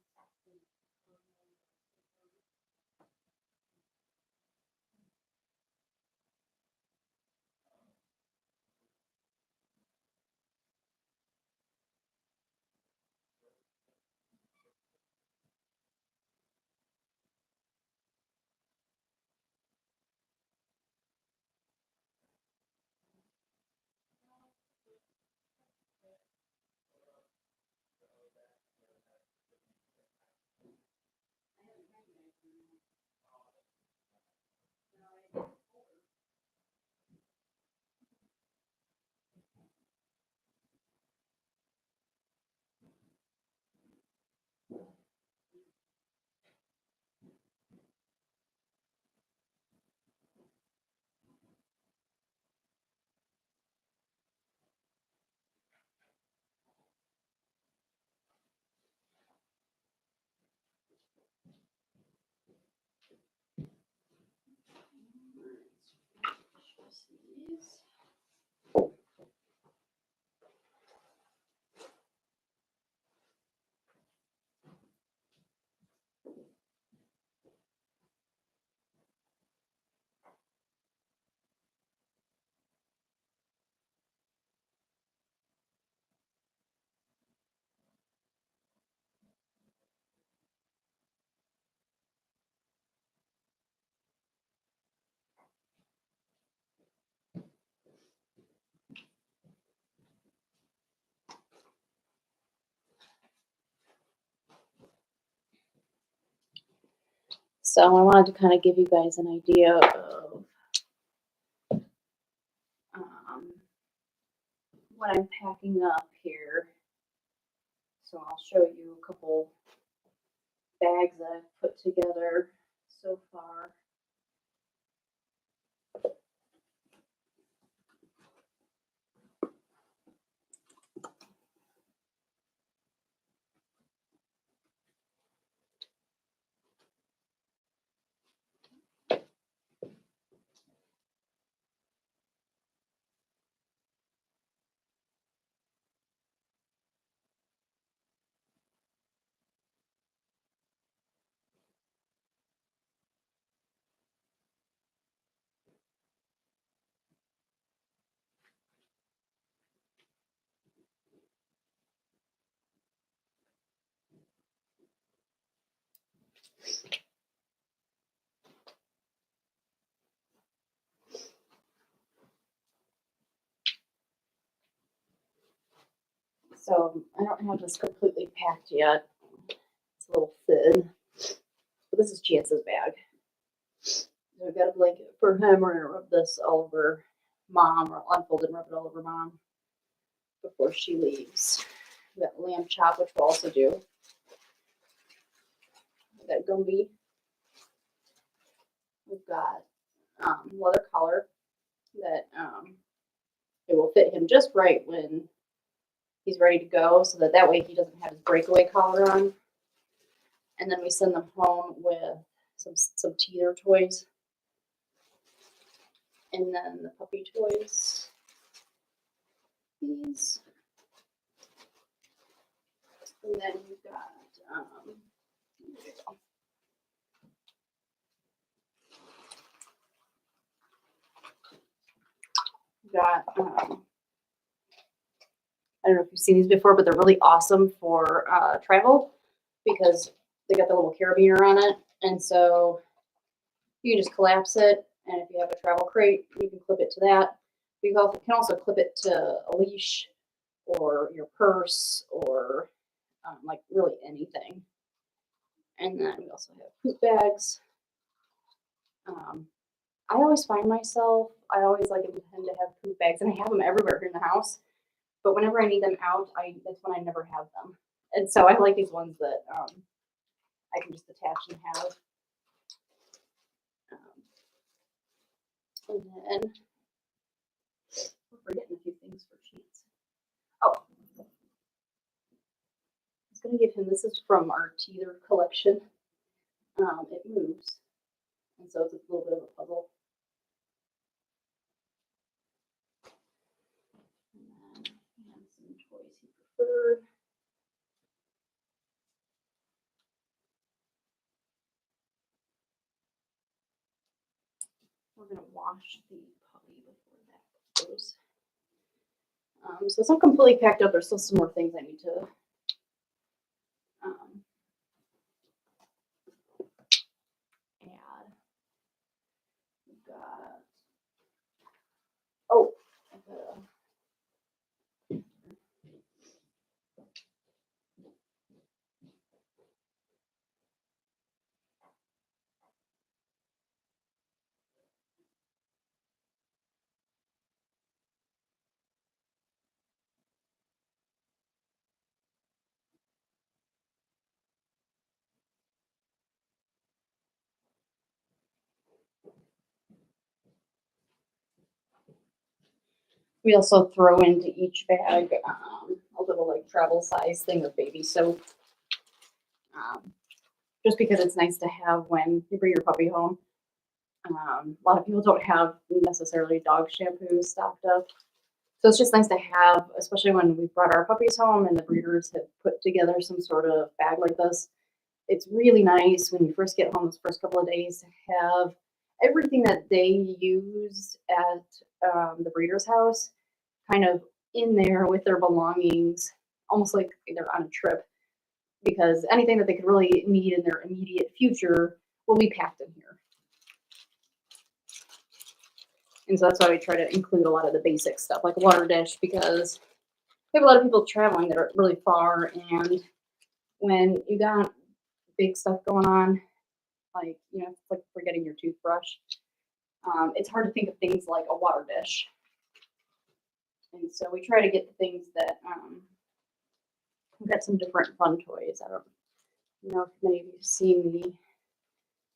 So I wanted to kind of give you guys an idea of what I'm packing up here. So I'll show you a couple bags that I've put together so far. So I don't have this completely packed yet. It's a little thin. But this is Chance's bag. So I've got a blanket for him. We're gonna rub this all over Mom, or unfold and rub it all over Mom before she leaves. We got lamb chop, which we'll also do. We got Gumby. We've got leather collar that it will fit him just right when he's ready to go, so that way he doesn't have his breakaway collar on. And then we send them home with some teeter toys. And then the puppy toys. These. And then we've got, here we go. We've got, I don't know if you've seen these before, but they're really awesome for travel because they got the little carabiner on it. And so you can just collapse it. And if you have a travel crate, you can clip it to that. You can also clip it to a leash or your purse or like really anything. And then we also have poop bags. I always find myself, I always like intend to have poop bags, and I have them everywhere here in the house. But whenever I need them out, that's when I never have them. And so I like these ones that I can just attach and have. And then we're forgetting a few things for Chance. Oh, I was gonna give him, this is from our teeter collection. It moves, and so it's a little bit of a puzzle. And then he has some toys he preferred. We're gonna wash the puppy before that goes. So it's not completely packed up. There's still some more things I need to add. We've got, oh, we also throw into each bag a little like travel size thing of baby soap. Just because it's nice to have when you bring your puppy home. A lot of people don't have necessarily dog shampoo stocked up. So it's just nice to have, especially when we brought our puppies home and the breeders have put together some sort of bag like this. It's really nice when you first get home those first couple of days to have everything that they use at the breeder's house kind of in there with their belongings, almost like they're on a trip, because anything that they could really need in their immediate future will be packed in here. And so that's why we try to include a lot of the basic stuff, like a water dish, because we have a lot of people traveling that are really far, and when you got big stuff going on, like, you know, it's like forgetting your toothbrush. It's hard to think of things like a water dish. And so we try to get the things that, we've got some different fun toys. I don't know if many of you have seen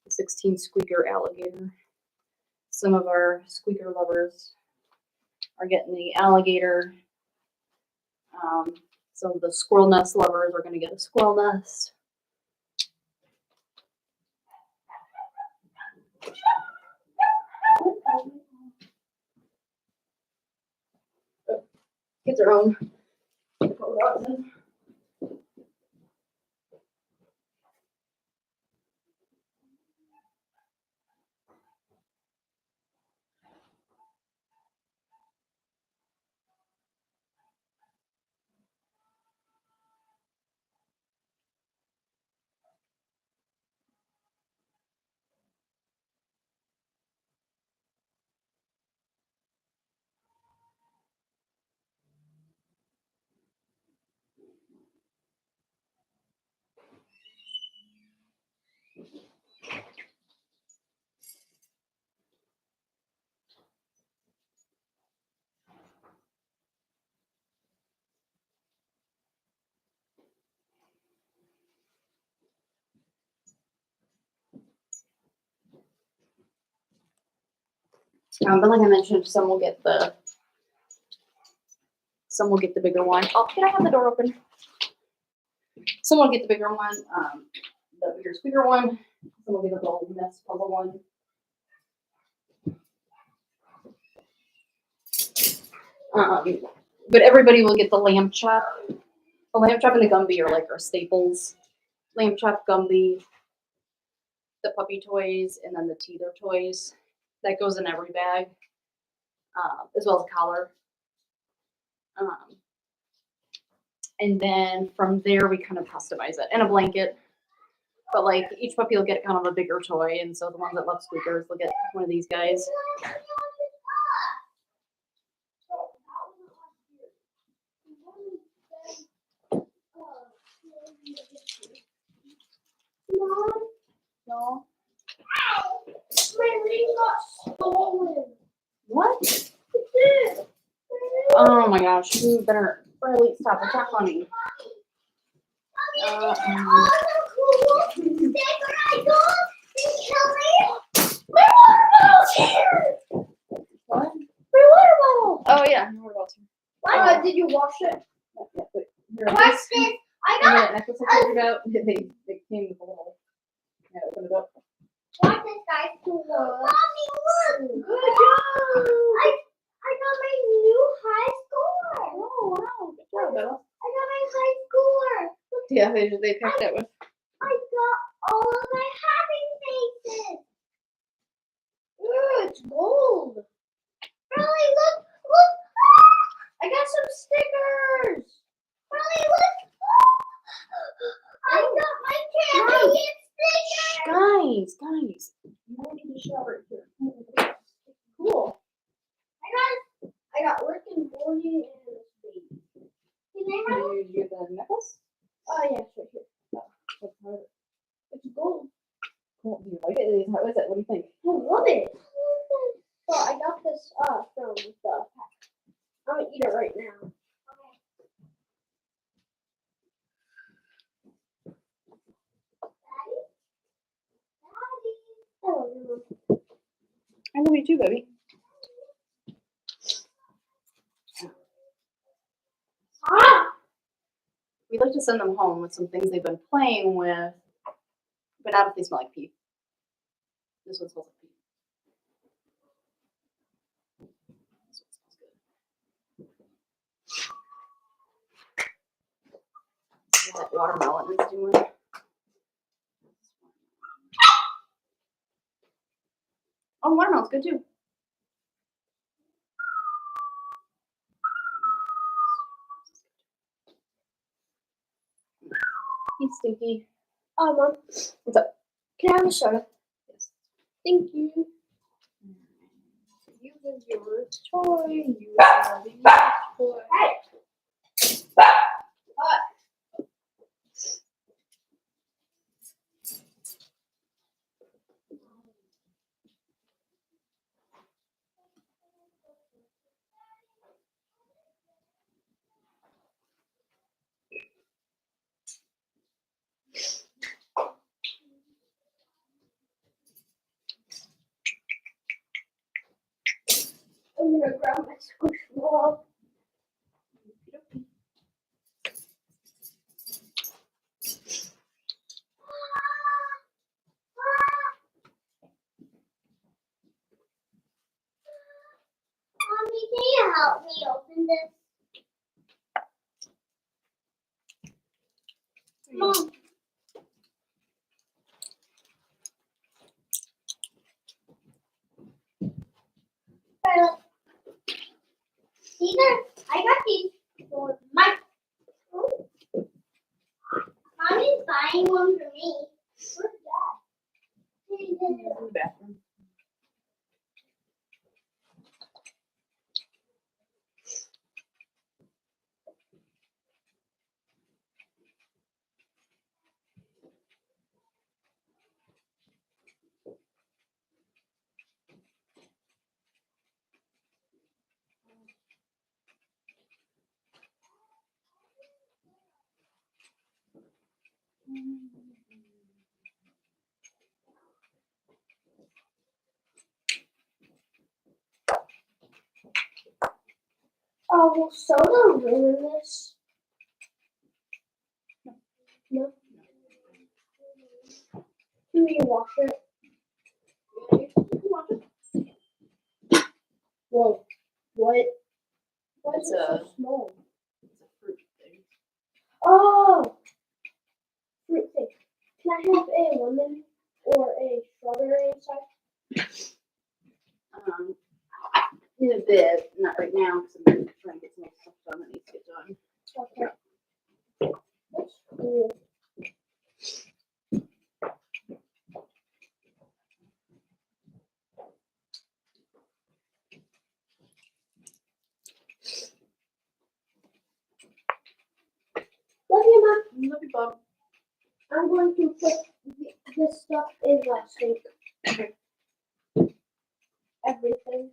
the 16 squeaker alligator. Some of our squeaker lovers are getting the alligator. Some of the squirrel nest lovers are going to get a squirrel nest. Get their own. But like I mentioned, some will get the bigger one. Oh, can I have the door open? Some will get the bigger one, the bigger squeaker one. Some will get the little nest puzzle one. But everybody will get the lamb chop. The lamb chop and the Gumby are like our staples. Lamb chop, Gumby, the puppy toys, and then the teeter toys. That goes in every bag, as well as a collar. And then from there, we kind of customize it. And a blanket. But like each puppy will get kind of a bigger toy. And so the ones that love squeakers will get one of these guys. No. My ring got stolen. What? Oh my gosh, you better really stop. It's not funny. Where water bottles here? What? My water bottle. Oh yeah. What about you? Why? Did you wash it? Not yet, but here, Wash this. this. I And got. that necklace I figured out. They came with a little. Yeah, open it up. Watch this, guys. Mommy, look. Good job. I got my new high score. Oh wow, good job, Bella. I got my high score. Look, Yeah, they packed that with. I got all of my happy faces. Ooh, it's gold. Riley, look. I got some stickers. Riley, look. I got my Cavalier stickers. Guys. You don't need to shower right here. Cool. I got Rick and Morty and this baby. Can I have You get the necklace? Oh yeah, sure. It's gold. Cool. Do you like it? How is it? What do you think? I love it. So I got this from the pack. I'm gonna eat it right now. Daddy. I love you too, baby. Ah! We like to send them home with some things they've been playing with, but not if they smell like pee. This one smells like pee. This one smells good. What that watermelon is doing. Oh, watermelon's good too. He's stinky. Mom. What's up? Can I have a soda? Yes. Thank you. You with your toy. You have your toy. Hey! I'm gonna grab my squishmallow. Mommy, can you help me open this? Mom. Well, these are, I got these for my. Mommy's buying one for me. Where's that? In the bathroom. Oh, will soda ruin this? No. Can you wash it? Whoa. What? Why is It's it so a- small? It's a fruit thing. Oh! Fruit thing. Can I have a lemon or a strawberry inside? In a bit, not right now, because I'm trying to get some stuff done that needs to get done. Okay. That's cool. Love you, Mom. Love you, Bob. I'm going to put this stuff in my sink. Everything.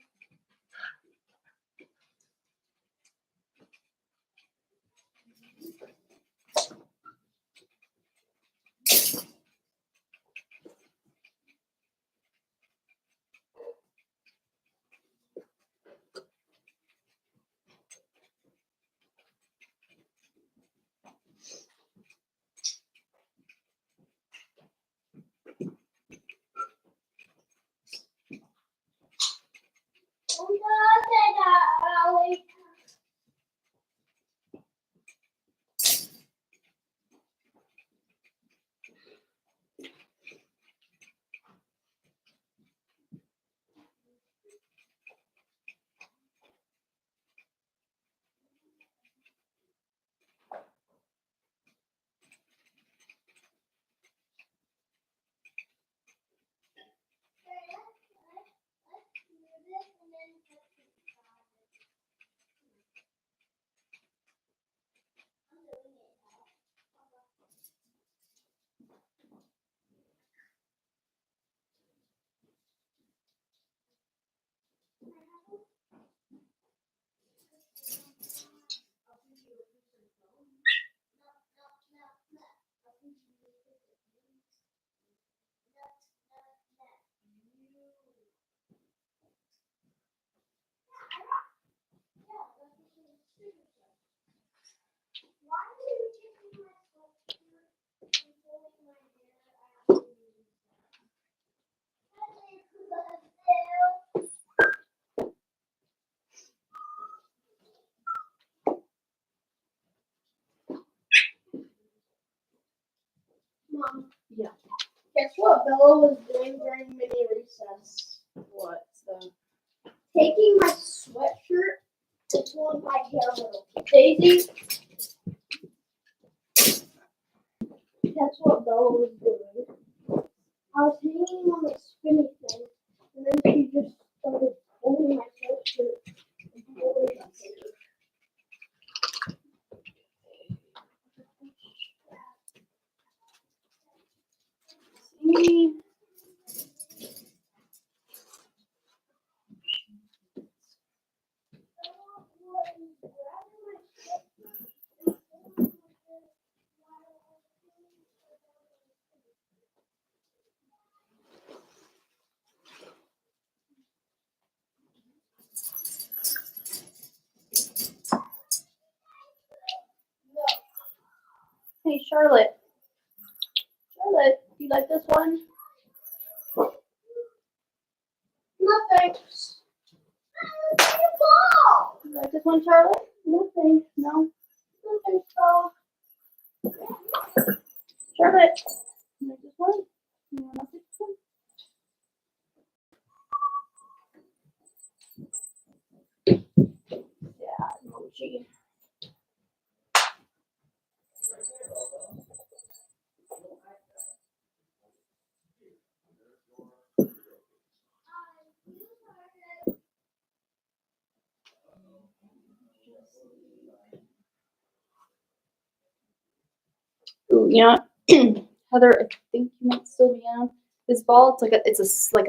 Mom. Yeah. Guess what Bella was doing during mini recess? What's the Taking my sweatshirt and pulling my hair a little. Daisy. That's what Bella was doing. I was hanging on the spinny thing, and then she just started pulling my sweatshirt and pulling my hair. see? Hey, Charlotte. Charlotte, do you like this one? No thanks. You like this one, Charlotte? No thanks. No. No thanks, doll. Charlotte, you like this one? You want this one? Yeah, Mochi. Ooh, you know, Heather, I think you might still be on. This ball, like a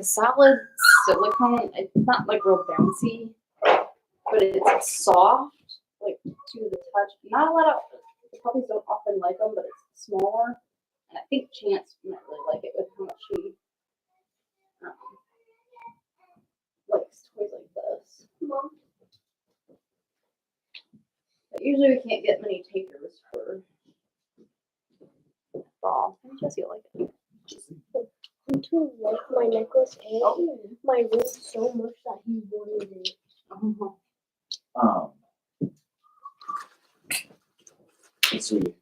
solid silicone. It's not like real bouncy, but it's soft, like to the touch. Not a lot of puppies don't often like them, but it's smaller, and I think Chance might really like it with how much he likes toys like this. Mom. But usually we can't get many takers for ball. I think Jesse will like it. I'm too like my necklace and my ring so much that he wanted it. Let's see.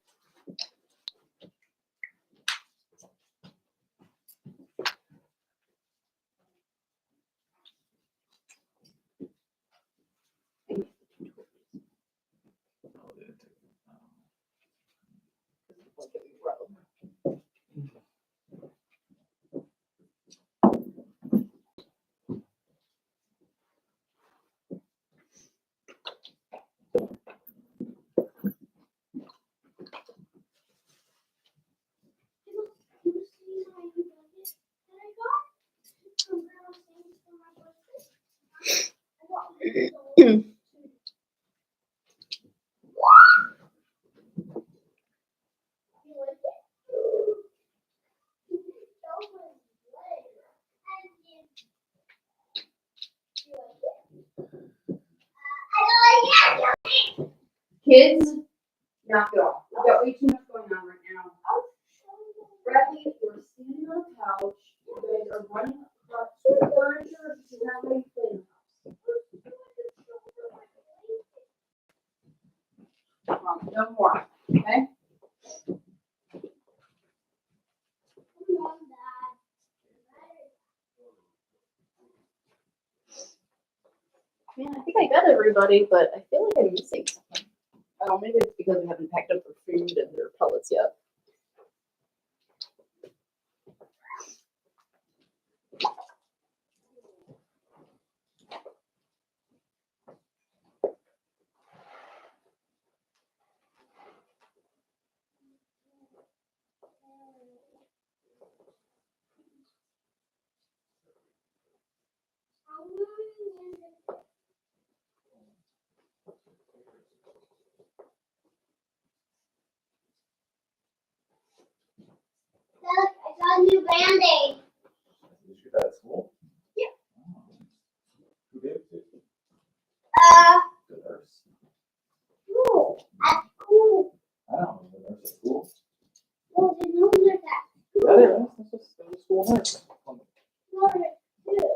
Kids, knock it off. We've got way too much going on right now. Bradley, you're standing on a couch. You guys are running across the furniture because you're not ready to play in the house. No more. Okay? Man, I think I got everybody, but I feel like I'm missing something. Oh, maybe it's because we haven't packed up their food and their pellets yet. Look, I got a new Band-Aid. Did you get that at school? Yeah. Oh. Who gave it to you? The nurse. No, at school. I don't know, the nurse at school. No, there's no nurse at Yeah, school. there is. That's just the school nurse. No, there's two.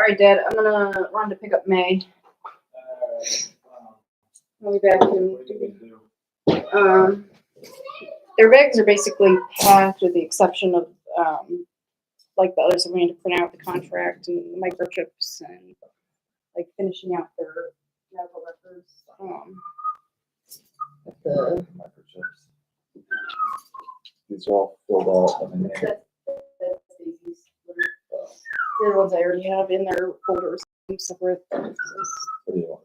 right, Dad. I'm gonna run to pick up May. I'll be back What in. do you do? Their bags are basically packed with the exception of, like the others that we need to print out the contract and the microchips and like finishing out their medical records. At the, Microchips. These are all filled out. I mean, that's Daisy's. They're the ones I already have in their folders, separate. what do you want?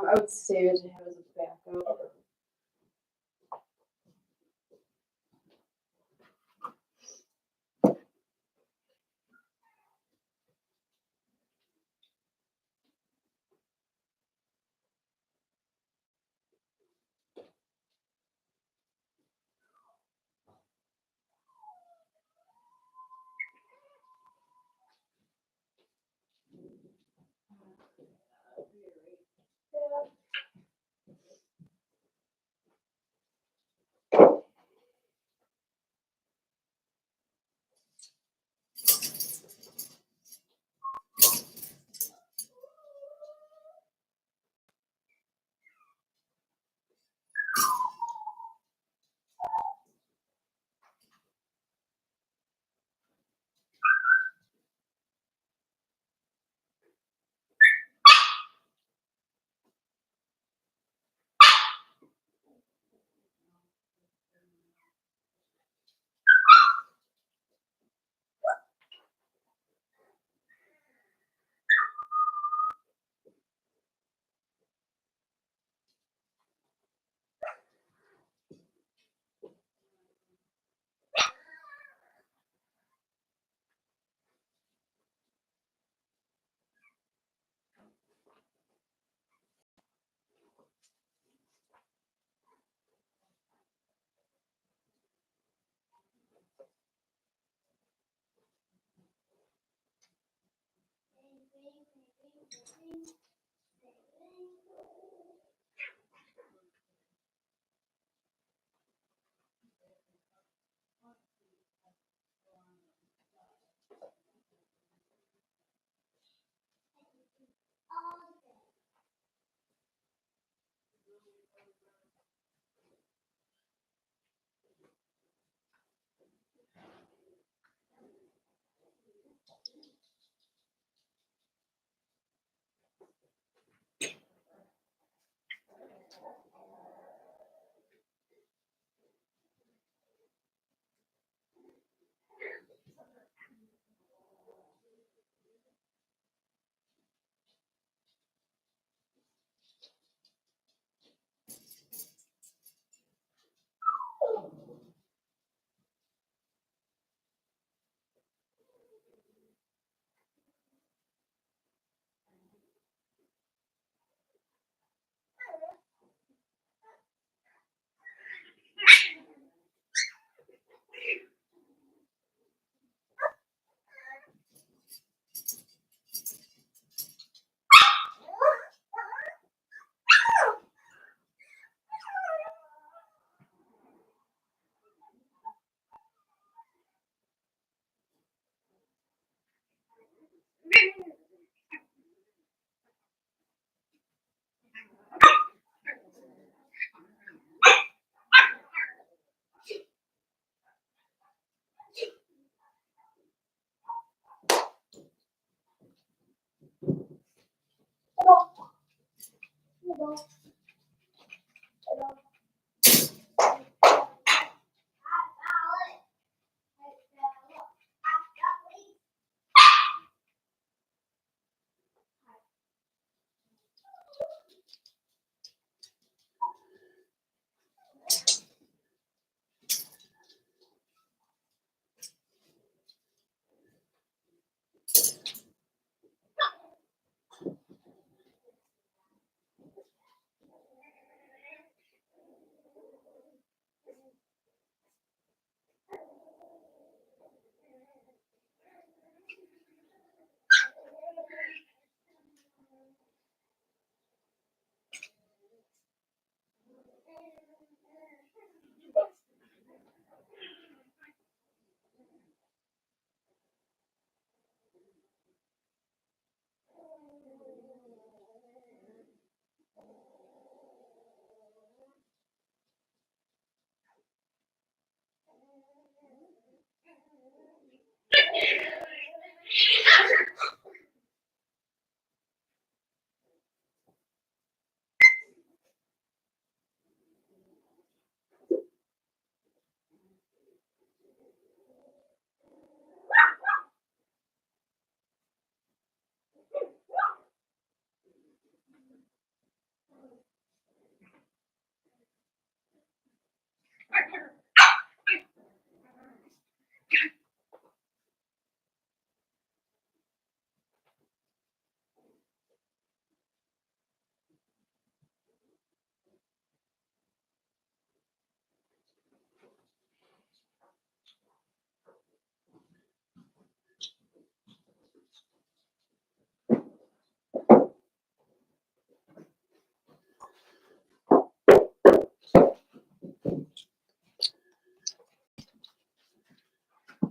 I would save it to have as a backup.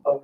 Oh,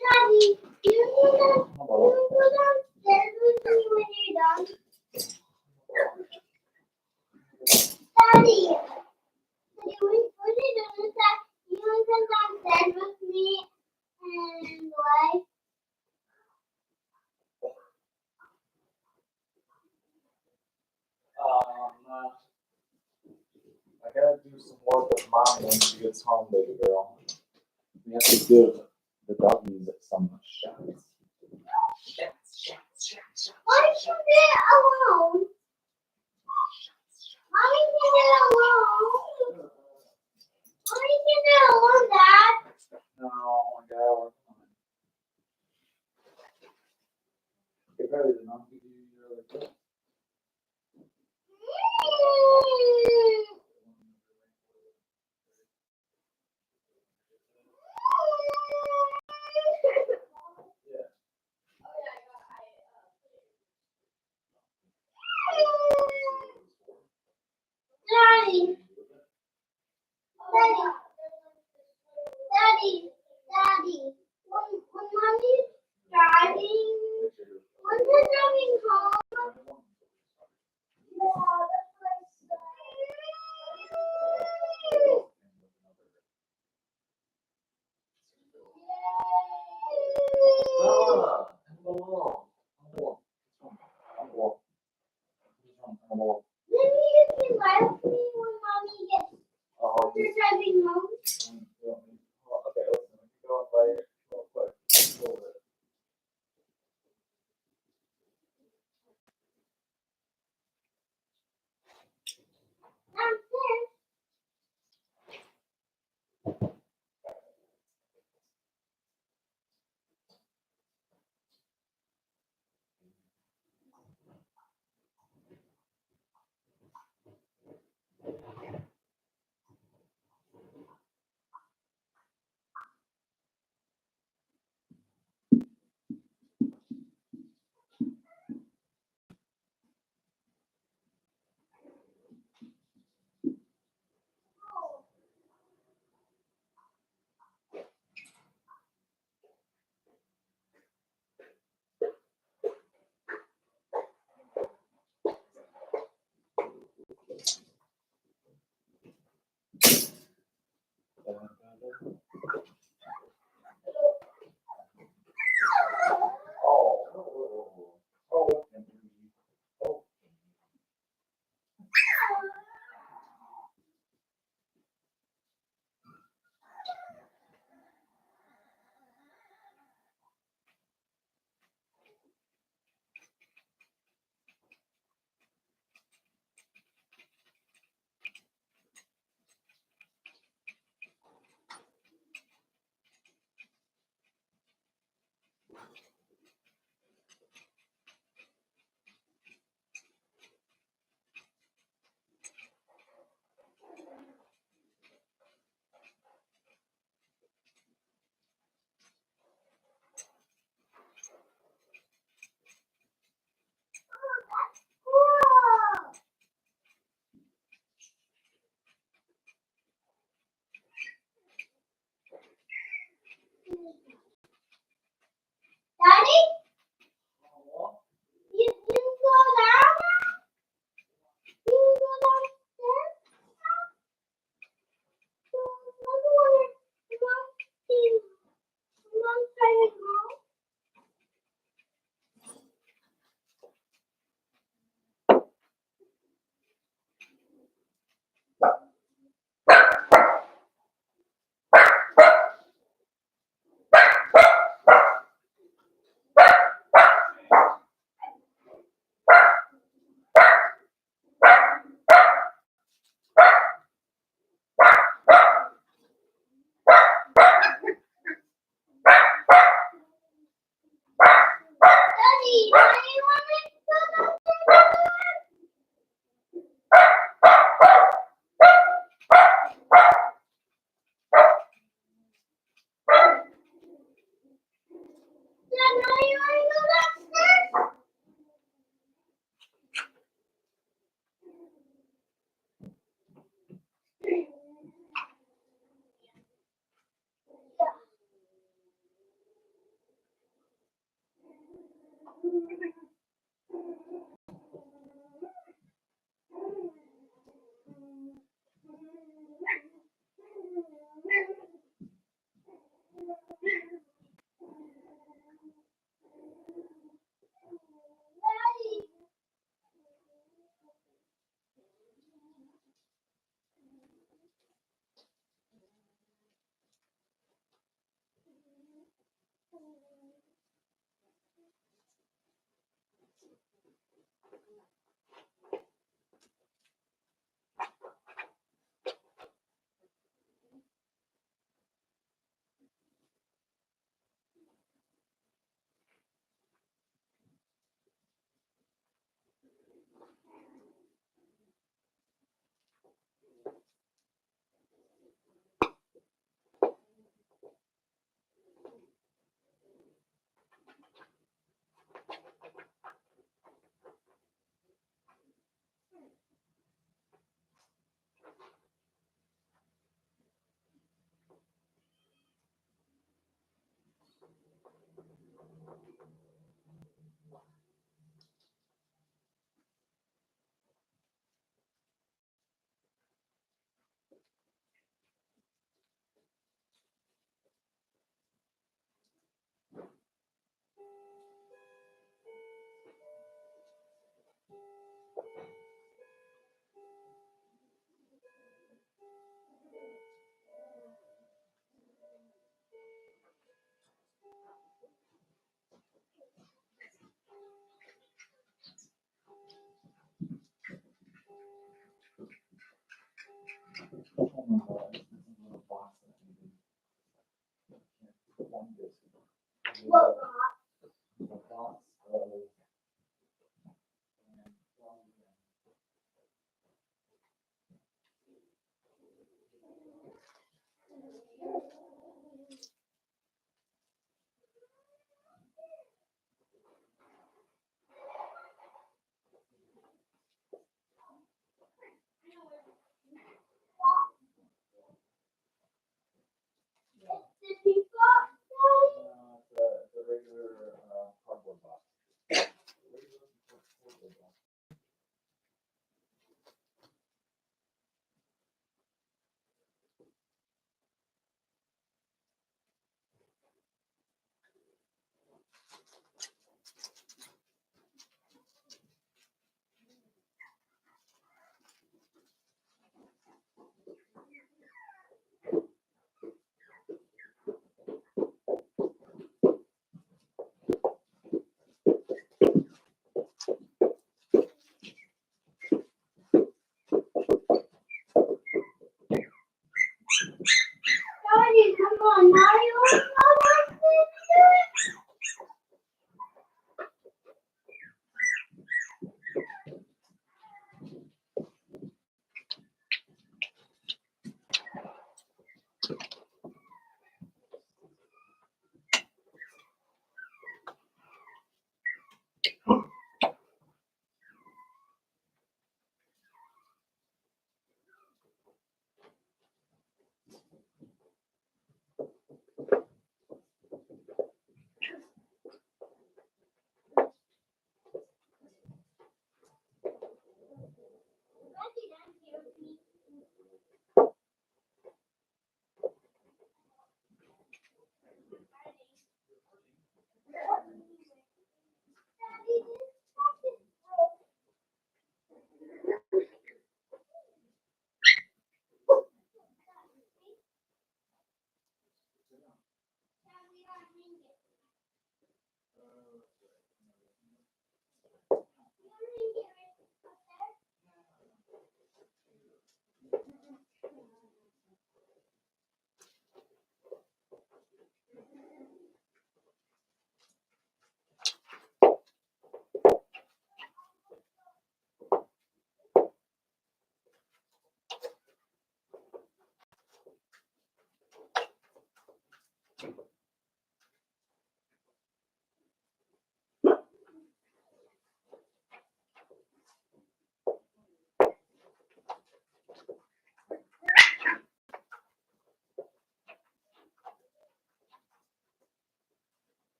Daddy, you go downstairs with me when you're done. Daddy, would you do that? You come downstairs with me and what? I gotta do some work with mommy when she gets home, baby girl. We have to give the doggies some shots. Why did you do it alone? Why did you do it alone? Why did you do it alone, Dad? No, I gotta work on it. Get ready to not be really good. Daddy. Daddy. When mommy's driving, when we're driving home, yeah, that's what I said. Maybe you can laugh at me when mommy gets you're driving home. Okay, listen, go and play it real quick. Downstairs. Oh,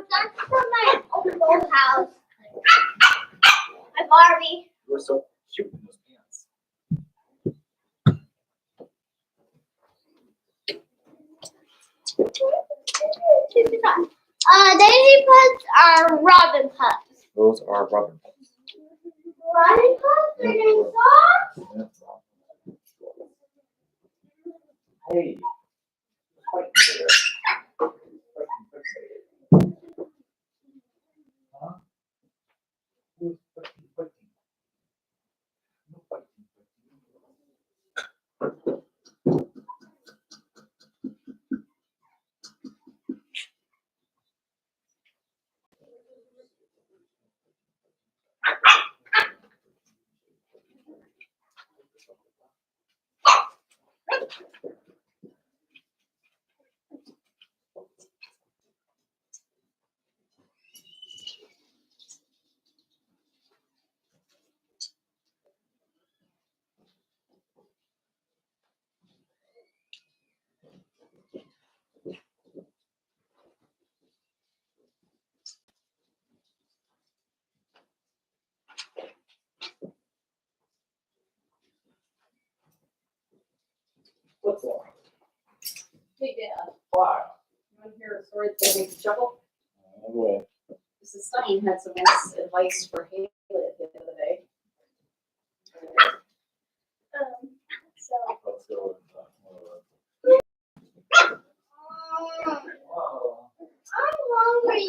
That's from my old house. My Barbie. You were so cute in those pants. Daisy pups are robin pups. Those are rubber pups. Robin pups are getting soft. Hey. Fighting over there. Huh? Who's fighting? No fighting. What's that? Hey, Dad, Why? you want to hear a story that's gonna make you chuckle? No way. Mrs. Stein had some nice advice for Haley the other day. So Let's go with Whoa. I'm hungry.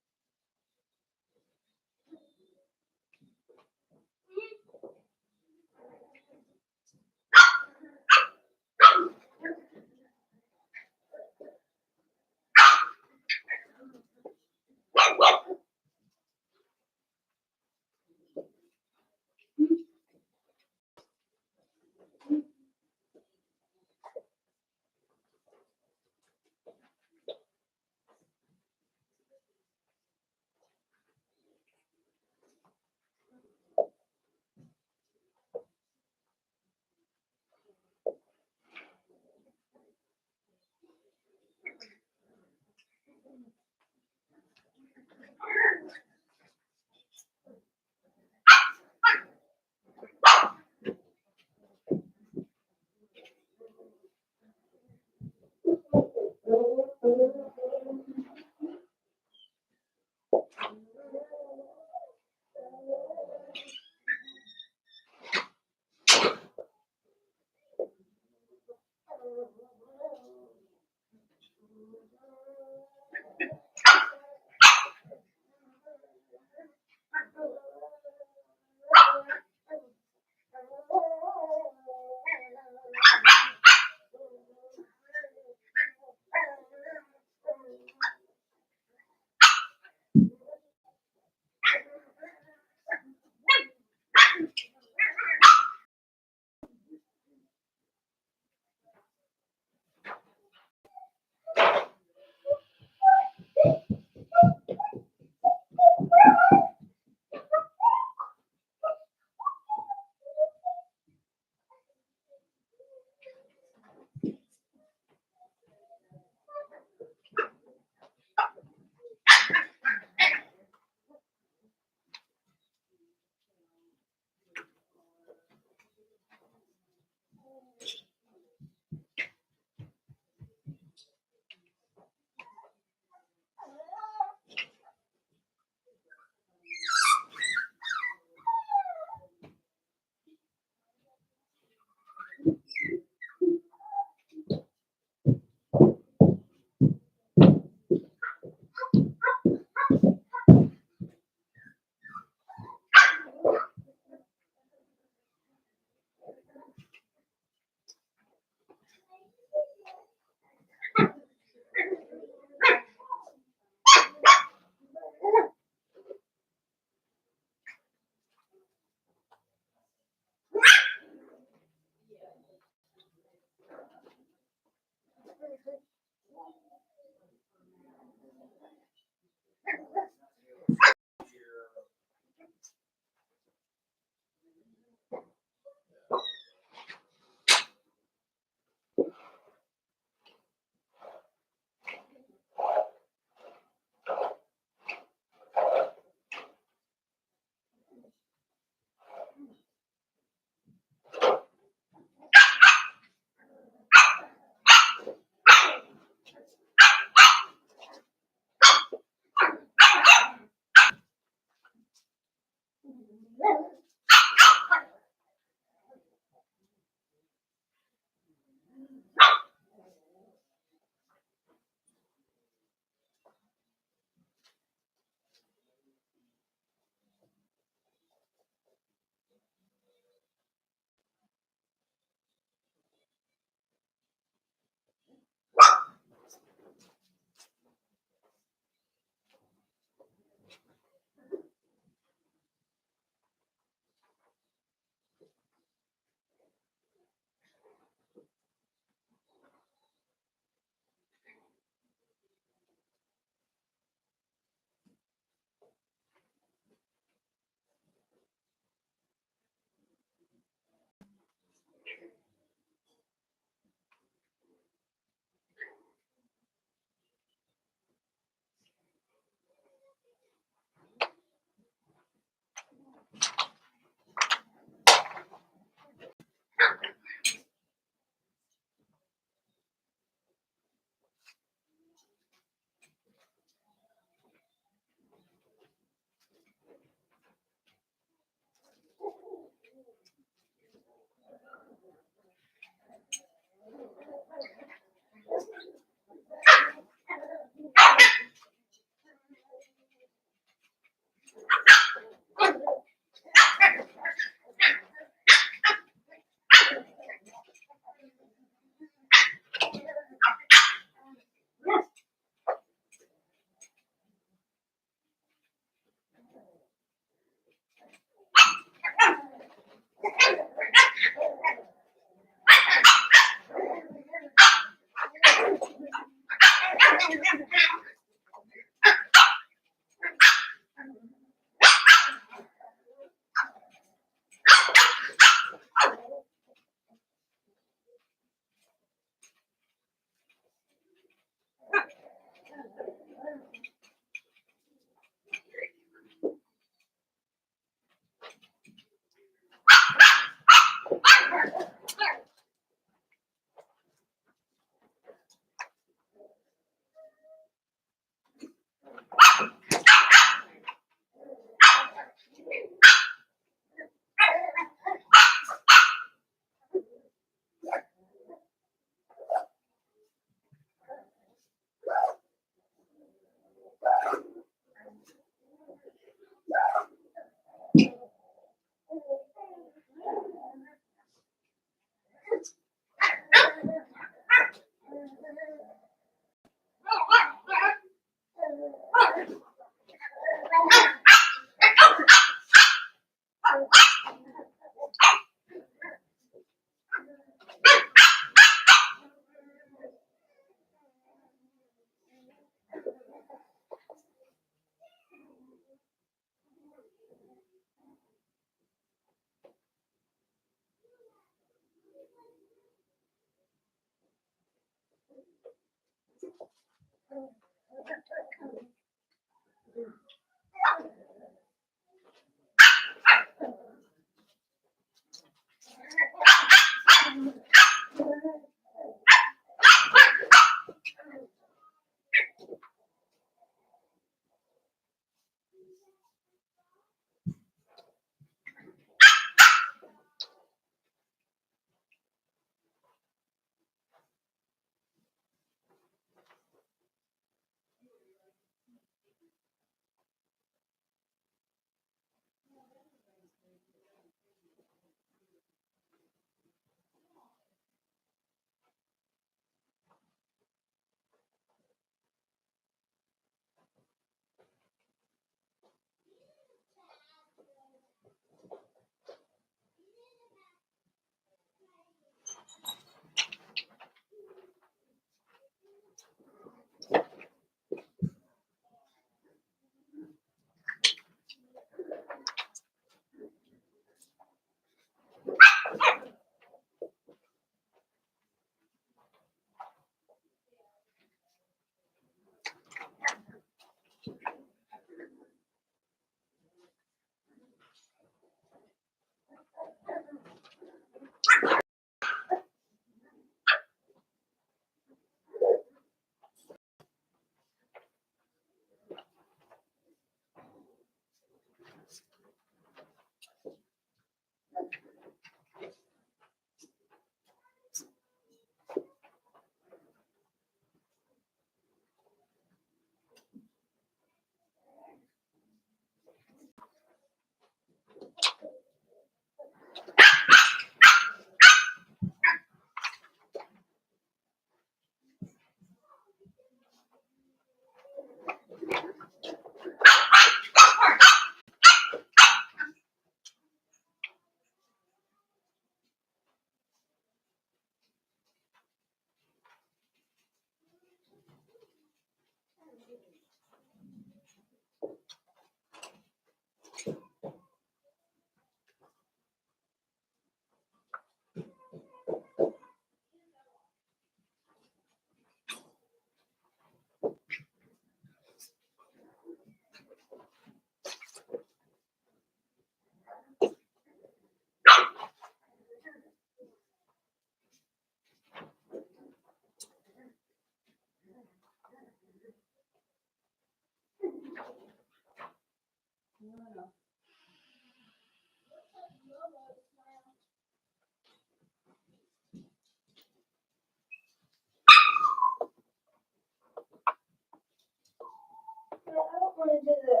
But I don't want to do the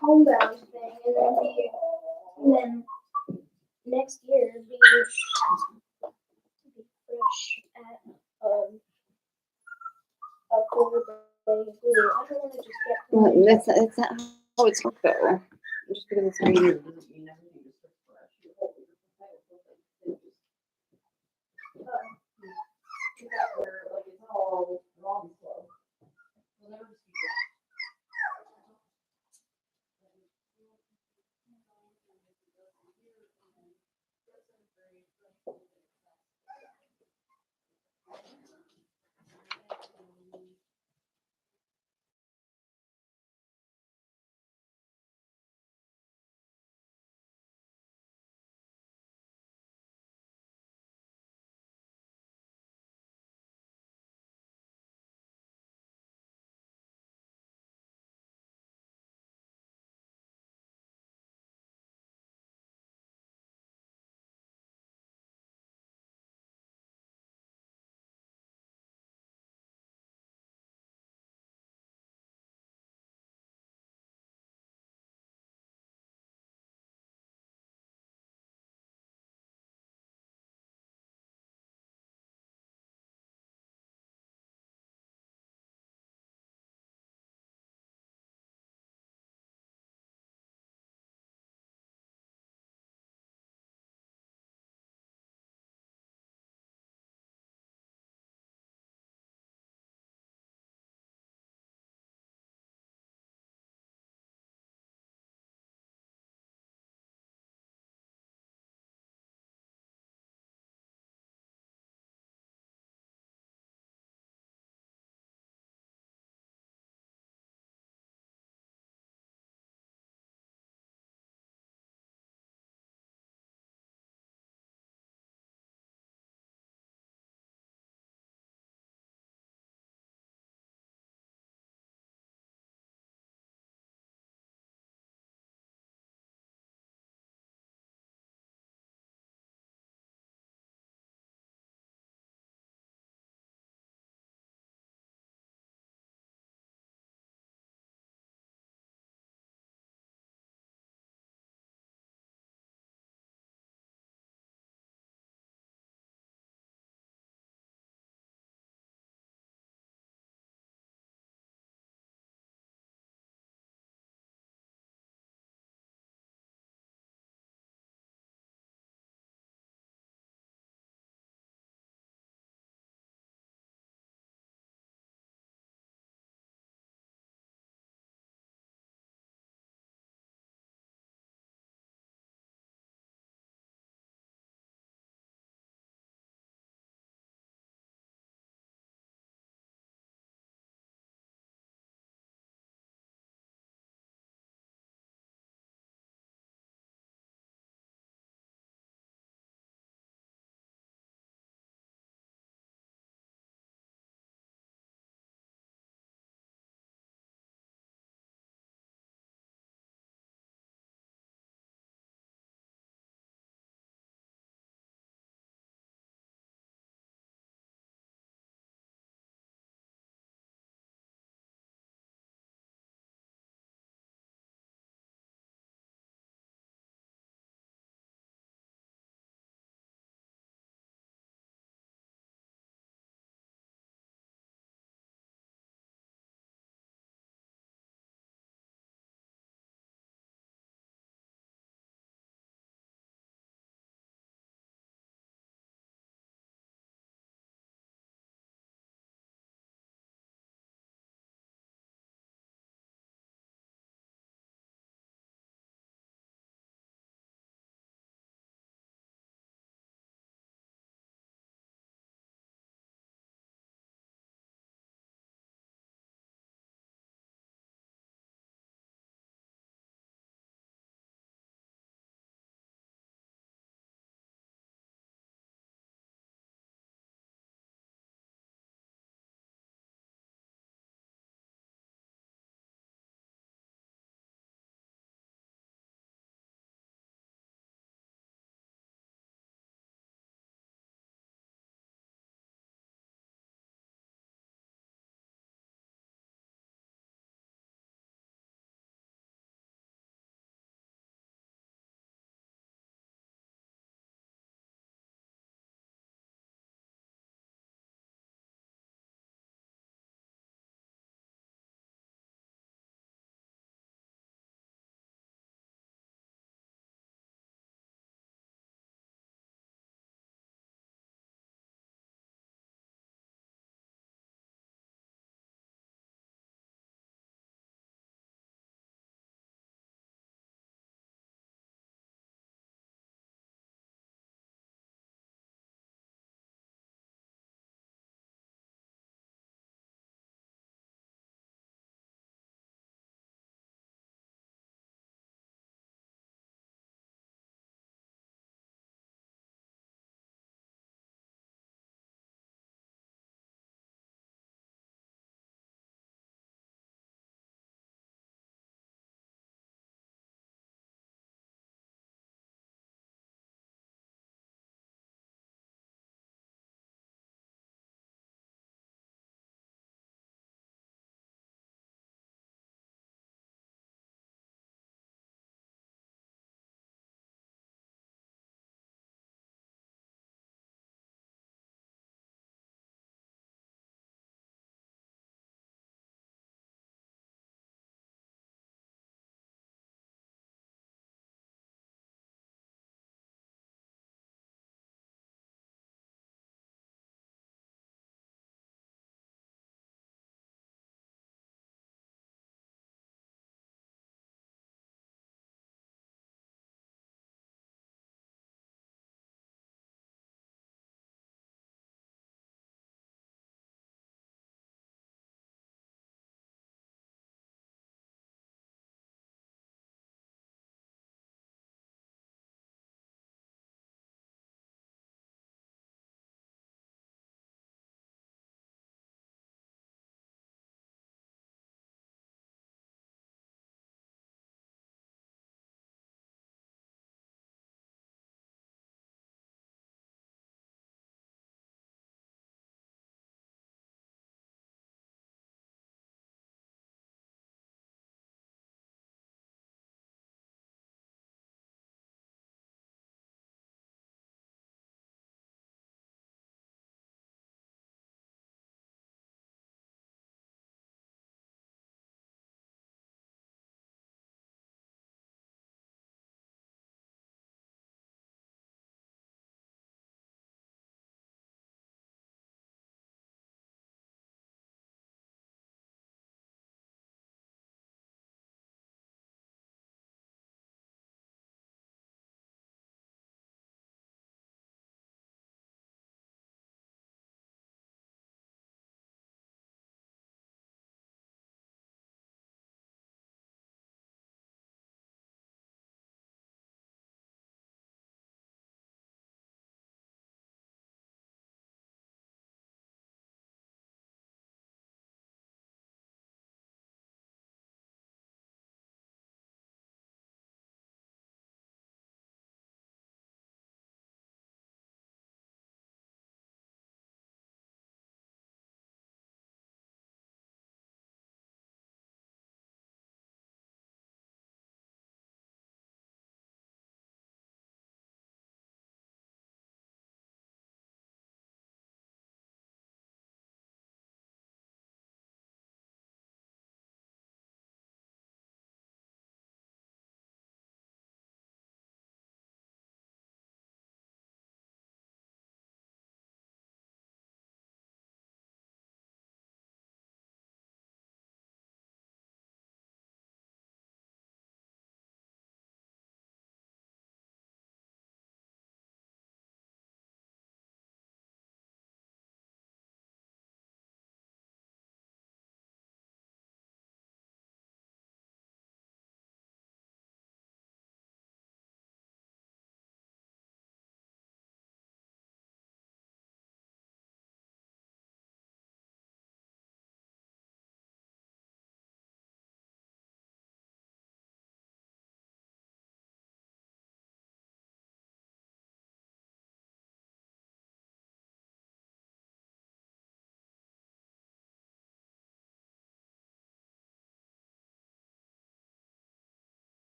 homebound thing and then next year be fresh at a full day of glue. I don't want to just get. That's not how it's worked though. Just because it's how you do it doesn't mean everything.